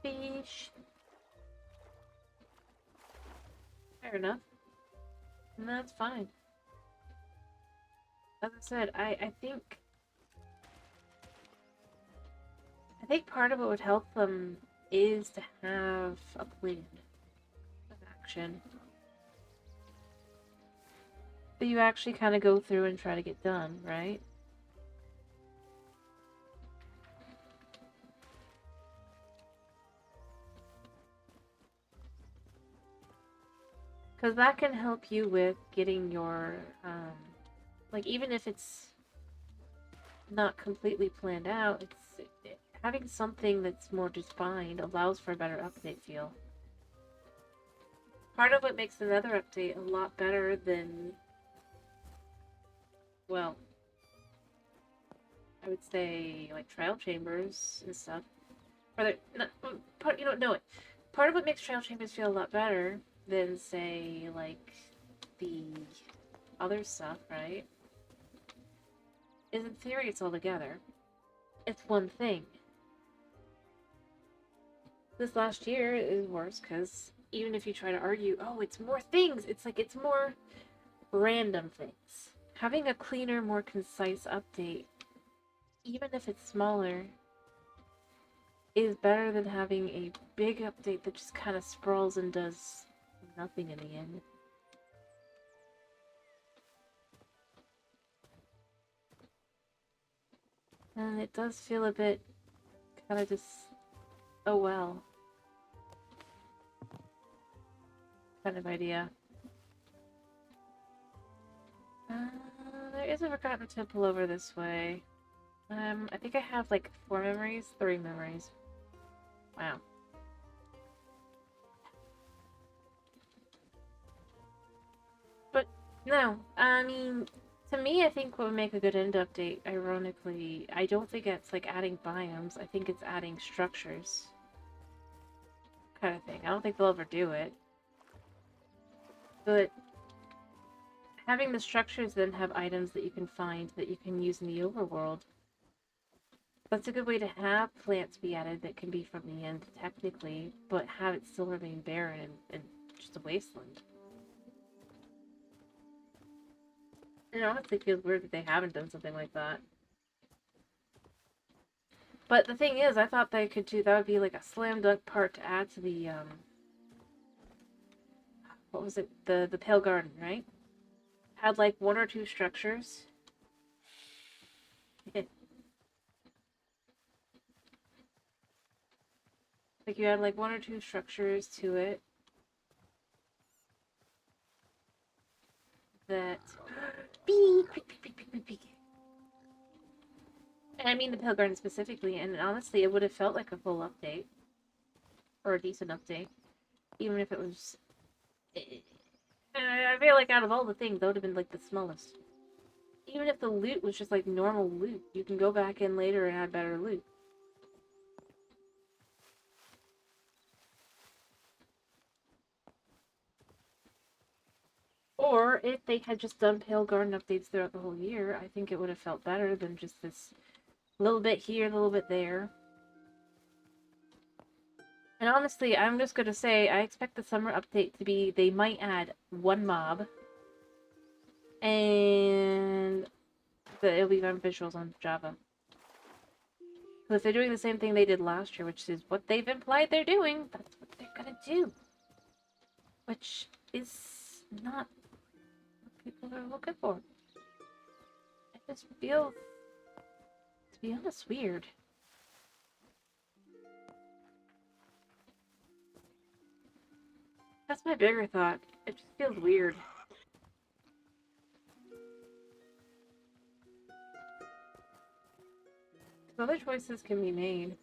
Fish. Fair enough. And that's fine. As I said, I think part of what would help them is to have a plan of action that you actually kind of go through and try to get done, right? Because that can help you with getting your, like, even if it's not completely planned out, having something that's more defined allows for a better update feel. Part of what makes another update a lot better than, well, I would say, like, trial chambers and stuff, Or part, no. Part of what makes trail champions feel a lot better than, say, like the other stuff, right? Is in theory it's all together. It's one thing. This last year is worse because even if you try to argue, oh, it's more things, it's like it's more random things. Having a cleaner, more concise update, even if it's smaller, is better than having a big update that just kind of sprawls and does nothing in the end. And it does feel a bit kind of just, oh well, kind of idea. There is a forgotten temple over this way. I think I have like 4 memories, 3 memories. Wow. But no, I mean, to me, I think what would make a good end update, ironically, I don't think it's like adding biomes. I think it's adding structures, kind of thing. I don't think they'll ever do it. But having the structures then have items that you can find that you can use in the overworld. That's a good way to have plants be added that can be from the end, technically, but have it still remain barren and just a wasteland. It honestly feels weird that they haven't done something like that. But the thing is, I thought they could do, that would be like a slam dunk part to add to the, what was it? The Pale Garden, right? Had like 1 or 2 structures. Like you had like 1 or 2 structures to it. That beep, beep, beep, beep, beep, beep. And I mean the Pale Garden specifically, and honestly, it would have felt like a full update. Or a decent update. Even if it was... I feel like out of all the things, that would have been like the smallest. Even if the loot was just like normal loot, you can go back in later and add better loot. Or if they had just done Pale Garden updates throughout the whole year, I think it would have felt better than just this little bit here, a little bit there. And honestly, I'm just gonna say, I expect the summer update to be, they might add 1 mob, and it'll be on visuals on Java. Because if they're doing the same thing they did last year, which is what they've implied they're doing, that's what they're gonna do. Which is not what people are looking for. It just feels, to be honest, weird. That's my bigger thought. It just feels weird. Other choices can be made.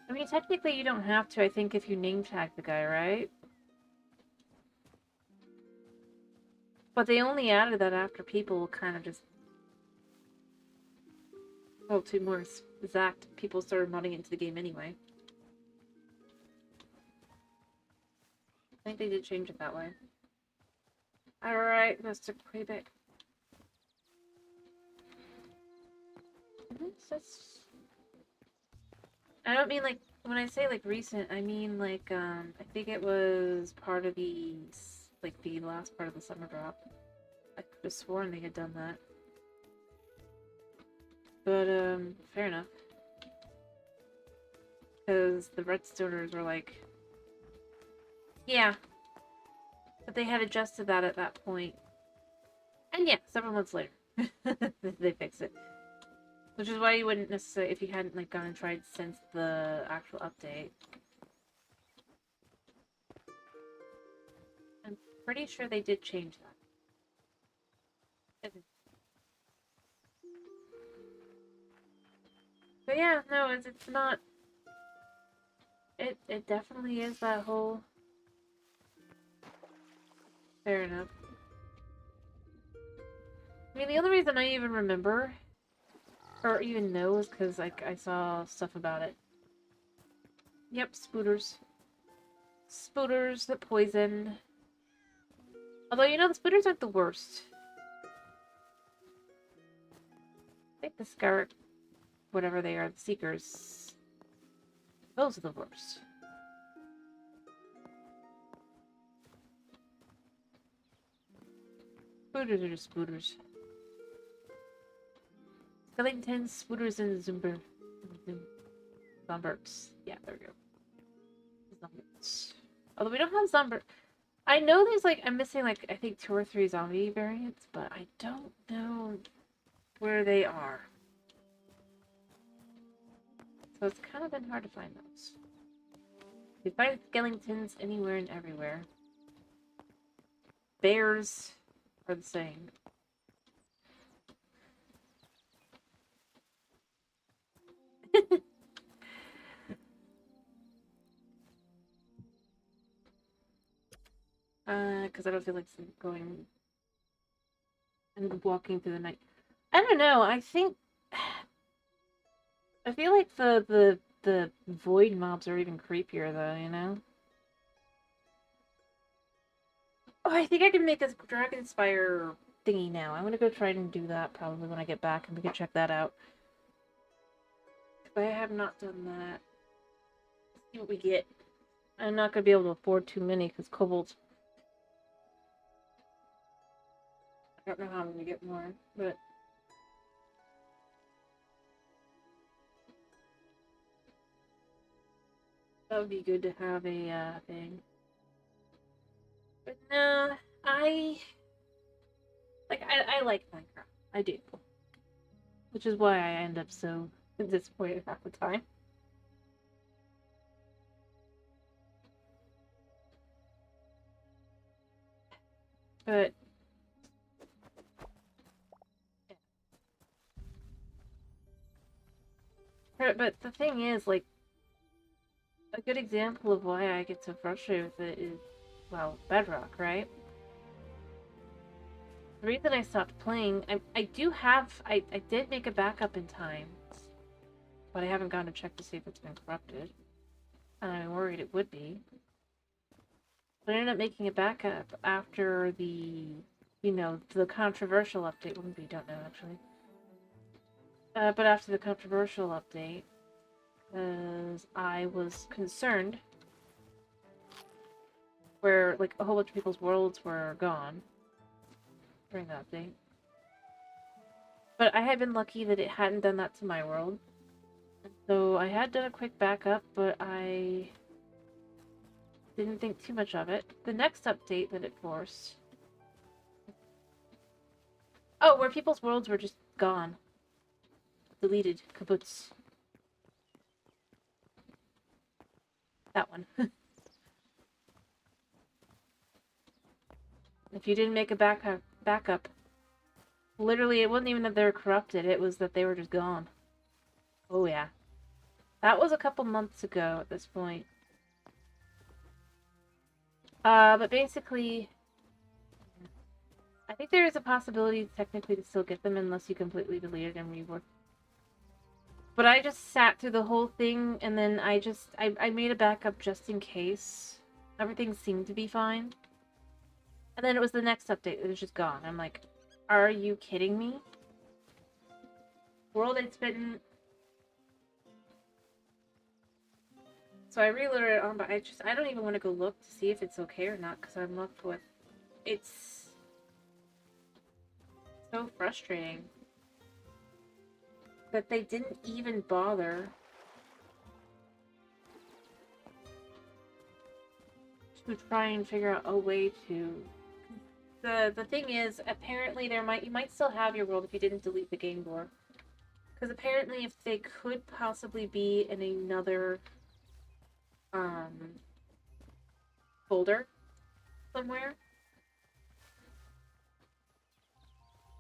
I mean, technically you don't have to, I think, if you name tag the guy, right? But they only added that after people kind of just... Well, to more exact, people started modding into the game anyway. I think they did change it that way. Alright, Mr. Quebec. I don't mean like, when I say like recent, I mean like, I think it was part of the, like the last part of the summer drop. I could have sworn they had done that. But, fair enough. Because the Redstoners were like, yeah. But they had adjusted that at that point. And yeah, several months later, they fixed it. Which is why you wouldn't necessarily, if you hadn't like gone and tried since the actual update. I'm pretty sure they did change that. But yeah, no, it's not. It definitely is that whole. Fair enough. I mean, the only reason I even remember Or even knows, because like I saw stuff about it. Yep, spooters. Spooters that poison. Although, you know, the spooters aren't the worst. I think the scar, whatever they are, the seekers, those are the worst. Spooters are just spooters. Skellingtons, spooters, and Zomberts. Yeah, there we go. Zomberts. Although we don't have Zombert. I know there's like, I'm missing like, I think 2 or 3 zombie variants, but I don't know where they are. So it's kind of been hard to find those. You find skeletons anywhere and everywhere. Bears are the same. Because I don't feel like going and walking through the night. I don't know. I think I feel like the void mobs are even creepier though. You know. Oh, I think I can make a dragon spire thingy now. I'm gonna go try and do that probably when I get back, and we can check that out. But I have not done that. Let's see what we get. I'm not gonna be able to afford too many because kobolds. I don't know how I'm gonna get more, but that would be good to have a thing. But no, I like Minecraft. I do, which is why I end up so disappointed half the time. But but the thing is, like, a good example of why I get so frustrated with it is, well, Bedrock, right? The reason I stopped playing, I did make a backup in time, but I haven't gone to check to see if it's been corrupted. And I'm worried it would be. But I ended up making a backup after the, you know, the controversial update. Well, we don't know, actually. But after the controversial update, because I was concerned where, like, a whole bunch of people's worlds were gone during the update. But I had been lucky that it hadn't done that to my world. So I had done a quick backup, but I didn't think too much of it. The next update that it forced... Oh, where people's worlds were just gone. Deleted. Kaputz. That one. If you didn't make a backup, literally it wasn't even that they were corrupted, it was that they were just gone. Oh yeah. That was a couple months ago at this point. But basically, I think there is a possibility technically to still get them unless you completely delete it and rework. But I just sat through the whole thing and then I made a backup just in case. Everything seemed to be fine. And then it was the next update that was just gone. I'm like, are you kidding me? World I'd spent... So I reloaded it on, but I don't even want to go look to see if it's okay or not, because I'm left with... It's so frustrating that they didn't even bother to try and figure out a way to... The thing is, apparently you might still have your world if you didn't delete the game door. Because apparently if they could possibly be in another folder somewhere.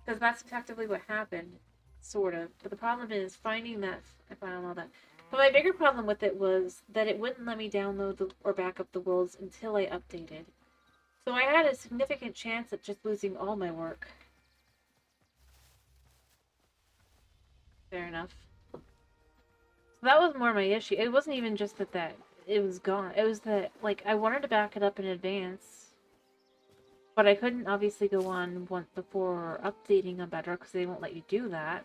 Because that's effectively what happened, sort of. But the problem is finding that, I found all that. But my bigger problem with it was that it wouldn't let me download or back up the worlds until I updated. So I had a significant chance at just losing all my work. Fair enough. So that was more my issue. It wasn't even just that it was gone. It was that, like, I wanted to back it up in advance, but I couldn't obviously go on once before updating on Bedrock because they won't let you do that.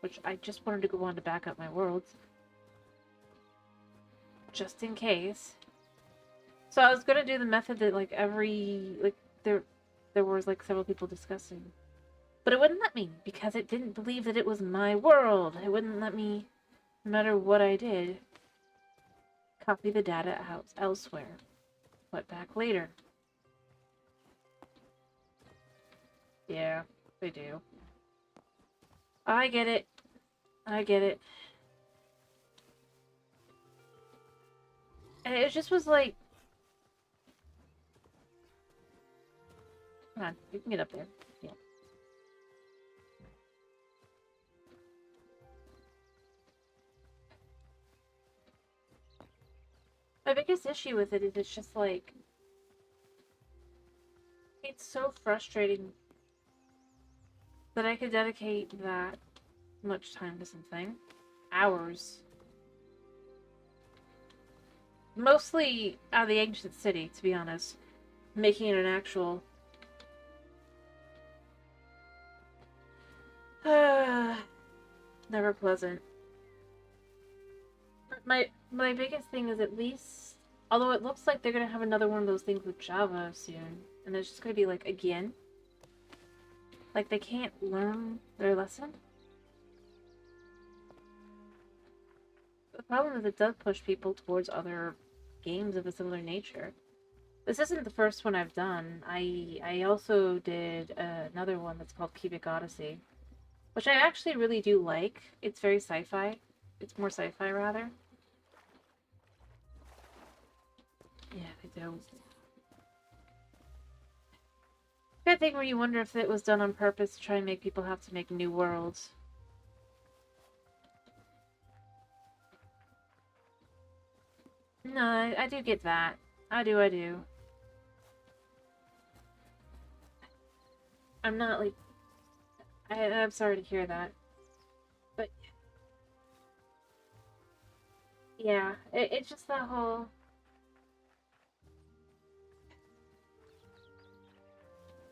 Which I just wanted to go on to back up my worlds. Just in case. So I was gonna do the method that, like, there was, like, several people discussing. But it wouldn't let me, because it didn't believe that it was my world. It wouldn't let me, no matter what I did, copy the data out elsewhere. Put back later. Yeah, they do. I get it. I get it. And it just was like... Come on, you can get up there. Yeah. My biggest issue with it is it's just like... It's so frustrating that I could dedicate that much time to something. Hours. Mostly out of the ancient city, to be honest. Making it an actual... Never pleasant. My biggest thing is, at least... Although it looks like they're gonna have another one of those things with Java soon. And it's just gonna be like, again? Like, they can't learn their lesson? The problem is it does push people towards other games of a similar nature. This isn't the first one I've done. I also did another one that's called Cubic Odyssey, which I actually really do like. It's very sci-fi. It's more sci-fi, rather. Yeah, they do. That thing where you wonder if it was done on purpose to try and make people have to make new worlds. No, I do get that. I do. I'm not, like... I'm sorry to hear that. But... Yeah, it's just that whole...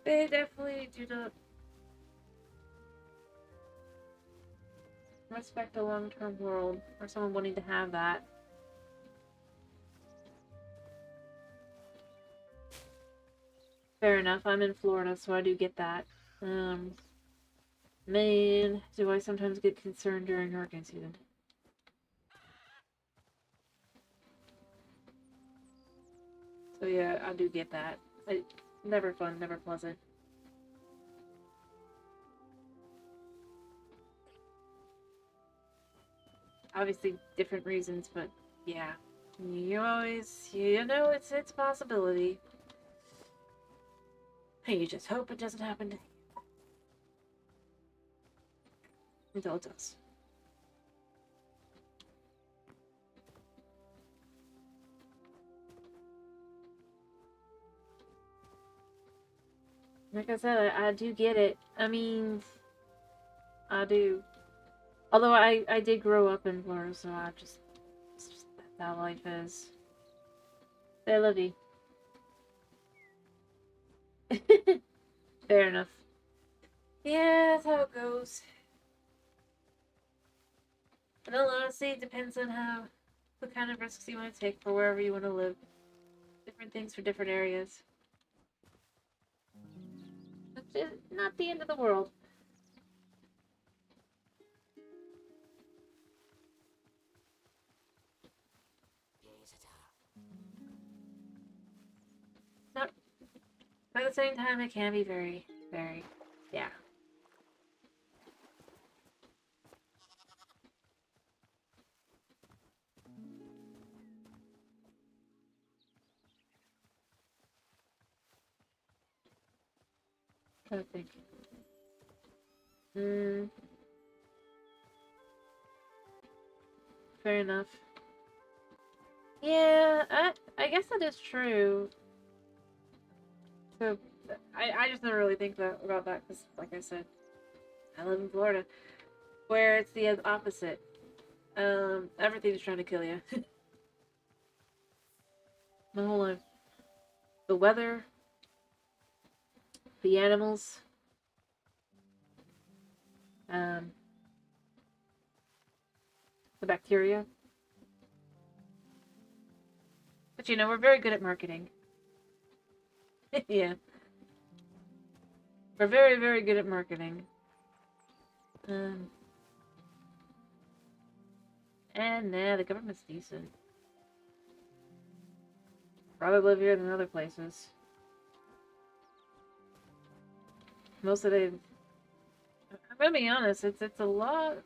They definitely do not respect a long-term world, or someone wanting to have that. Fair enough, I'm in Florida, so I do get that. Man, do I sometimes get concerned during hurricane season. So yeah, I do get that. Never fun, never pleasant. Obviously, different reasons, but yeah. You always, you know, it's a possibility. And you just hope it doesn't happen to you. Until it does. Like I said, I do get it. I mean, I do. Although I did grow up in Florida, so it's just that's how life is. They love you. Fair enough. Yeah, that's how it goes. And honestly, it depends on the kind of risks you want to take for wherever you want to live. Different things for different areas. It's not the end of the world. Not, but at the same time, it can be very, very, yeah. Trying to think. Fair enough. Yeah, I guess that is true. So, I just never really think about that because, like I said, I live in Florida. Where it's the opposite. Everything's trying to kill you. My whole life. The weather, the animals, um, the bacteria. But you know, we're very good at marketing. Yeah. We're very, very good at marketing. Um, and nah, the government's decent. Probably live here than other places. Most of the... I'm gonna be honest, it's a lot...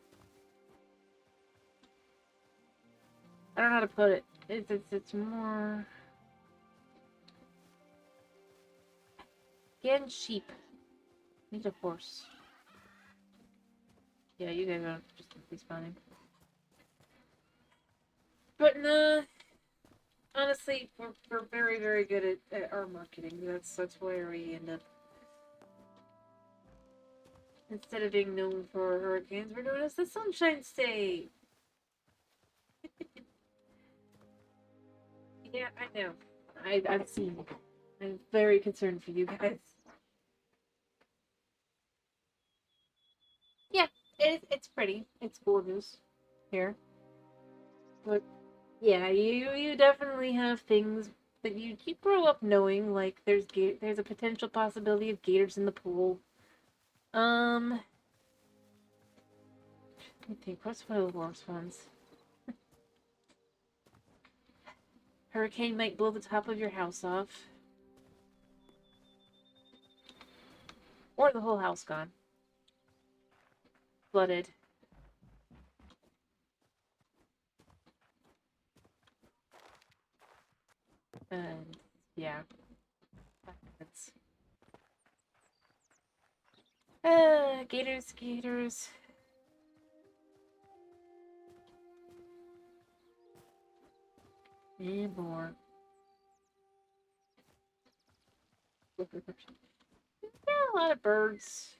I don't know how to put it. It's more... Again, sheep. Need a horse. Yeah, you guys are just respawning. But nah, honestly, we're very, very good at our marketing. That's where we end up. Instead of being known for hurricanes, we're known as the Sunshine State. Yeah, I know. I've seen. I'm very concerned for you guys. Yeah, it's pretty. It's gorgeous here. But yeah, you definitely have things that you grow up knowing. Like there's a potential possibility of gators in the pool. Um, let me think. What's one of the worst ones? Hurricane might blow the top of your house off, or the whole house gone, flooded. And yeah, that's gators. And more. Yeah, a lot of birds.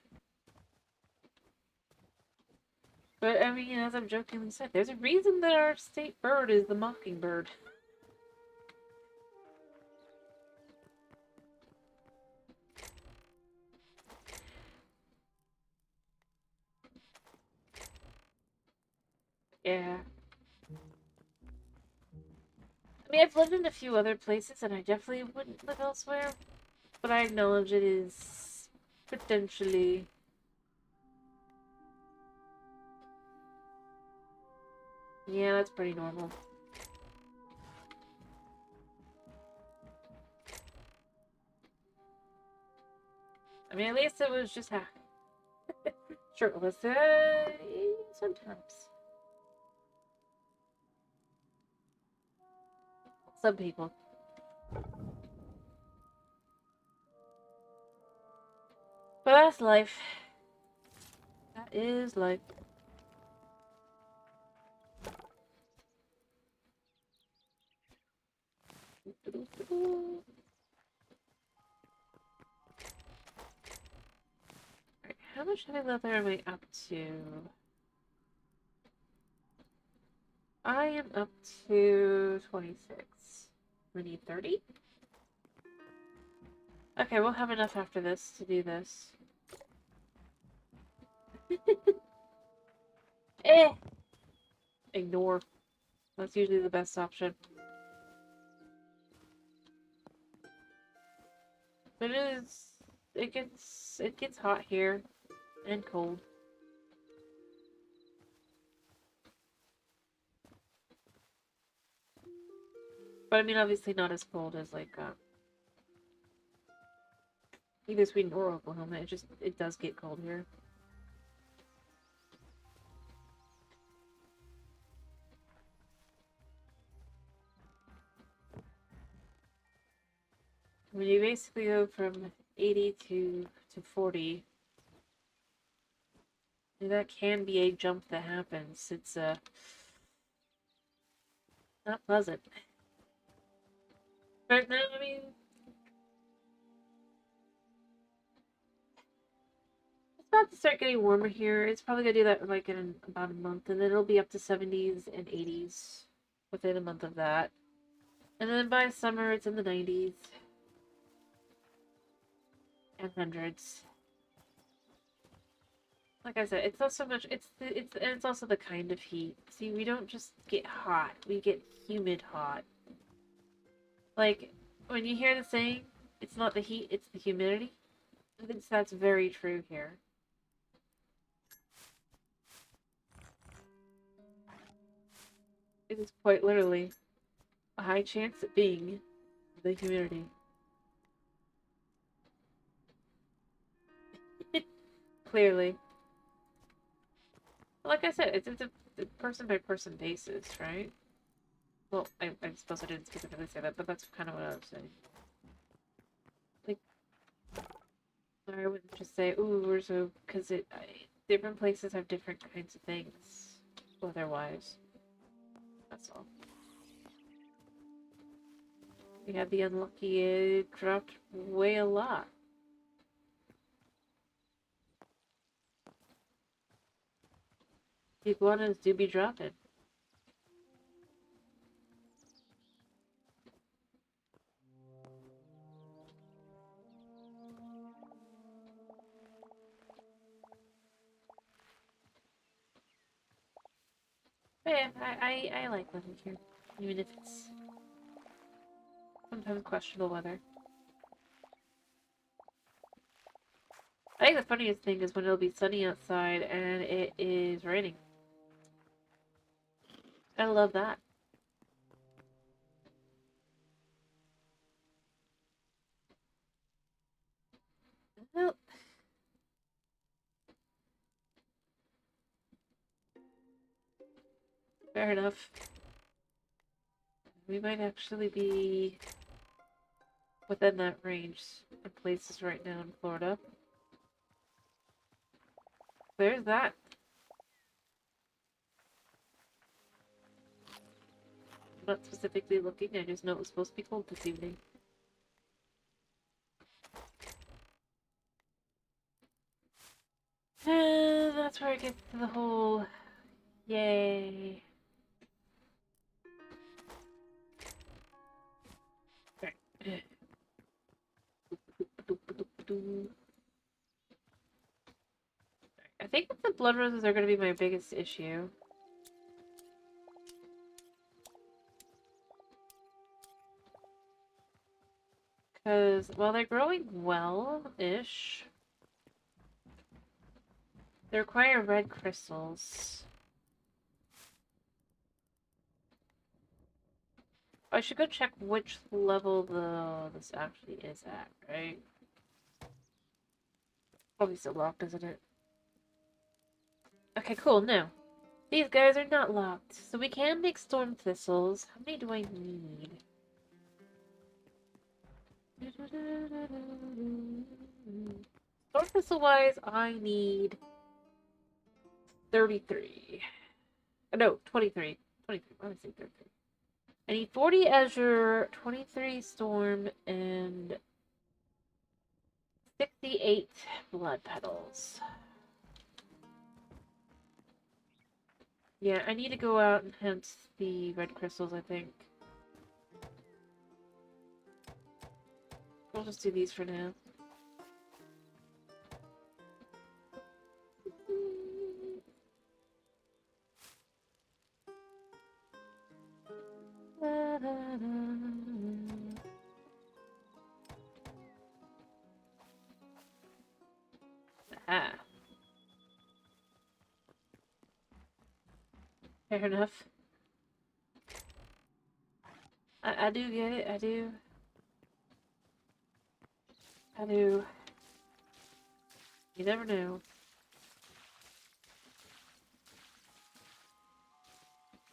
But I mean, as I've jokingly said, there's a reason that our state bird is the mockingbird. Yeah. I mean, I've lived in a few other places, and I definitely wouldn't live elsewhere. But I acknowledge it is potentially... Yeah, that's pretty normal. I mean, at least it was just half. Sure, it was, sometimes. Some people. But that's life. That is life. Alright, how much heavy leather am I up to? I am up to 26. We need 30? Okay, we'll have enough after this to do this. Eh! Ignore. That's usually the best option. But it gets hot here. And cold. But I mean, obviously not as cold as, like, either Sweden or Oklahoma. It does get cold here. When you basically go from 80 to 40, that can be a jump that happens. It's, not pleasant. But no, I mean, it's about to start getting warmer here. It's probably gonna do that like in about a month, and then it'll be up to 70s and 80s within a month of that. And then by summer, it's in the 90s and hundreds. Like I said, it's not so much. It's also the kind of heat. See, we don't just get hot; we get humid hot. Like when you hear the saying, "It's not the heat; it's the humidity." I think that's very true here. It is quite literally a high chance of being the humidity. Clearly. Like I said, it's a person by person basis, right? Well, I suppose I didn't specifically say that, but that's kind of what I was saying. Like, I wouldn't just say, "Ooh, we're so," because different places have different kinds of things weather-wise. That's all. We had the unlucky it dropped way a lot. The iguanas do be dropping. But yeah, I like living here, even if it's sometimes questionable weather. I think the funniest thing is when it'll be sunny outside and it is raining. I love that. Well, fair enough. We might actually be within that range of places right now in Florida. There's that. I'm not specifically looking, I just know it was supposed to be cold this evening. And that's where it gets to the whole yay. Right. I think that the blood roses are going to be my biggest issue. Because while they're growing well-ish, they require red crystals. I should go check which level this actually is at, right? Probably still locked, isn't it? Okay, cool. Now, these guys are not locked, so we can make storm thistles. How many do I need? Storm thistle-wise, I need 33. No, 23. 23. Why did I say 33? I need 40 azure, 23 storm, and 68 blood petals. Yeah, I need to go out and hunt the red crystals, I think. We'll just do these for now. Ah. Fair enough. I do get it, I do. I do. You never know.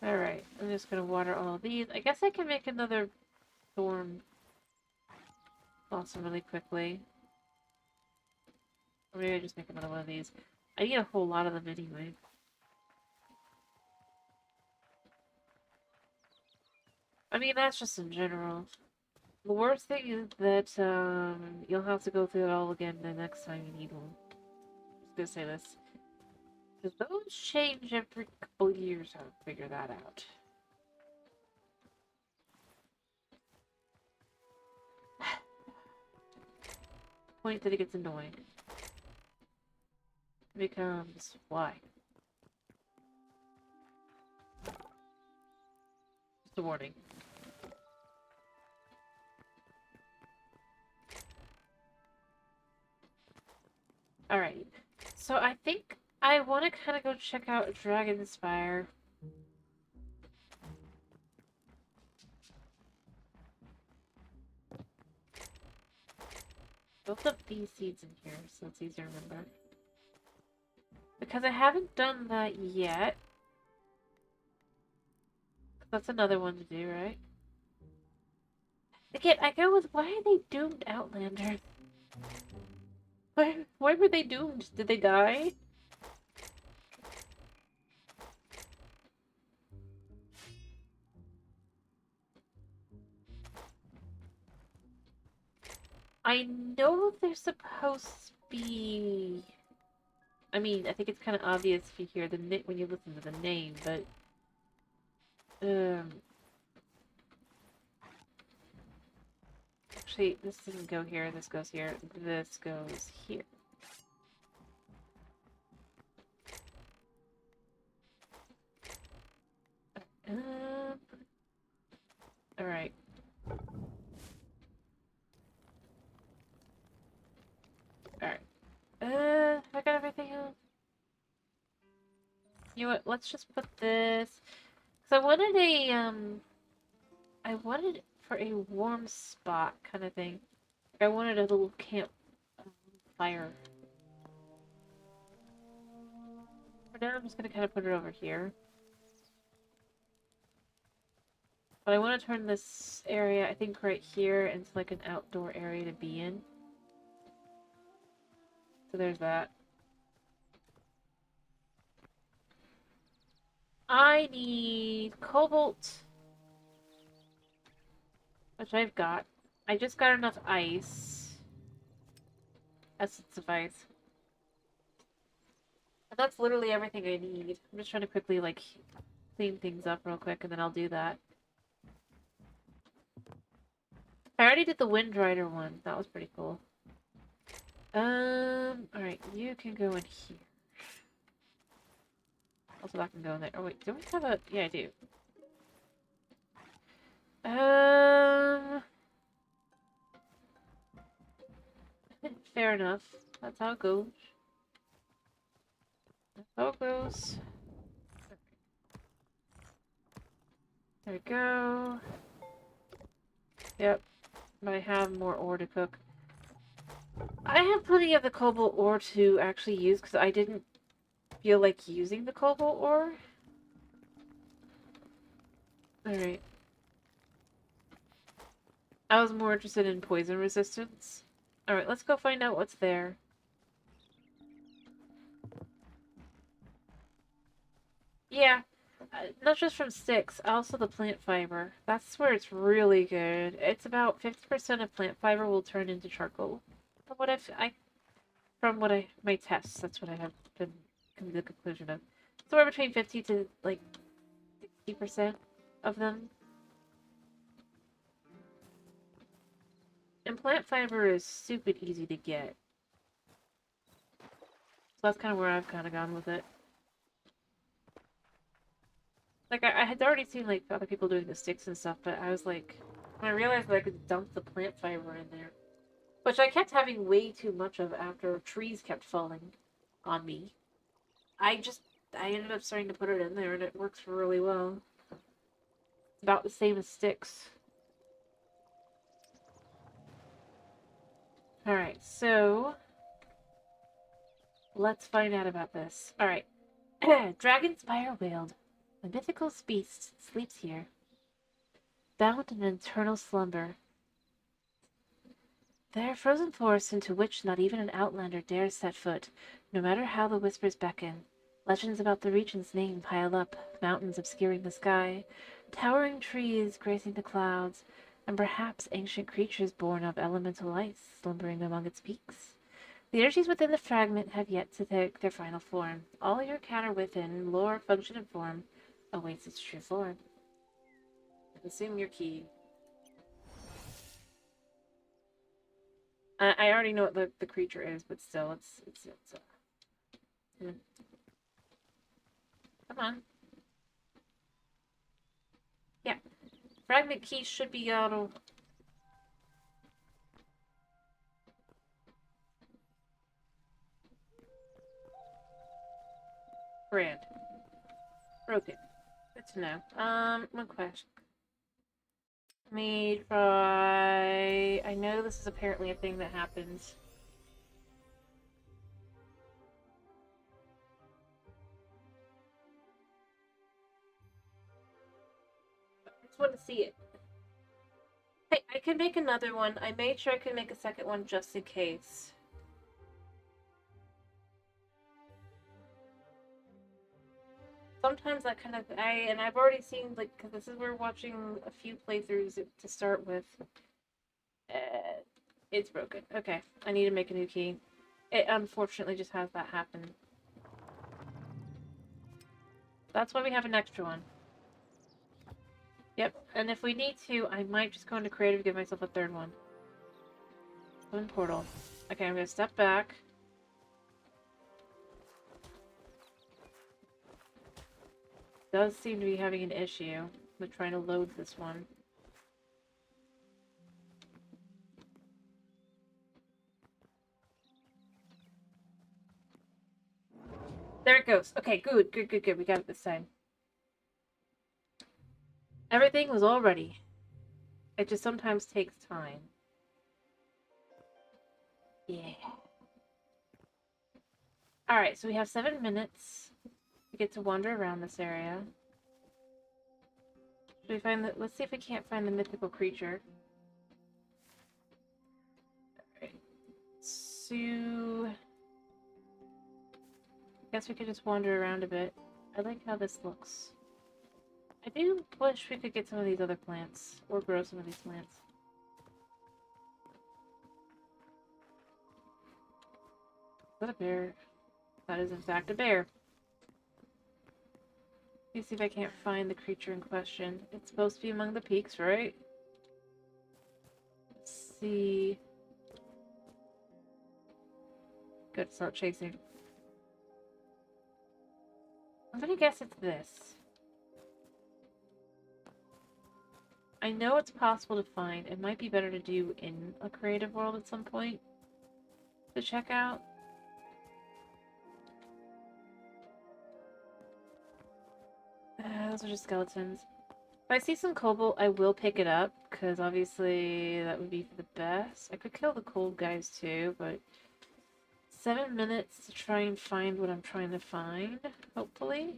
Alright, I'm just gonna water all of these. I guess I can make another storm blossom really quickly. Or maybe I just make another one of these. I need a whole lot of them anyway. I mean, that's just in general. The worst thing is that you'll have to go through it all again the next time you need one. gonna say this. Because those change every couple years, how to figure that out. Point that it gets annoying. It becomes why? Just a warning. Alright. So I think I want to kind of go check out Dragon's Spire. Built up these seeds in here, so it's easier to remember. Because I haven't done that yet. That's another one to do, right? Again, I go with, why are they doomed Outlanders? Why were they doomed? Did they die? I know they're supposed to be... I mean, I think it's kind of obvious if you hear the when you listen to the name, but... Actually, this doesn't go here, this goes here, this goes here. Alright. Alright. I got everything else. You know what, let's just put this... Because I wanted for a warm spot kind of thing. I wanted a little camp fire. For now, I'm just gonna kind of put it over here. But I want to turn this area, I think right here, into like an outdoor area to be in. So there's that. I need cobalt, which I've got. I just got enough ice. Essence of ice. And that's literally everything I need. I'm just trying to quickly, like, clean things up real quick, and then I'll do that. I already did the Wind Rider one. That was pretty cool. Alright, you can go in here. Also, that can go in there. Oh, wait, do we have a... Yeah, I do. Fair enough. That's how it goes. That's how it goes. There we go. Yep. But I have more ore to cook. I have plenty of the cobalt ore to actually use because I didn't feel like using the cobalt ore. Alright. I was more interested in poison resistance. Alright, let's go find out what's there. Yeah. Not just from sticks, also the plant fiber. That's where it's really good. It's about 50% of plant fiber will turn into charcoal. From my tests, that's what I have been come to the conclusion of. Somewhere between 50 to like 60% of them. And plant fiber is super easy to get. So that's kind of where I've kind of gone with it. Like, I had already seen, like, other people doing the sticks and stuff, but I was like... When I realized that I could dump the plant fiber in there. Which I kept having way too much of after trees kept falling on me. I ended up starting to put it in there, and it works really well. It's about the same as sticks. Alright, so... Let's find out about this. Alright. Dragonspire wailed. The mythical beast sleeps here, bound in an eternal slumber. There are frozen forests into which not even an outlander dares set foot, no matter how the whispers beckon. Legends about the region's name pile up, mountains obscuring the sky, towering trees gracing the clouds, and perhaps ancient creatures born of elemental ice slumbering among its peaks. The energies within the fragment have yet to take their final form. All your counter within, lore, function, and form awaits its true form. Consume your key. I already know what the creature is, but still, it's come on. Yeah. Fragment key should be auto. Brand. Broken. Good to know. One question. Made by... I know this is apparently a thing that happens. I just want to see it. Hey, I can make another one. I made sure I could make a second one just in case. Sometimes that kind of... And I've already seen, like, because this is we're watching a few playthroughs to start with. It's broken. Okay, I need to make a new key. It unfortunately just has that happen. That's why we have an extra one. Yep, and if we need to, I might just go into creative and give myself a third one. One portal. Okay, I'm gonna step back. Does seem to be having an issue with trying to load this one. There it goes. Okay, good. We got it this time. Everything was all ready. It just sometimes takes time. Yeah. Alright, so we have 7 minutes to get to wander around this area. Should we find the... Let's see if we can't find the mythical creature. Alright. So... Guess we could just wander around a bit. I like how this looks. I do wish we could get some of these other plants. Or grow some of these plants. Is that a bear? That is in fact a bear. Let me see if I can't find the creature in question. It's supposed to be among the peaks, right? Let's see. Good, it's not chasing. I'm gonna guess it's this. I know it's possible to find. It might be better to do in a creative world at some point to check out. Those are just skeletons. If I see some cobalt, I will pick it up, because obviously that would be for the best. I could kill the cold guys too, but 7 minutes to try and find what I'm trying to find, hopefully.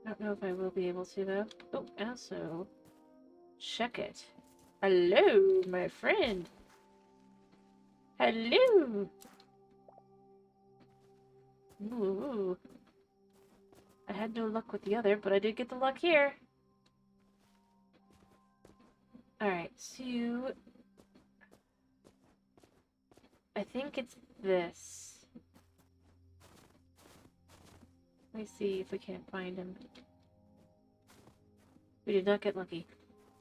I don't know if I will be able to, though. Oh, also, check it. Hello, my friend. Hello. Ooh. I had no luck with the other, but I did get the luck here. Alright, so... I think it's this. Let me see if we can't find him. We did not get lucky.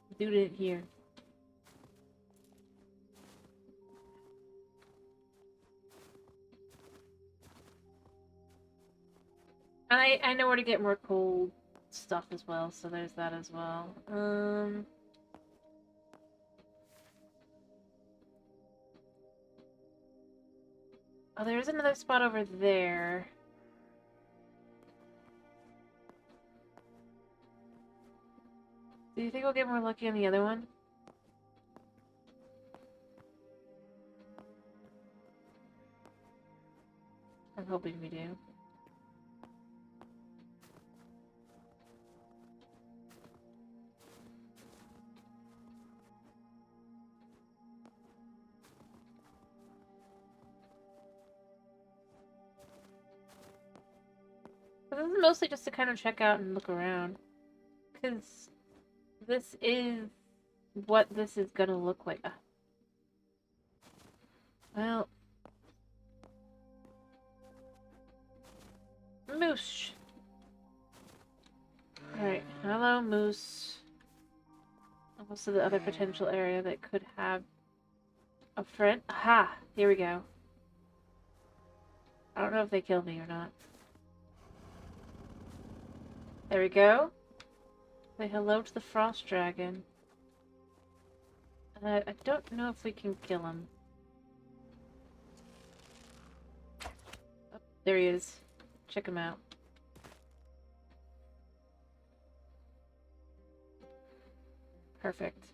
The dude isn't here. I know where to get more cold stuff as well, so there's that as well. Oh, there's another spot over there. Do you think we'll get more lucky on the other one? I'm hoping we do. But this is mostly just to kind of check out and look around. Because this is what this is gonna look like. Well, Moose. Alright, hello, Moose. Almost to the other potential area that could have a friend. Aha! Here we go. I don't know if they kill me or not. There we go. Say hello to the frost dragon. I don't know if we can kill him. Oh, there he is. Check him out. Perfect.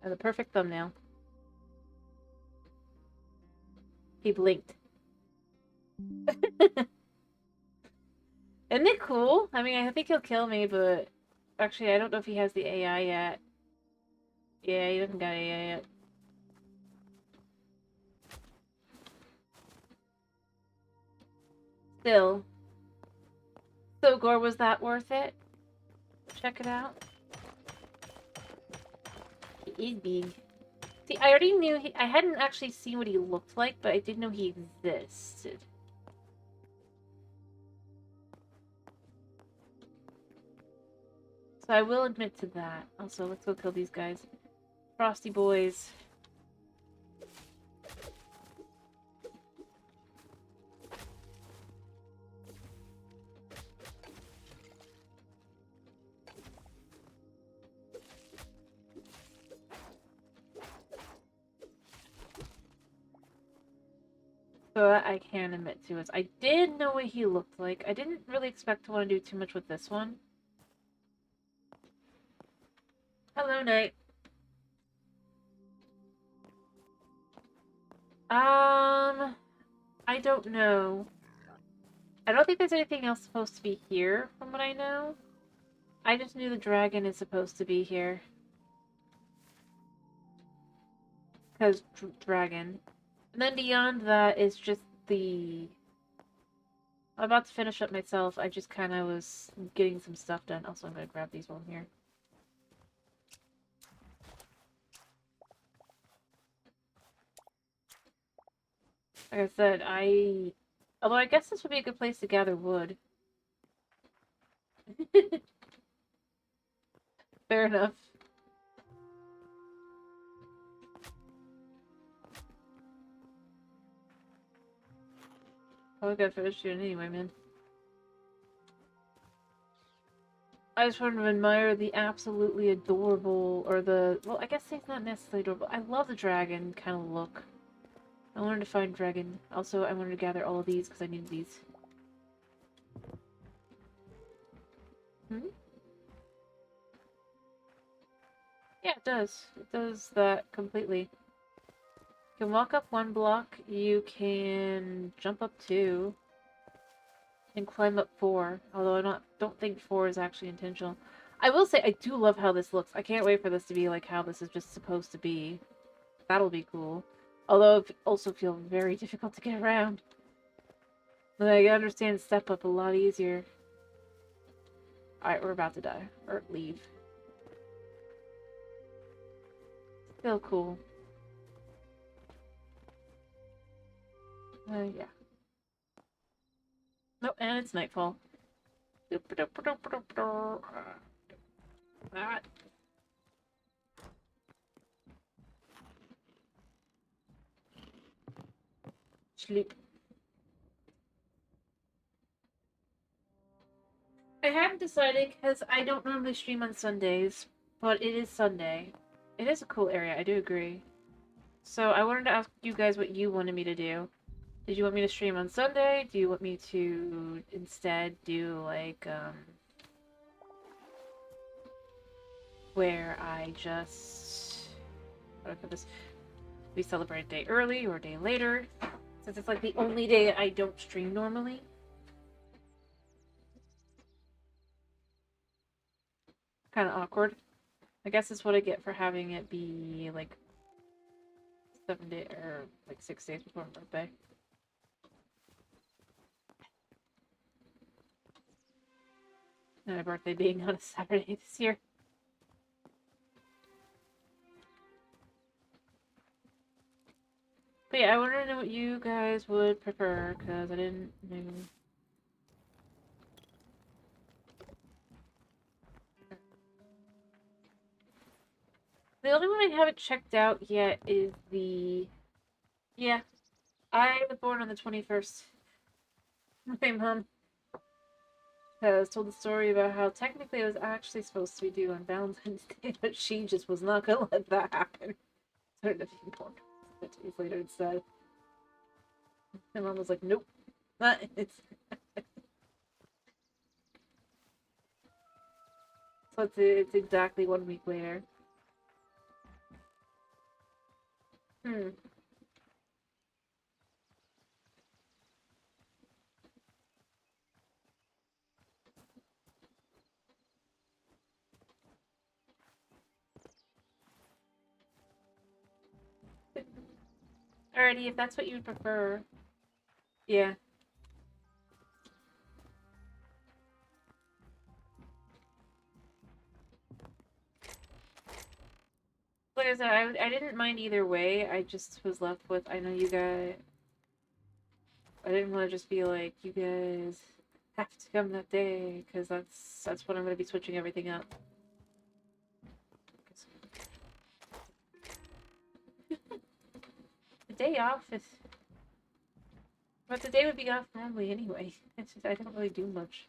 The perfect thumbnail. He blinked. Isn't it cool? I mean, I think he'll kill me, but actually, I don't know if he has the AI yet. Yeah, he doesn't got AI yet. Still. So, Gore, was that worth it? Check it out. He is big. See, I already knew I hadn't actually seen what he looked like, but I did know he existed. So I will admit to that. Also, let's go kill these guys. Frosty boys. So that I can admit to is I did know what he looked like. I didn't really expect to want to do too much with this one. Hello, Knight. I don't know. I don't think there's anything else supposed to be here, from what I know. I just knew the dragon is supposed to be here. Because dragon. And then beyond that is just the... I'm about to finish up myself. I just kind of was getting some stuff done. Also, I'm going to grab these while I'm here. Like I said, although I guess this would be a good place to gather wood. Fair enough. Probably gotta finish shooting anyway, man. I just want to admire the absolutely adorable, or the... Well, I guess it's not necessarily adorable. I love the dragon kind of look. I wanted to find dragon. Also, I wanted to gather all of these because I needed these. Hmm? Yeah, it does. It does that completely. You can walk up 1 block, you can jump up 2, and climb up 4. Although I don't think 4 is actually intentional. I will say, I do love how this looks. I can't wait for this to be like how this is just supposed to be. That'll be cool. Although it also feels very difficult to get around. But I understand step up a lot easier. Alright, we're about to die. Or leave. Still cool. Yeah. Nope, and it's nightfall. Ah. Sleep. I haven't decided because I don't normally stream on Sundays, but it is Sunday. It is a cool area, I do agree. So I wanted to ask you guys what you wanted me to do. Did you want me to stream on Sunday? Do you want me to instead do like, where I just... How do I put this? We celebrate a day early or a day later, since it's like the only day I don't stream normally. Kind of awkward. I guess that's what I get for having it be like 7 days or like 6 days before my birthday. And my birthday being on a Saturday this year. But yeah, I wanted to know what you guys would prefer, because I didn't know. The only one I haven't checked out yet is the... Yeah, I was born on the 21st. Same home. Has told the story about how technically it was actually supposed to be due on Valentine's Day, but she just was not gonna let that happen. So it ended up being born 2 days later instead. My mom was like, nope. It's... So it's exactly 1 week later. Hmm. Alrighty, if that's what you would prefer. Yeah. Like I said, I didn't mind either way. I just was left with, I know you guys... I didn't want to just be like, you guys have to come that day, because that's when I'm going to be switching everything up. The day off is... But the day would be off normally anyway. It's just, I don't really do much.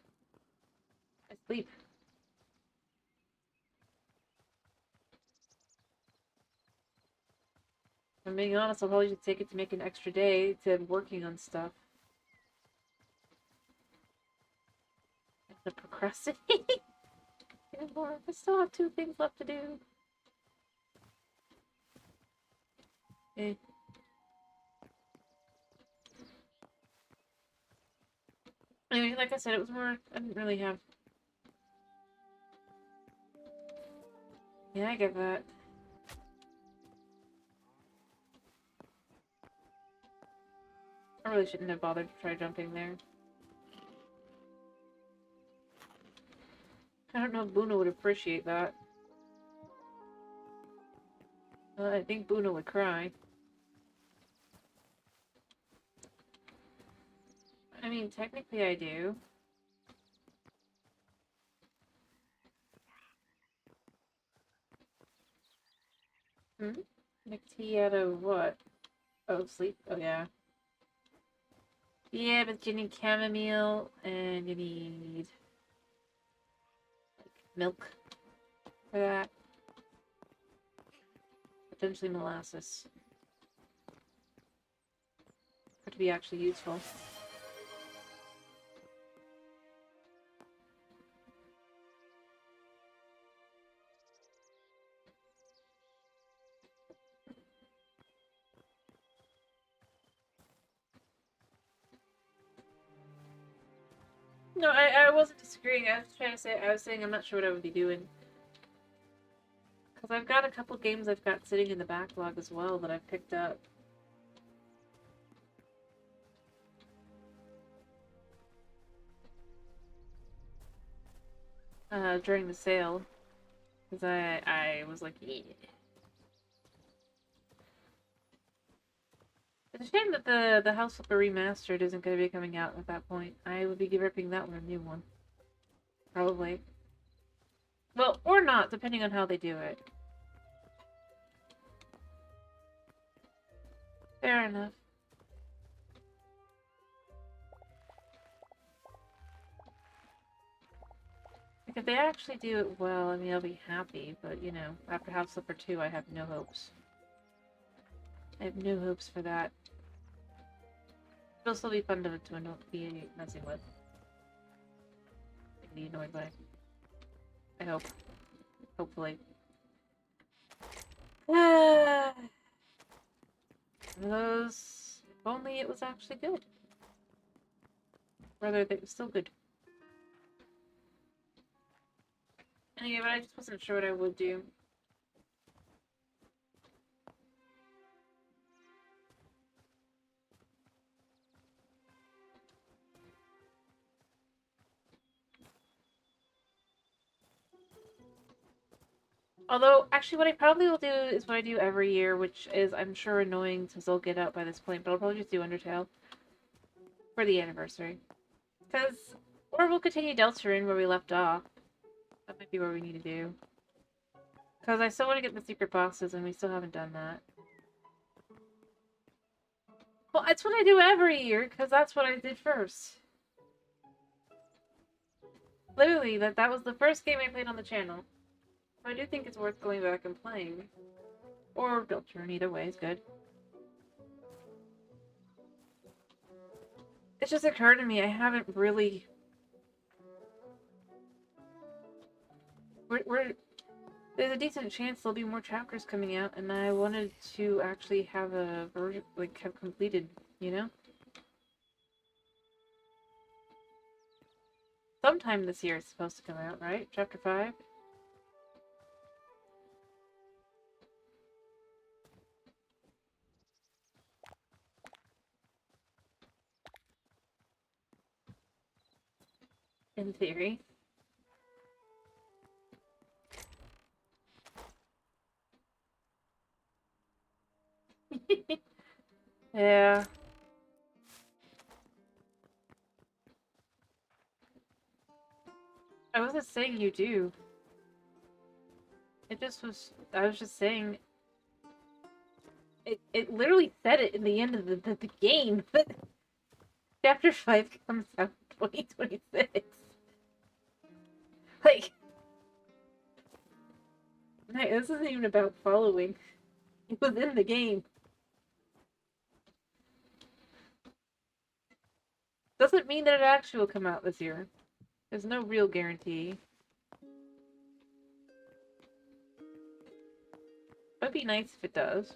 I sleep. If I'm being honest, I'll probably just take it to make an extra day to working on stuff. And procrastinating. I still have 2 things left to do. Eh. Anyway, like I said, it was more... I didn't really have... Yeah, I get that. I really shouldn't have bothered to try jumping there. I don't know if Buna would appreciate that. I think Buna would cry. I mean, technically I do. Hmm? Make tea out of what? Oh, sleep? Oh, yeah. Yeah, but you need chamomile, and you need... like, milk for that. Potentially molasses. For it to be actually useful. No, I wasn't disagreeing. I was trying to say, I was saying I'm not sure what I would be doing. Because I've got a couple games I've got sitting in the backlog as well that I've picked up. During the sale. Because I was like, yeah. It's a shame that the House Flipper Remastered isn't going to be coming out at that point. I would be ripping that one a new one. Probably. Well, or not, depending on how they do it. Fair enough. Like, if they actually do it well, I mean, I'll be happy, but, you know, after House Flipper 2, I have no hopes. I have no hopes for that. It'll still be fun to be messing with. Like, be annoyed by. I hope. Hopefully. Those... If only it was actually good. Rather, it was still good. Anyway, but I just wasn't sure what I would do. Although, actually, what I probably will do is what I do every year, which is, I'm sure, annoying since they'll get out by this point, but I'll probably just do Undertale for the anniversary. Because, or we'll continue Deltarune where we left off. That might be what we need to do. Because I still want to get the secret bosses, and we still haven't done that. Well, that's what I do every year, because that's what I did first. Literally, that was the first game I played on the channel. So I do think it's worth going back and playing. Or Deltarune, either way is good. It just occurred to me, I haven't really... There's a decent chance there'll be more chapters coming out, and I wanted to actually have a version, like, have completed, you know? Sometime this year it's supposed to come out, right? Chapter 5? In theory. Yeah. I wasn't saying you do. It just was... I was just saying... It literally said it in the end of the game. Chapter 5 comes out in 2026. Like... This isn't even about following. It was in the game. Doesn't mean that it actually will come out this year. There's no real guarantee. It'd be nice if it does.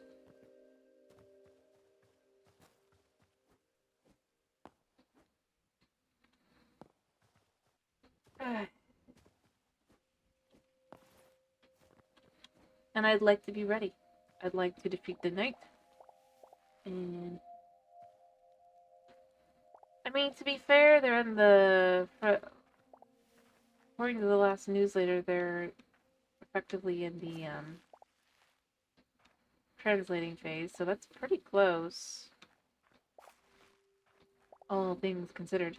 And I'd like to be ready. I'd like to defeat the knight. And... I mean, to be fair, they're in the... According to the last newsletter, they're effectively in the, translating phase, so that's pretty close. All things considered.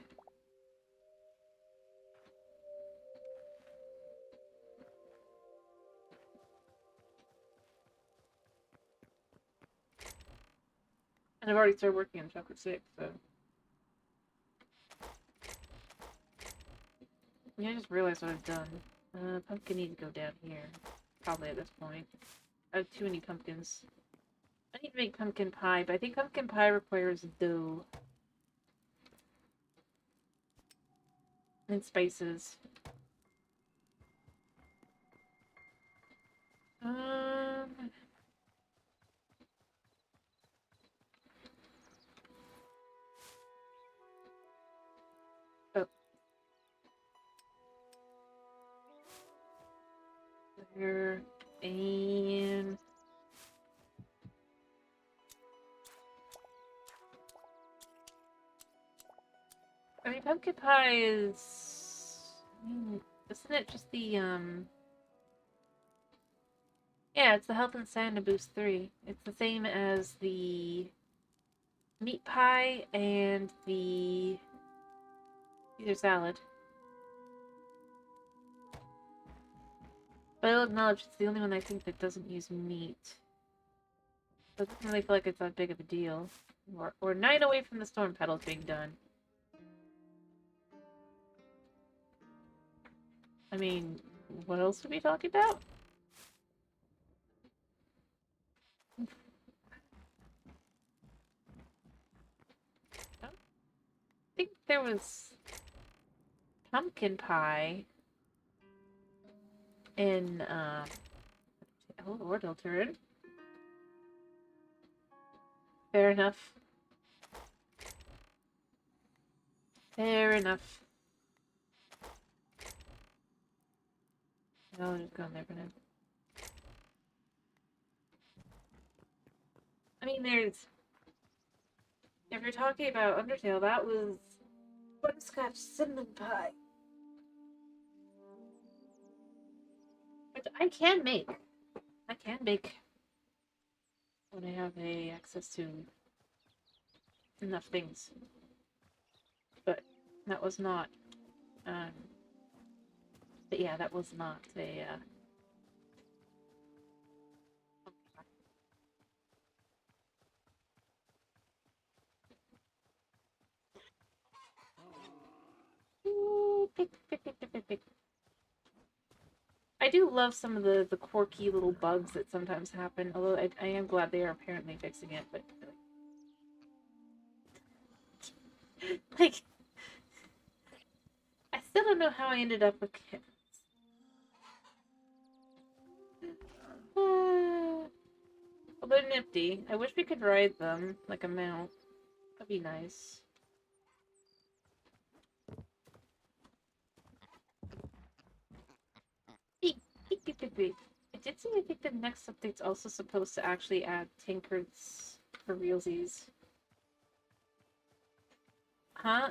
And I've already started working on chapter 6, so... Yeah, I just realized what I've done. Pumpkin needs to go down here. Probably at this point. I have too many pumpkins. I need to make pumpkin pie, but I think pumpkin pie requires dough. And spices. Um... Oh. There. And... I mean, pumpkin pie is... isn't it just the, Yeah, it's the health and stamina boost 3. It's the same as the meat pie and the Caesar salad. But I'll acknowledge it's the only one I think that doesn't use meat. So it doesn't really feel like it's that big of a deal. We're 9 away from the storm petals being done. I mean, what else are we talking about? I think there was pumpkin pie in, or Deltarune. Fair enough. Fair enough. I'll just go in there for now. I mean, there's... If you're talking about Undertale, that was butterscotch cinnamon pie. Which I can make. I can bake when I have access to enough things. But that was not but yeah, that was not a pick, pick, pick, pick, pick, pick. I do love some of the quirky little bugs that sometimes happen, although I am glad they are apparently fixing it, but like I still don't know how I ended up with kittens. Well, they're nifty. I wish we could ride them like a mount. That'd be nice. Beep, beep, beep, beep, beep. I did see, I think the next update's also supposed to actually add tankards for realsies. Huh?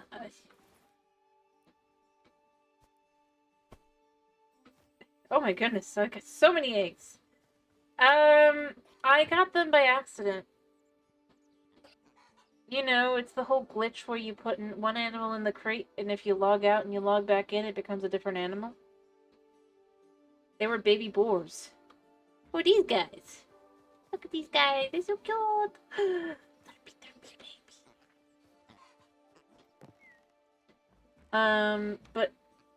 Oh my goodness, I got so many eggs. I got them by accident. You know, it's the whole glitch where you put one animal in the crate, and if you log out and you log back in, it becomes a different animal. They were baby boars. Who are these guys? Look at these guys. They're so cute. They're baby. But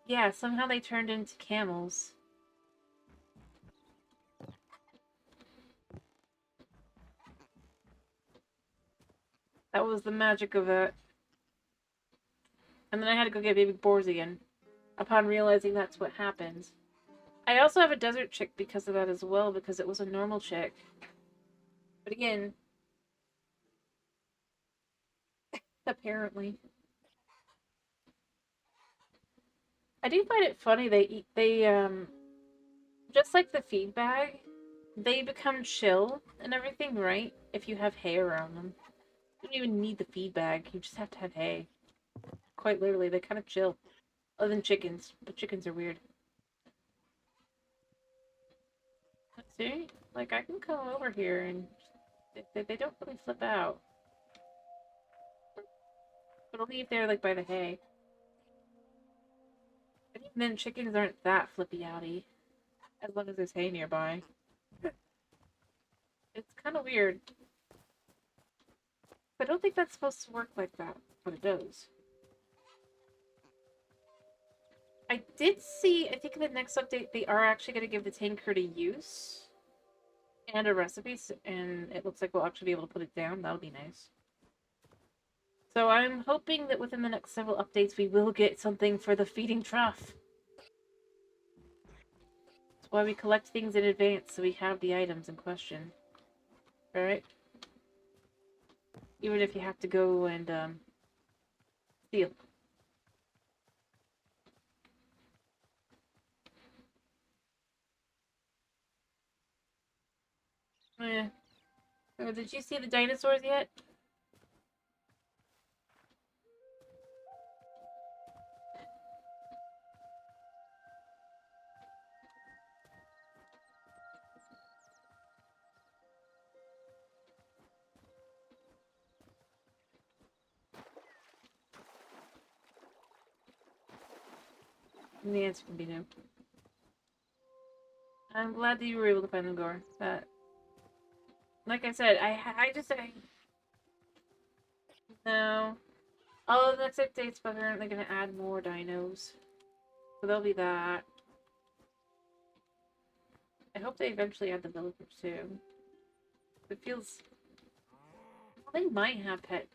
yeah, somehow they turned into camels. That was the magic of it. And then I had to go get baby boars again, upon realizing that's what happens. I also have a desert chick because of that as well, because it was a normal chick. But again, apparently. I do find it funny just like the feed bag, they become chill and everything, right? If you have hay around them. You don't even need the feed bag, you just have to have hay. Quite literally, they kind of chill. Other than chickens, but chickens are weird. See? Like, I can come over here and they don't really flip out. But only if they're, like, by the hay. And even then, chickens aren't that flippy outy. As long as there's hay nearby. It's kind of weird. I don't think that's supposed to work like that, but it does. I did see, I think in the next update, they are actually going to give the tanker to use. And a recipe, and it looks like we'll actually be able to put it down. That'll be nice. So I'm hoping that within the next several updates, we will get something for the feeding trough. That's why we collect things in advance, so we have the items in question. Alright? Even if you have to go and, steal. Yeah. Oh, did you see the dinosaurs yet? And the answer can be no. I'm glad that you were able to find them, Gore. That, like I said, no. Oh, the next update's apparently going to add more dinos. So there'll be that. I hope they eventually add the villagers too. It feels... Well, they might have pet...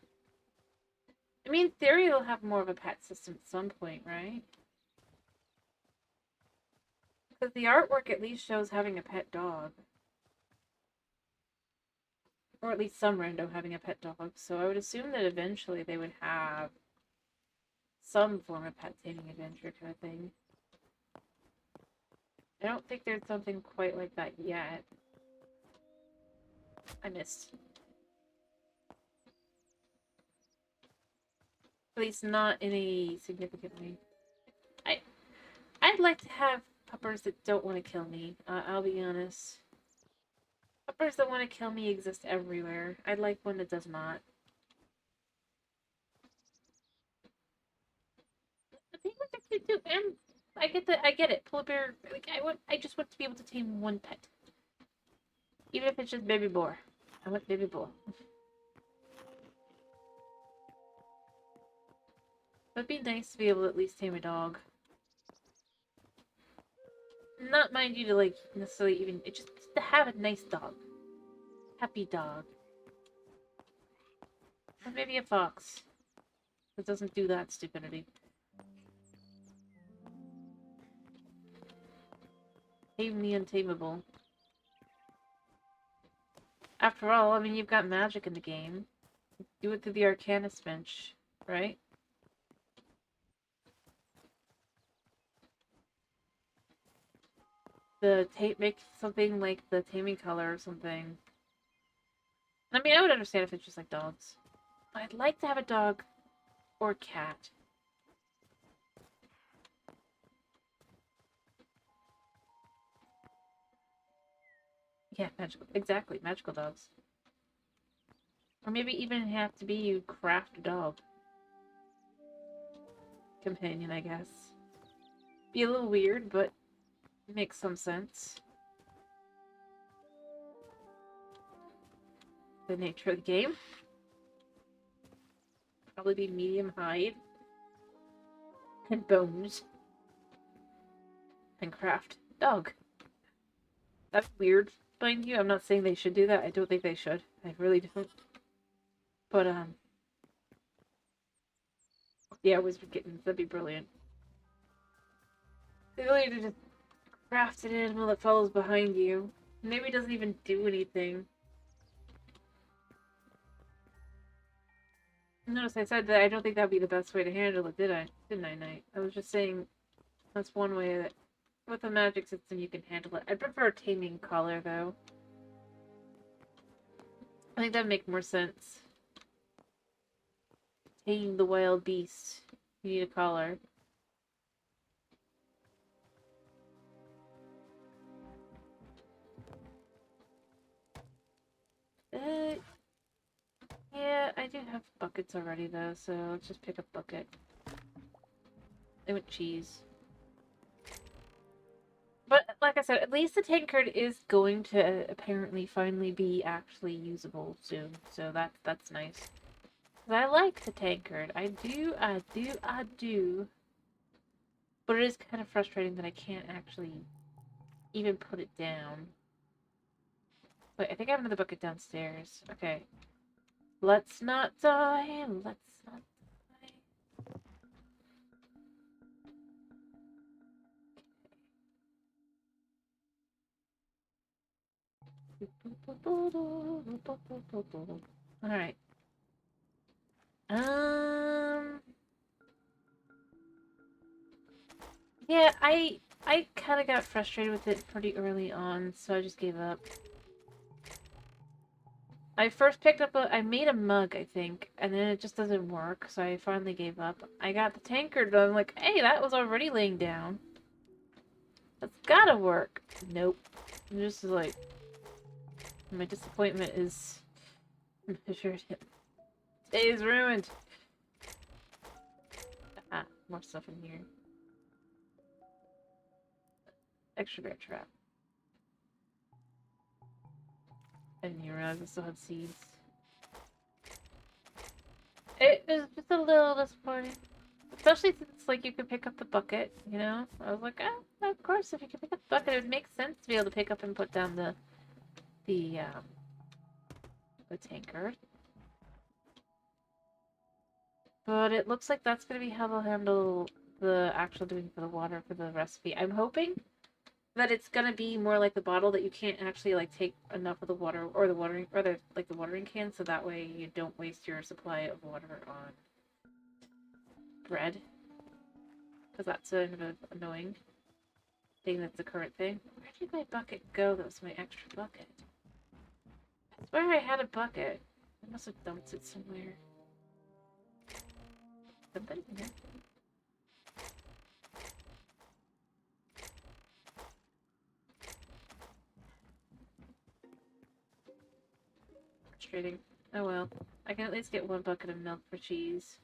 I mean, in theory, they'll have more of a pet system at some point, right? Because the artwork at least shows having a pet dog. Or at least some rando having a pet dog. So I would assume that eventually they would have some form of pet taming adventure kind of thing. I don't think there's something quite like that yet. I missed. At least not in a significant way. I'd like to have puppers that don't want to kill me. I'll be honest. Puppers that want to kill me exist everywhere. I'd like one that does not. The penguins are cute too, and I get it. Polar bear, like I just want to be able to tame one pet, even if it's just baby boar. I want baby boar. It'd be nice to be able to at least tame a dog. Not mind you to like necessarily even just to have a nice dog, happy dog, or maybe a fox that doesn't do that stupidity. Tame the untamable. After all, I mean, you've got magic in the game. Do it through the Arcanist bench, right? Make something like the taming color or something. I mean, I would understand if it's just like dogs. But I'd like to have a dog or cat. Yeah, magical. Exactly, magical dogs. Or maybe even have to be you craft a dog. Companion, I guess. Be a little weird, but makes some sense. The nature of the game. Probably be medium hide. And bones. And craft dog. That's weird, mind you. I'm not saying they should do that. I don't think they should. I really don't. But, yeah, wizard kittens. That'd be brilliant. The ability to just craft an animal that follows behind you. Maybe doesn't even do anything. Notice I said that I don't think that'd be the best way to handle it, did I? Didn't I, Knight? I was just saying that's one way that with a magic system you can handle it. I'd prefer a taming collar, though. I think that'd make more sense. Tame the wild beast. You need a collar. Yeah, I do have buckets already, though, so let's just pick a bucket. I want cheese. But, like I said, at least the tankard is going to apparently finally be actually usable soon, so that's nice. I like the tankard. I do. But it is kind of frustrating that I can't actually even put it down. Wait, I think I have another bucket downstairs. Okay. Let's not die. Let's not die. Alright. Yeah, I kind of got frustrated with it pretty early on, so I just gave up. I first picked up I made a mug, I think, and then it just doesn't work, so I finally gave up. I got the tankard, but I'm like, hey, that was already laying down. That's gotta work. Nope. I'm just like, my disappointment is measured. Day is ruined. Ah, more stuff in here. Extra bear trap. I didn't even realize I still had seeds. It was just a little disappointing. Especially since, like, you could pick up the bucket, you know? I was like, oh, of course, if you could pick up the bucket, it would make sense to be able to pick up and put down the tankard. But it looks like that's going to be how they'll handle the actual doing for the water for the recipe. I'm hoping that it's going to be more like the bottle that you can't actually, like, take enough of the water, or the watering, or the, like, the watering can, so that way you don't waste your supply of water on bread. Because that's sort of annoying thing that's a current thing. Where did my bucket go? That was my extra bucket. I swear I had a bucket. I must have dumped it somewhere. Put that in there. frustrating. Oh well. I can at least get 1 bucket of milk for cheese.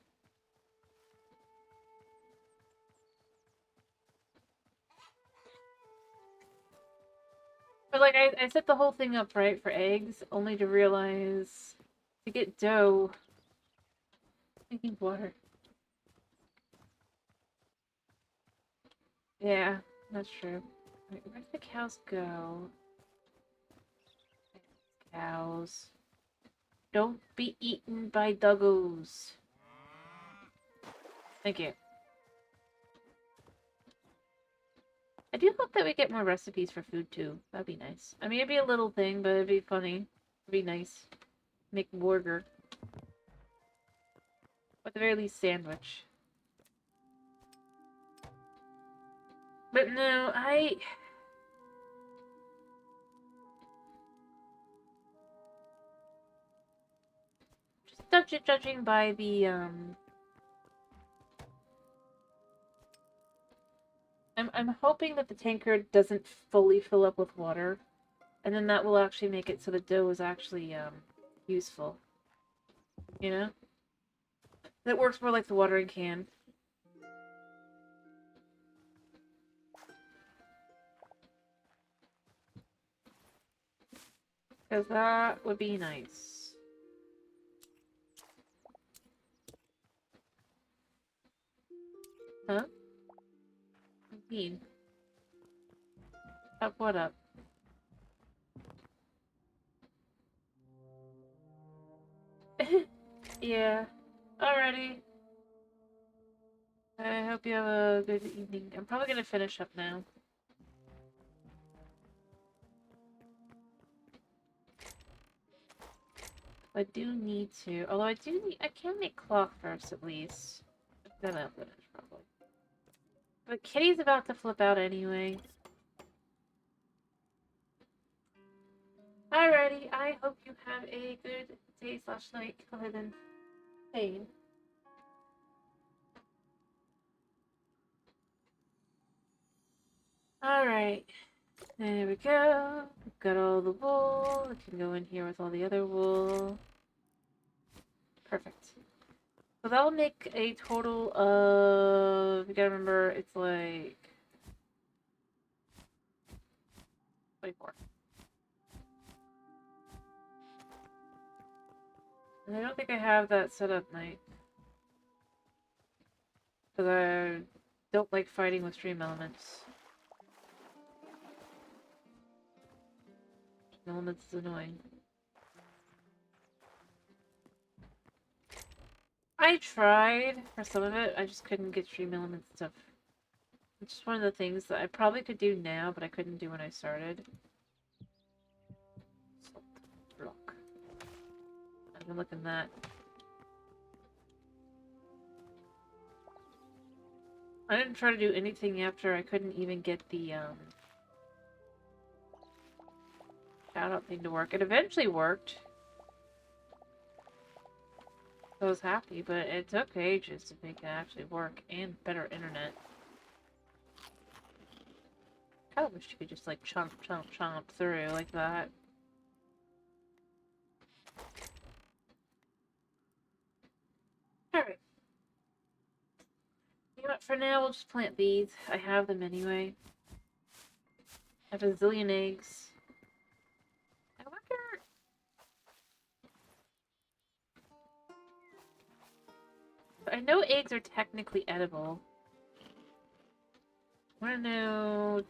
But like, I set the whole thing up right for eggs, only to realize to get dough, I need water. Yeah, that's true. Wait, where did the cows go? Cows. Don't be eaten by doggos. Thank you. I do hope that we get more recipes for food too. That'd be nice. I mean, it'd be a little thing, but it'd be funny. It'd be nice. Make burger. At the very least, sandwich. But no, just judging by the, I'm hoping that the tanker doesn't fully fill up with water, and then that will actually make it so the dough is actually, useful. You know? That works more like the watering can. Because that would be nice. Huh? What do you mean? Up what up? Yeah. Alrighty. I hope you have a good evening. I'm probably gonna finish up now. I do need to. Although I can make cloth first at least. Then I'll finish probably. But Kitty's about to flip out anyway. Alrighty, I hope you have a good day/night other than pain. Alright. There we go. We've got all the wool. We can go in here with all the other wool. Perfect. So that'll make a total of, you gotta remember, it's like 24. And I don't think I have that set up, Night. Because I don't like fighting with stream elements. Stream elements is annoying. I tried for some of it, I just couldn't get stream element stuff. It's just one of the things that I probably could do now, but I couldn't do when I started. Salt block. I've been looking at that. I didn't try to do anything after I couldn't even get the shout out thing to work. It eventually worked. I was happy, but it took ages to make it actually work, and better internet. I kinda wish you could just like chomp chomp chomp through like that. Alright. You know what, for now we'll just plant these. I have them anyway. I have a zillion eggs. I wonder... I know eggs are technically edible. I wanna know...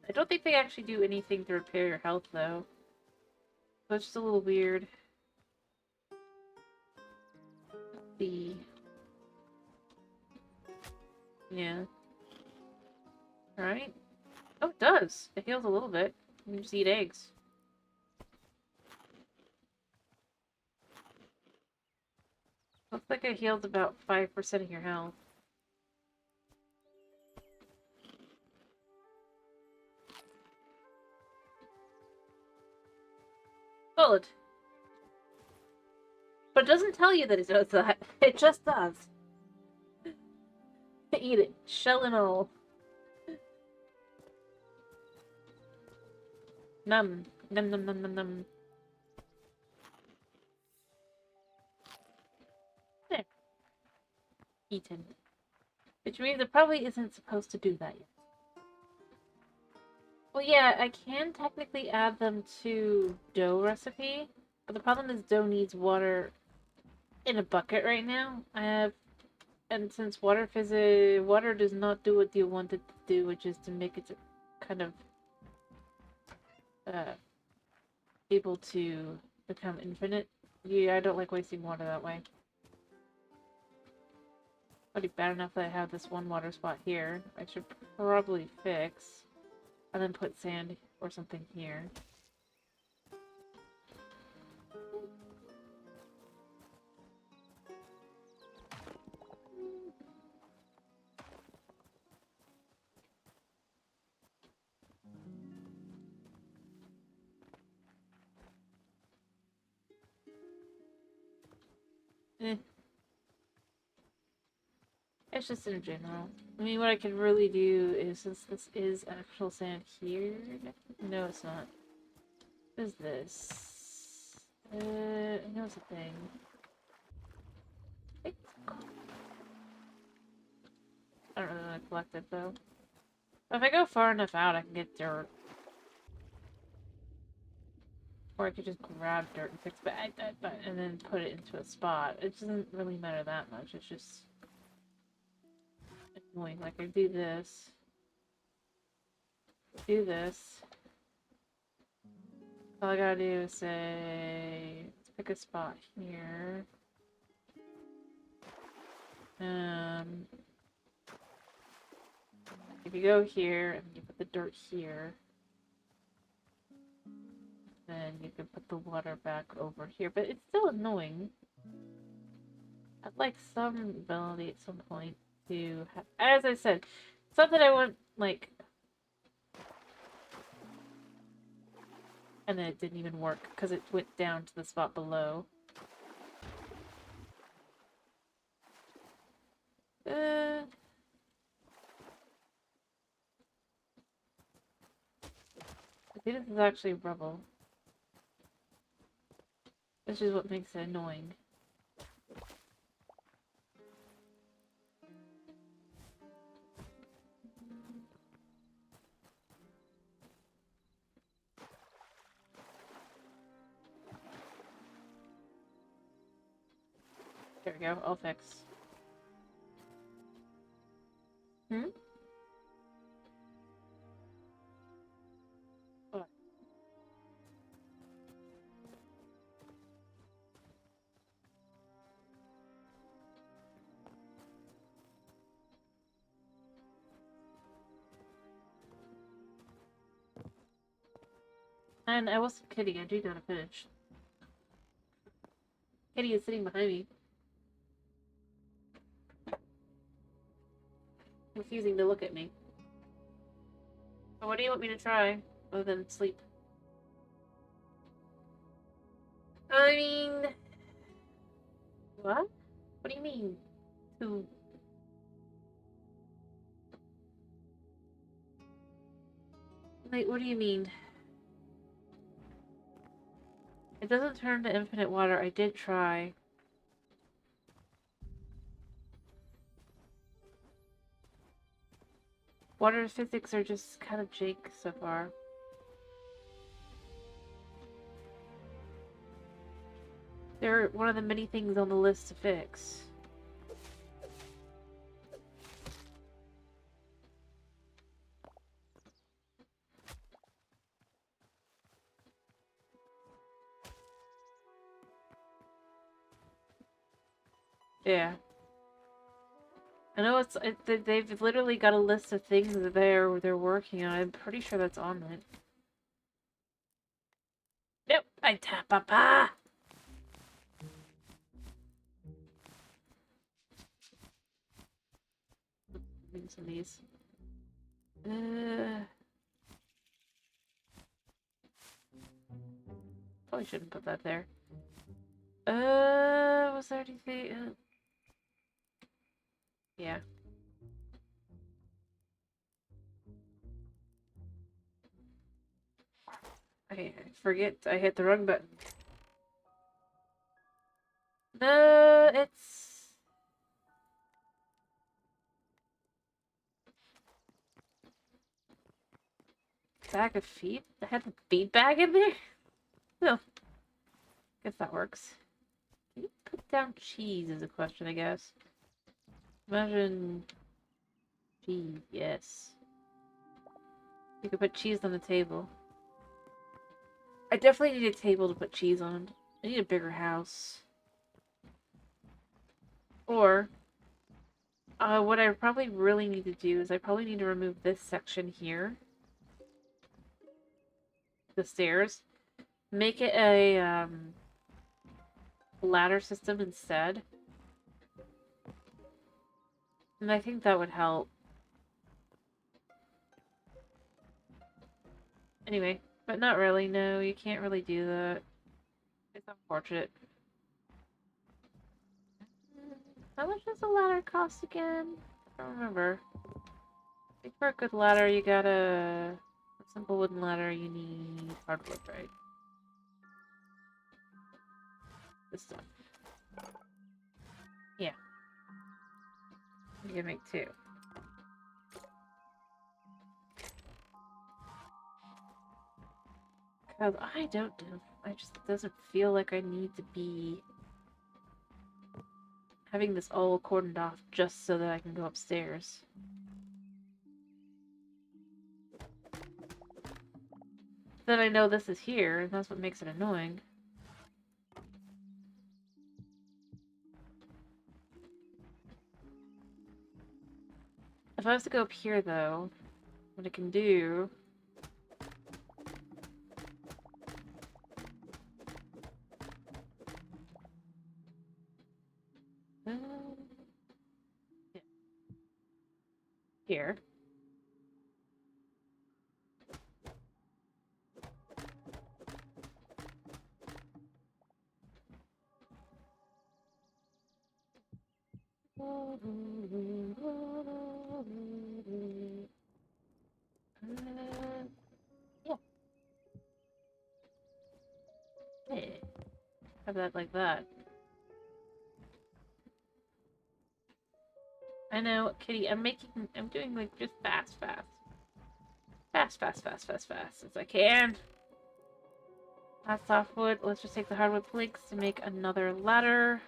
I don't think they actually do anything to repair your health, though. So it's just a little weird. Let's see. Yeah. Alright. Oh, it does. It heals a little bit. You can just eat eggs. Looks like it heals about 5% of your health. Solid. But it doesn't tell you that it does that. It just does. Eat it. Shell and all. Num. Num num num num num. eaten. Which means it probably isn't supposed to do that yet. Well, yeah, I can technically add them to dough recipe, but the problem is dough needs water in a bucket right now. And since water does not do what you want it to do, which is to make it kind of uh, able to become infinite. Yeah, I don't like wasting water that way. Already bad enough that I have this one water spot here. I should probably fix. And then put sand or something here. Eh. It's just in general. I mean, what I could really do is, since this is actual sand here... No, it's not. What is this? I know it's a thing. I don't really want to collect it, though. But if I go far enough out, I can get dirt. Or I could just grab dirt and fix it, and then put it into a spot. It doesn't really matter that much. It's just annoying. Like, I do this. Do this. All I gotta do is say, let's pick a spot here. If you go here and you put the dirt here, then you can put the water back over here. But it's still annoying. I'd like some ability at some point to have, as I said, it's not that I want, like, and then it didn't even work because it went down to the spot below. I think this is actually rubble. Which is what makes it annoying. There we go, I'll fix. Hmm? What? And I wasn't kidding, I do gotta finish. Kitty is sitting behind me. Refusing to look at me. So what do you want me to try? Other than sleep? I mean... What? What do you mean? To... Like, what do you mean? It doesn't turn to infinite water. I did try. Water physics are just kind of jank so far. They're one of the many things on the list to fix. Yeah. I know they've literally got a list of things that they're working on. I'm pretty sure that's on it. Nope, I tap papa. Some of these. Probably shouldn't put that there. Was there anything? Yeah. I forget I hit the wrong button. No, it's... bag of feed? I had the feed bag in there? No. Guess that works. Can you put down cheese is a question, I guess. Imagine cheese, yes. You could put cheese on the table. I definitely need a table to put cheese on. I need a bigger house. Or, what I probably really need to do is I probably need to remove this section here. The stairs. Make it a, ladder system instead. And I think that would help. Anyway, but not really, no, you can't really do that. It's unfortunate. How much does a ladder cost again? I don't remember. I think for a good ladder, you gotta... A simple wooden ladder, you need hardwood, right? This stuff. Yeah. You can make two. Because I don't know. I just doesn't feel like I need to be having this all cordoned off just so that I can go upstairs. Then I know this is here, and that's what makes it annoying. If I was to go up here, though, what I can do... yeah. Here. Yeah. Hey. Have that like that. I know, Kitty, I'm doing like just fast as I can. That's softwood. Let's just take the hardwood planks to make another ladder.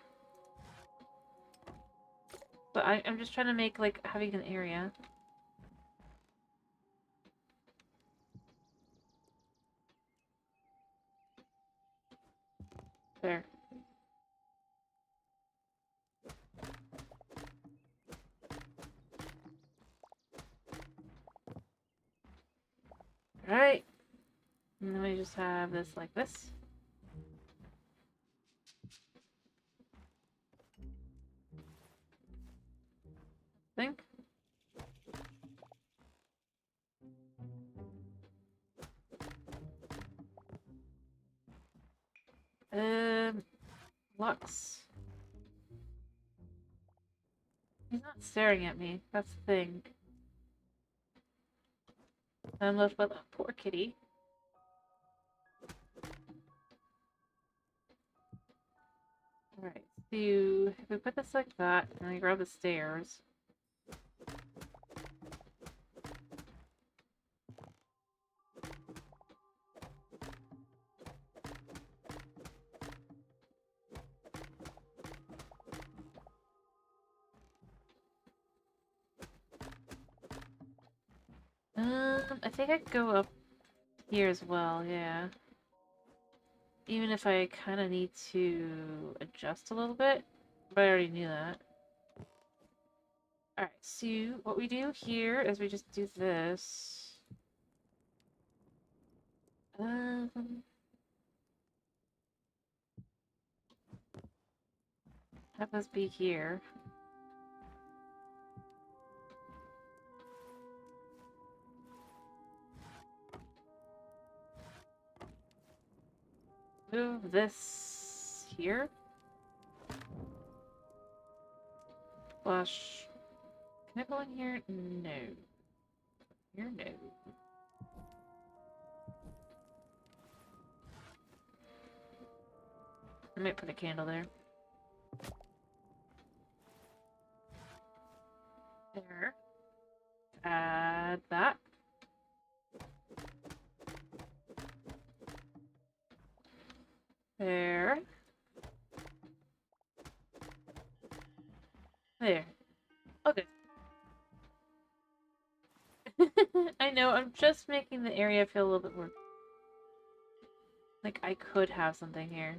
But I'm just trying to make, like, having an area. There. Alright. And then we just have this like this. Think. Lux. He's not staring at me. That's the thing. I'm left with a poor kitty. Alright, so if we put this like that, and I grab the stairs. I think I could go up here as well, yeah. Even if I kind of need to adjust a little bit, but I already knew that. Alright, so what we do here is we just do this. Have this be here. Move this here. Flush. Can it go in here? No. Here, no. I might put a candle there. There. Add that. There. There. Okay. I know, I'm just making the area feel a little bit more like I could have something here.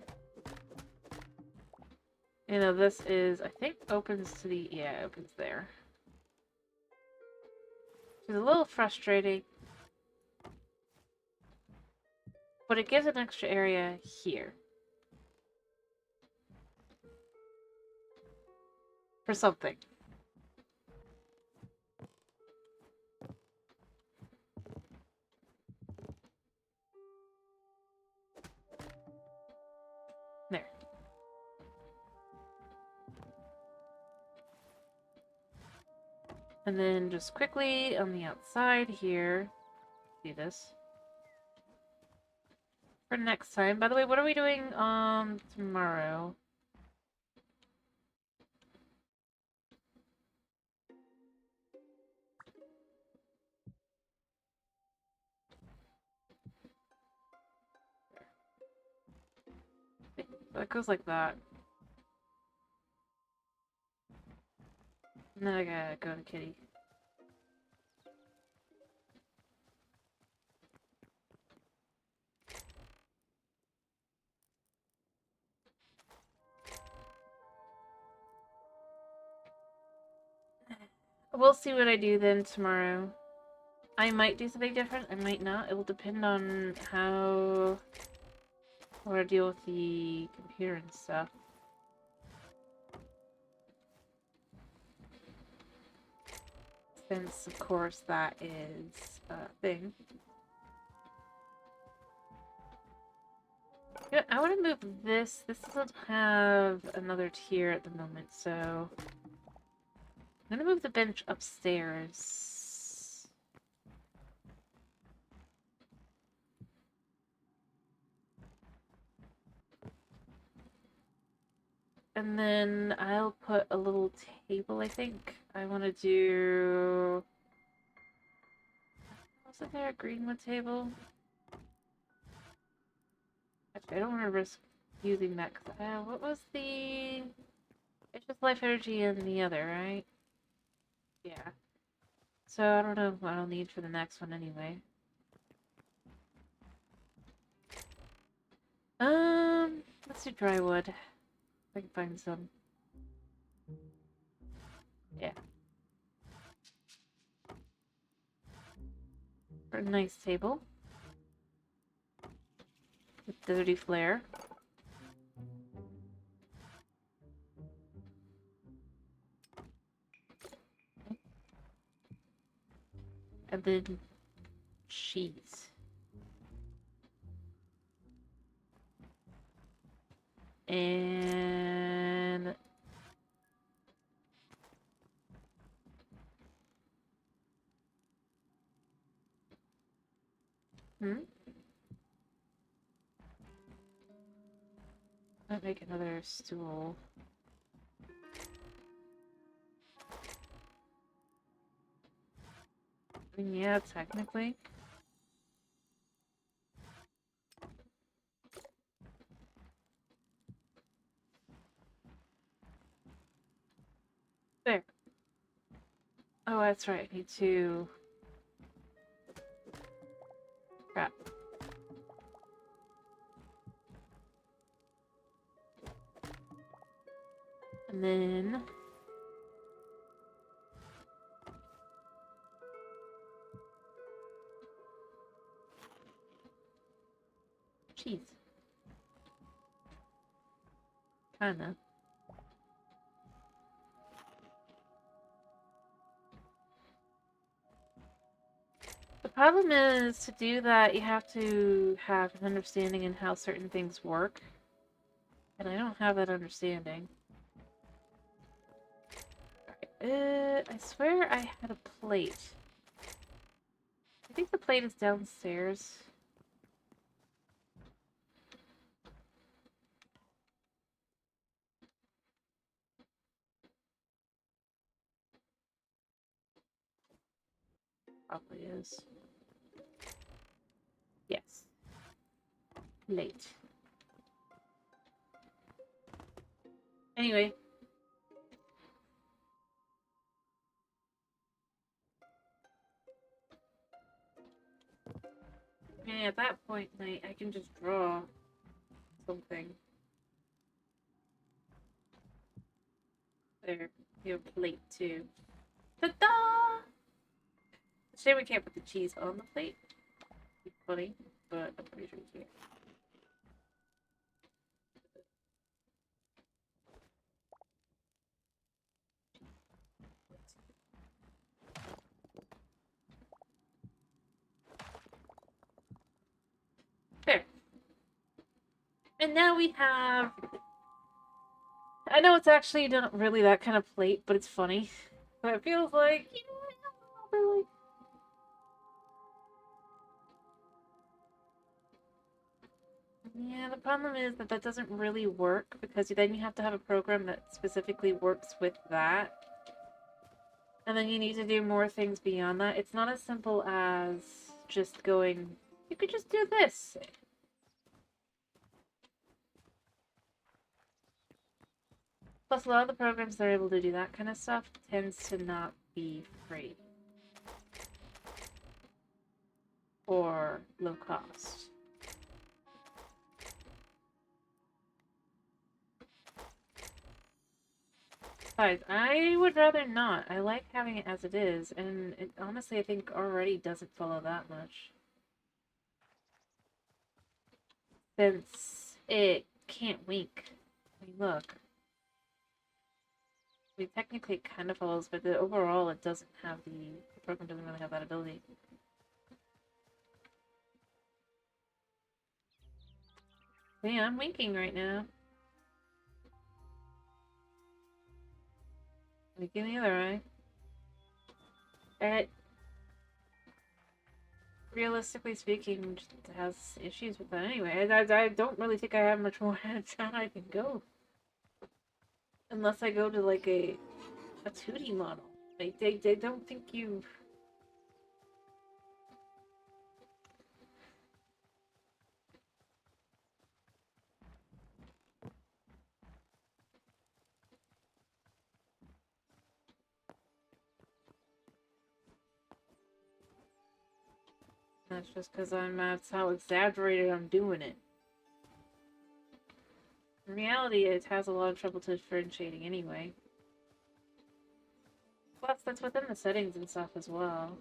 You know, this is, I think, opens to the, yeah, it opens there. It's a little frustrating, but it gives an extra area here. For something. There. And then just quickly on the outside here, do this. For next time. By the way, what are we doing tomorrow? That goes like that. And then I gotta go to Kitty. We'll see what I do then tomorrow. I might do something different, I might not. It will depend on how I deal with the computer and stuff. Since, of course, that is a thing. Yeah, I want to move this. This doesn't have another tier at the moment, so I'm gonna move the bench upstairs. And then I'll put a little table, I think. I want to do... Wasn't there a greenwood table? Actually, I don't want to risk using that, because what was the... It's just life energy in the other, right? Yeah. So I don't know what I'll need for the next one anyway. Let's do dry wood. If I can find some. Yeah. For a nice table. With deserty flare. And then cheese. And I'll make another stool. I mean, yeah, technically. There. Oh, that's right. I need to... Crap. And then... cheese. Kinda. The problem is, to do that, you have to have an understanding in how certain things work. And I don't have that understanding. Alright, I swear I had a plate. I think the plate is downstairs. Probably is. Yes. Plate. Anyway. Yeah, at that point, I can just draw something. There. You have a plate too. Ta-da! Shame we can't put the cheese on the plate. It's funny, but I'm pretty sure you can. There. And now we have... I know it's actually not really that kind of plate, but it's funny. But it feels like, you know, like... Yeah, the problem is that that doesn't really work because then you have to have a program that specifically works with that. And then you need to do more things beyond that. It's not as simple as just going, you could just do this. Plus, a lot of the programs that are able to do that kind of stuff tends to not be free. Or low cost. Besides, I would rather not. I like having it as it is, and it, honestly, I think already doesn't follow that much. Since it can't wink. I mean, look. I mean, technically it kind of follows, but overall it doesn't have the program doesn't really have that ability. But yeah, I'm winking right now. Winking the other eye. It, realistically speaking, just has issues with that anyway. I don't really think I have much more hands-on I can go. Unless I go to like a 2D model. Like, they don't think you... That's just because that's how exaggerated I'm doing it. In reality, it has a lot of trouble differentiating anyway. Plus, that's within the settings and stuff as well.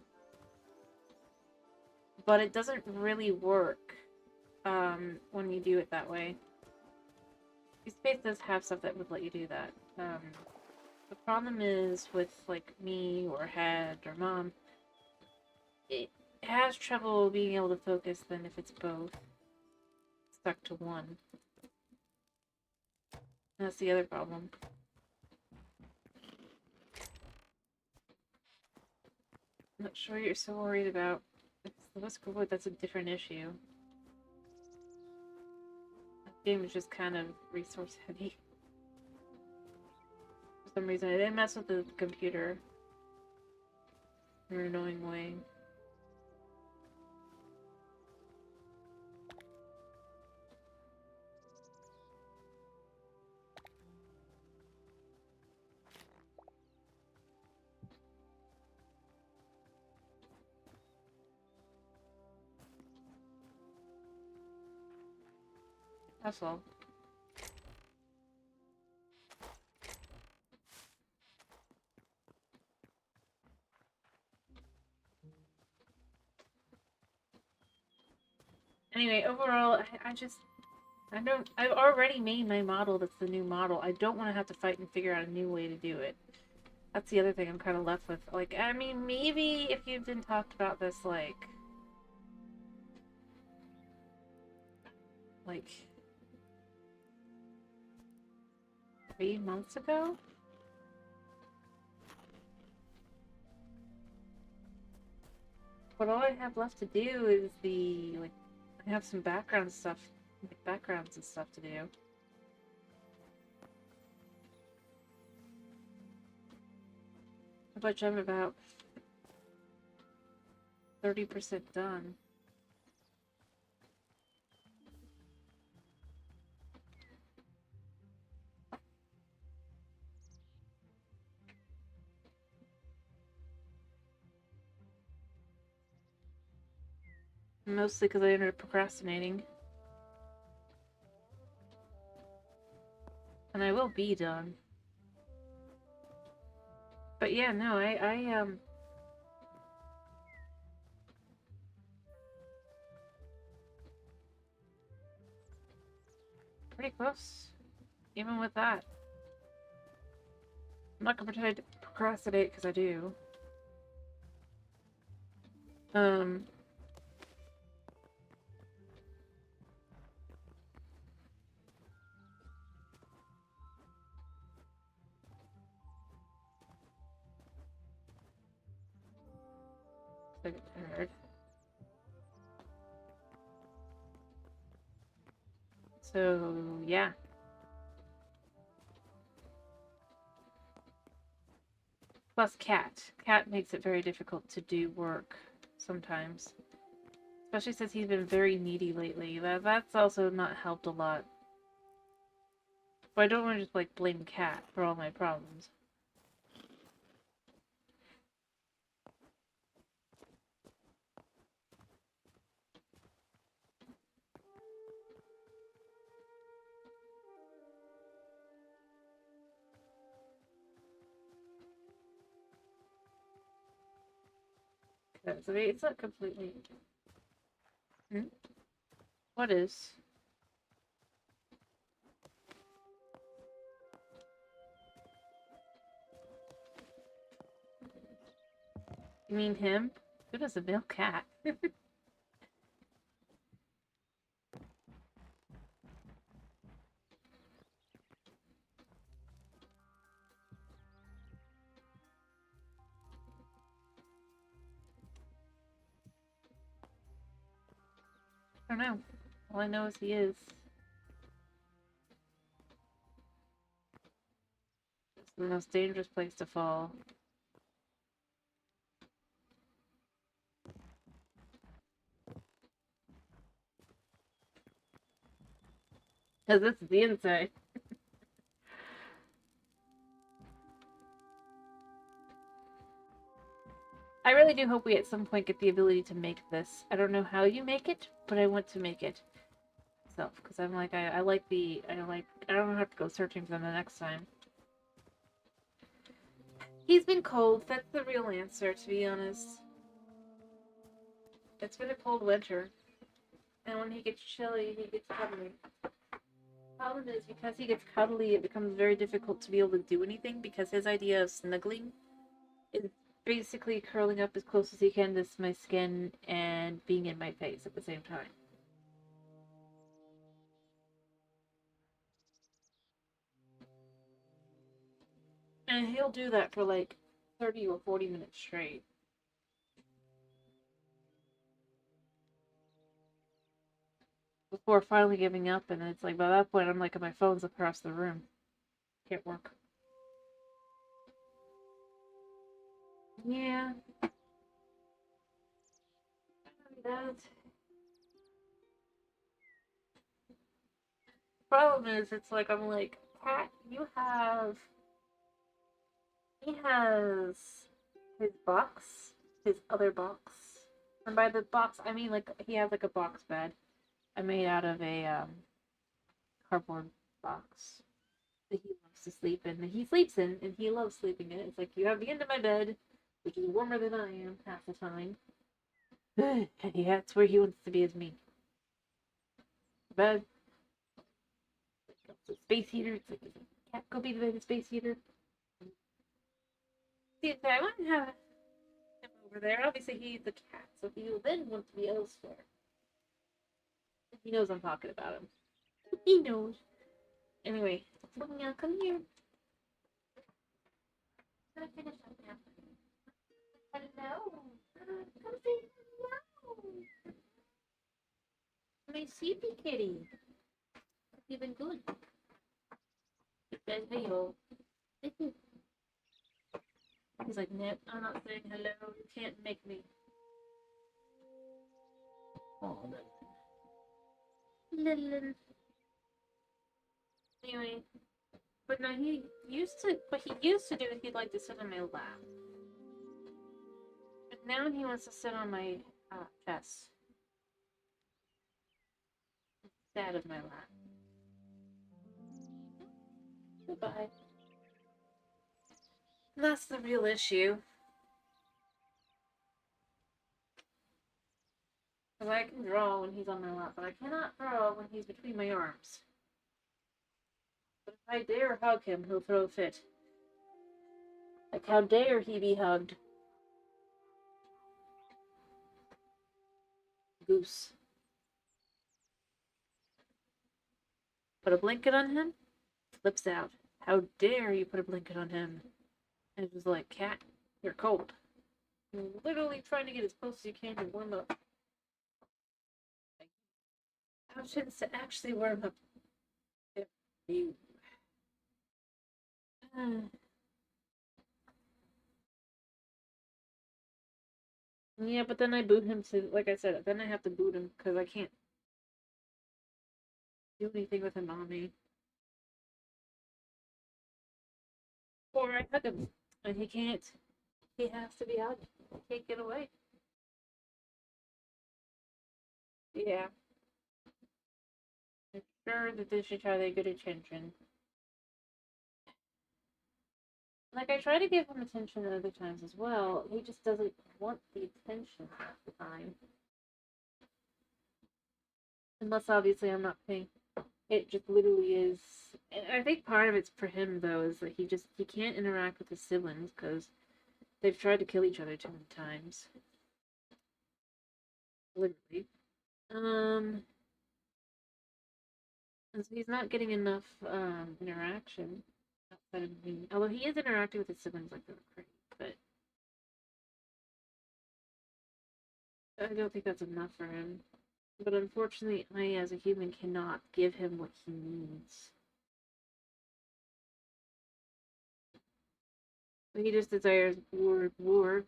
But it doesn't really work when you do it that way. Space does have stuff that would let you do that. The problem is with, like, me or Head or Mom, it has trouble being able to focus than if it's both stuck to one. That's the other problem. I'm not sure you're so worried about. It's the whisker wood, that's a different issue. That game is just kind of resource heavy. For some reason, it didn't mess with the computer in an annoying way. That's all. Anyway, overall, I've already made my model that's the new model. I don't want to have to fight and figure out a new way to do it. That's the other thing I'm kind of left with. Like, I mean, maybe if you've been talked about this, like 3 months ago? But all I have left to do is I have some background stuff, backgrounds and stuff to do. Which I'm about 30% done. Mostly because I ended up procrastinating. And I will be done. But yeah, no, pretty close. Even with that. I'm not gonna pretend to procrastinate because I do. I get tired. So, yeah. Plus cat. Cat makes it very difficult to do work sometimes. Especially since he's been very needy lately. That's also not helped a lot. But I don't want to just like blame cat for all my problems. Because, I mean, it's not completely... Hmm? What is? You mean him? Who does a male cat? I don't know. All I know is he is. It's the most dangerous place to fall. Because this is the inside. I really do hope we at some point get the ability to make this. I don't know how you make it, but I want to make it myself. Because I'm like, I like the, I don't have to go searching for them the next time. He's been cold. That's the real answer, to be honest. It's been a cold winter. And when he gets chilly, he gets cuddly. Problem is, because he gets cuddly, it becomes very difficult to be able to do anything because his idea of snuggling is basically curling up as close as he can to my skin and being in my face at the same time. And he'll do that for like 30 or 40 minutes straight. Before finally giving up, and it's like by that point, I'm like, my phone's across the room. Can't work. Yeah. That. Problem is, it's like, I'm like, Cat, you have. He has his box, his other box. And by the box, I mean like he has like a box bed I made out of a cardboard box that he loves to sleep in. That he sleeps in, and he loves sleeping in it. It's like you have the end of my bed, which is warmer than I am half the time. And yeah, it's where he wants to be as me. Bed, it's a space heater. It's like, cat, go be the space heater. See, I want to have him over there. Obviously, he's the cat, so he will then want to be elsewhere. He knows I'm talking about him. He knows. Anyway, now come here. I'm gonna finish up now. Hello. Come say hello. My sleepy kitty. You've been good. He says hello. He's like, nope, I'm not saying hello. You can't make me. Oh, little. Anyway, but no, he used to. What he used to do is he'd like to sit on my lap. But now he wants to sit on my chest. Out of my lap. Goodbye. And that's the real issue. Because I can draw when he's on my lap, but I cannot draw when he's between my arms. But if I dare hug him, he'll throw a fit. Like, how dare he be hugged? Goose. Put a blanket on him, flips out. How dare you put a blanket on him? And it was like, cat, you're cold. You're literally trying to get as close as you can to warm up. Options to actually warm up. You. Yeah, but then I boot him to, like I said, then I have to boot him because I can't do anything with him on me. Or I hug him, and he can't. He has to be hugged. He can't get away. Yeah. I'm sure that this should try to get attention. Like, I try to give him attention at other times as well. He just doesn't want the attention half the time. Unless, obviously, I'm not paying. It just literally is. And I think part of it's for him, though, is that he can't interact with his siblings because they've tried to kill each other too many times. Literally. And so he's not getting enough interaction outside of me. Although he is interacting with his siblings like they're crazy, but I don't think that's enough for him. But unfortunately, I, as a human, cannot give him what he needs. He just desires war.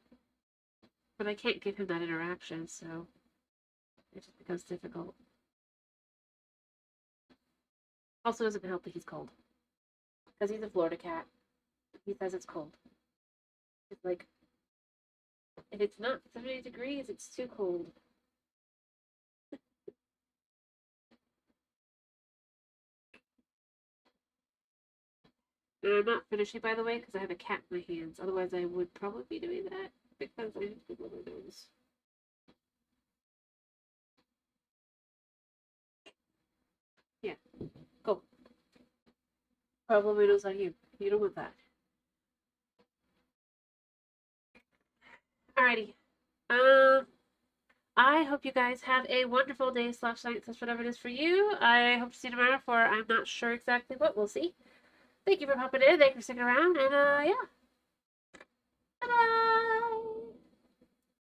But I can't give him that interaction, so it just becomes difficult. Also, doesn't help that he's cold. Because he's a Florida cat. He says it's cold. It's like, if it's not 70 degrees, it's too cold. And I'm not finishing, by the way, because I have a cat in my hands. Otherwise, I would probably be doing that because I have to blow my nose. Yeah, go. Probably my nose on you. You don't want that. Alrighty. I hope you guys have a wonderful day / night / whatever it is for you. I hope to see you tomorrow for I'm not sure exactly what. We'll see. Thank you for popping in. Thank you for sticking around. And yeah. Bye-bye.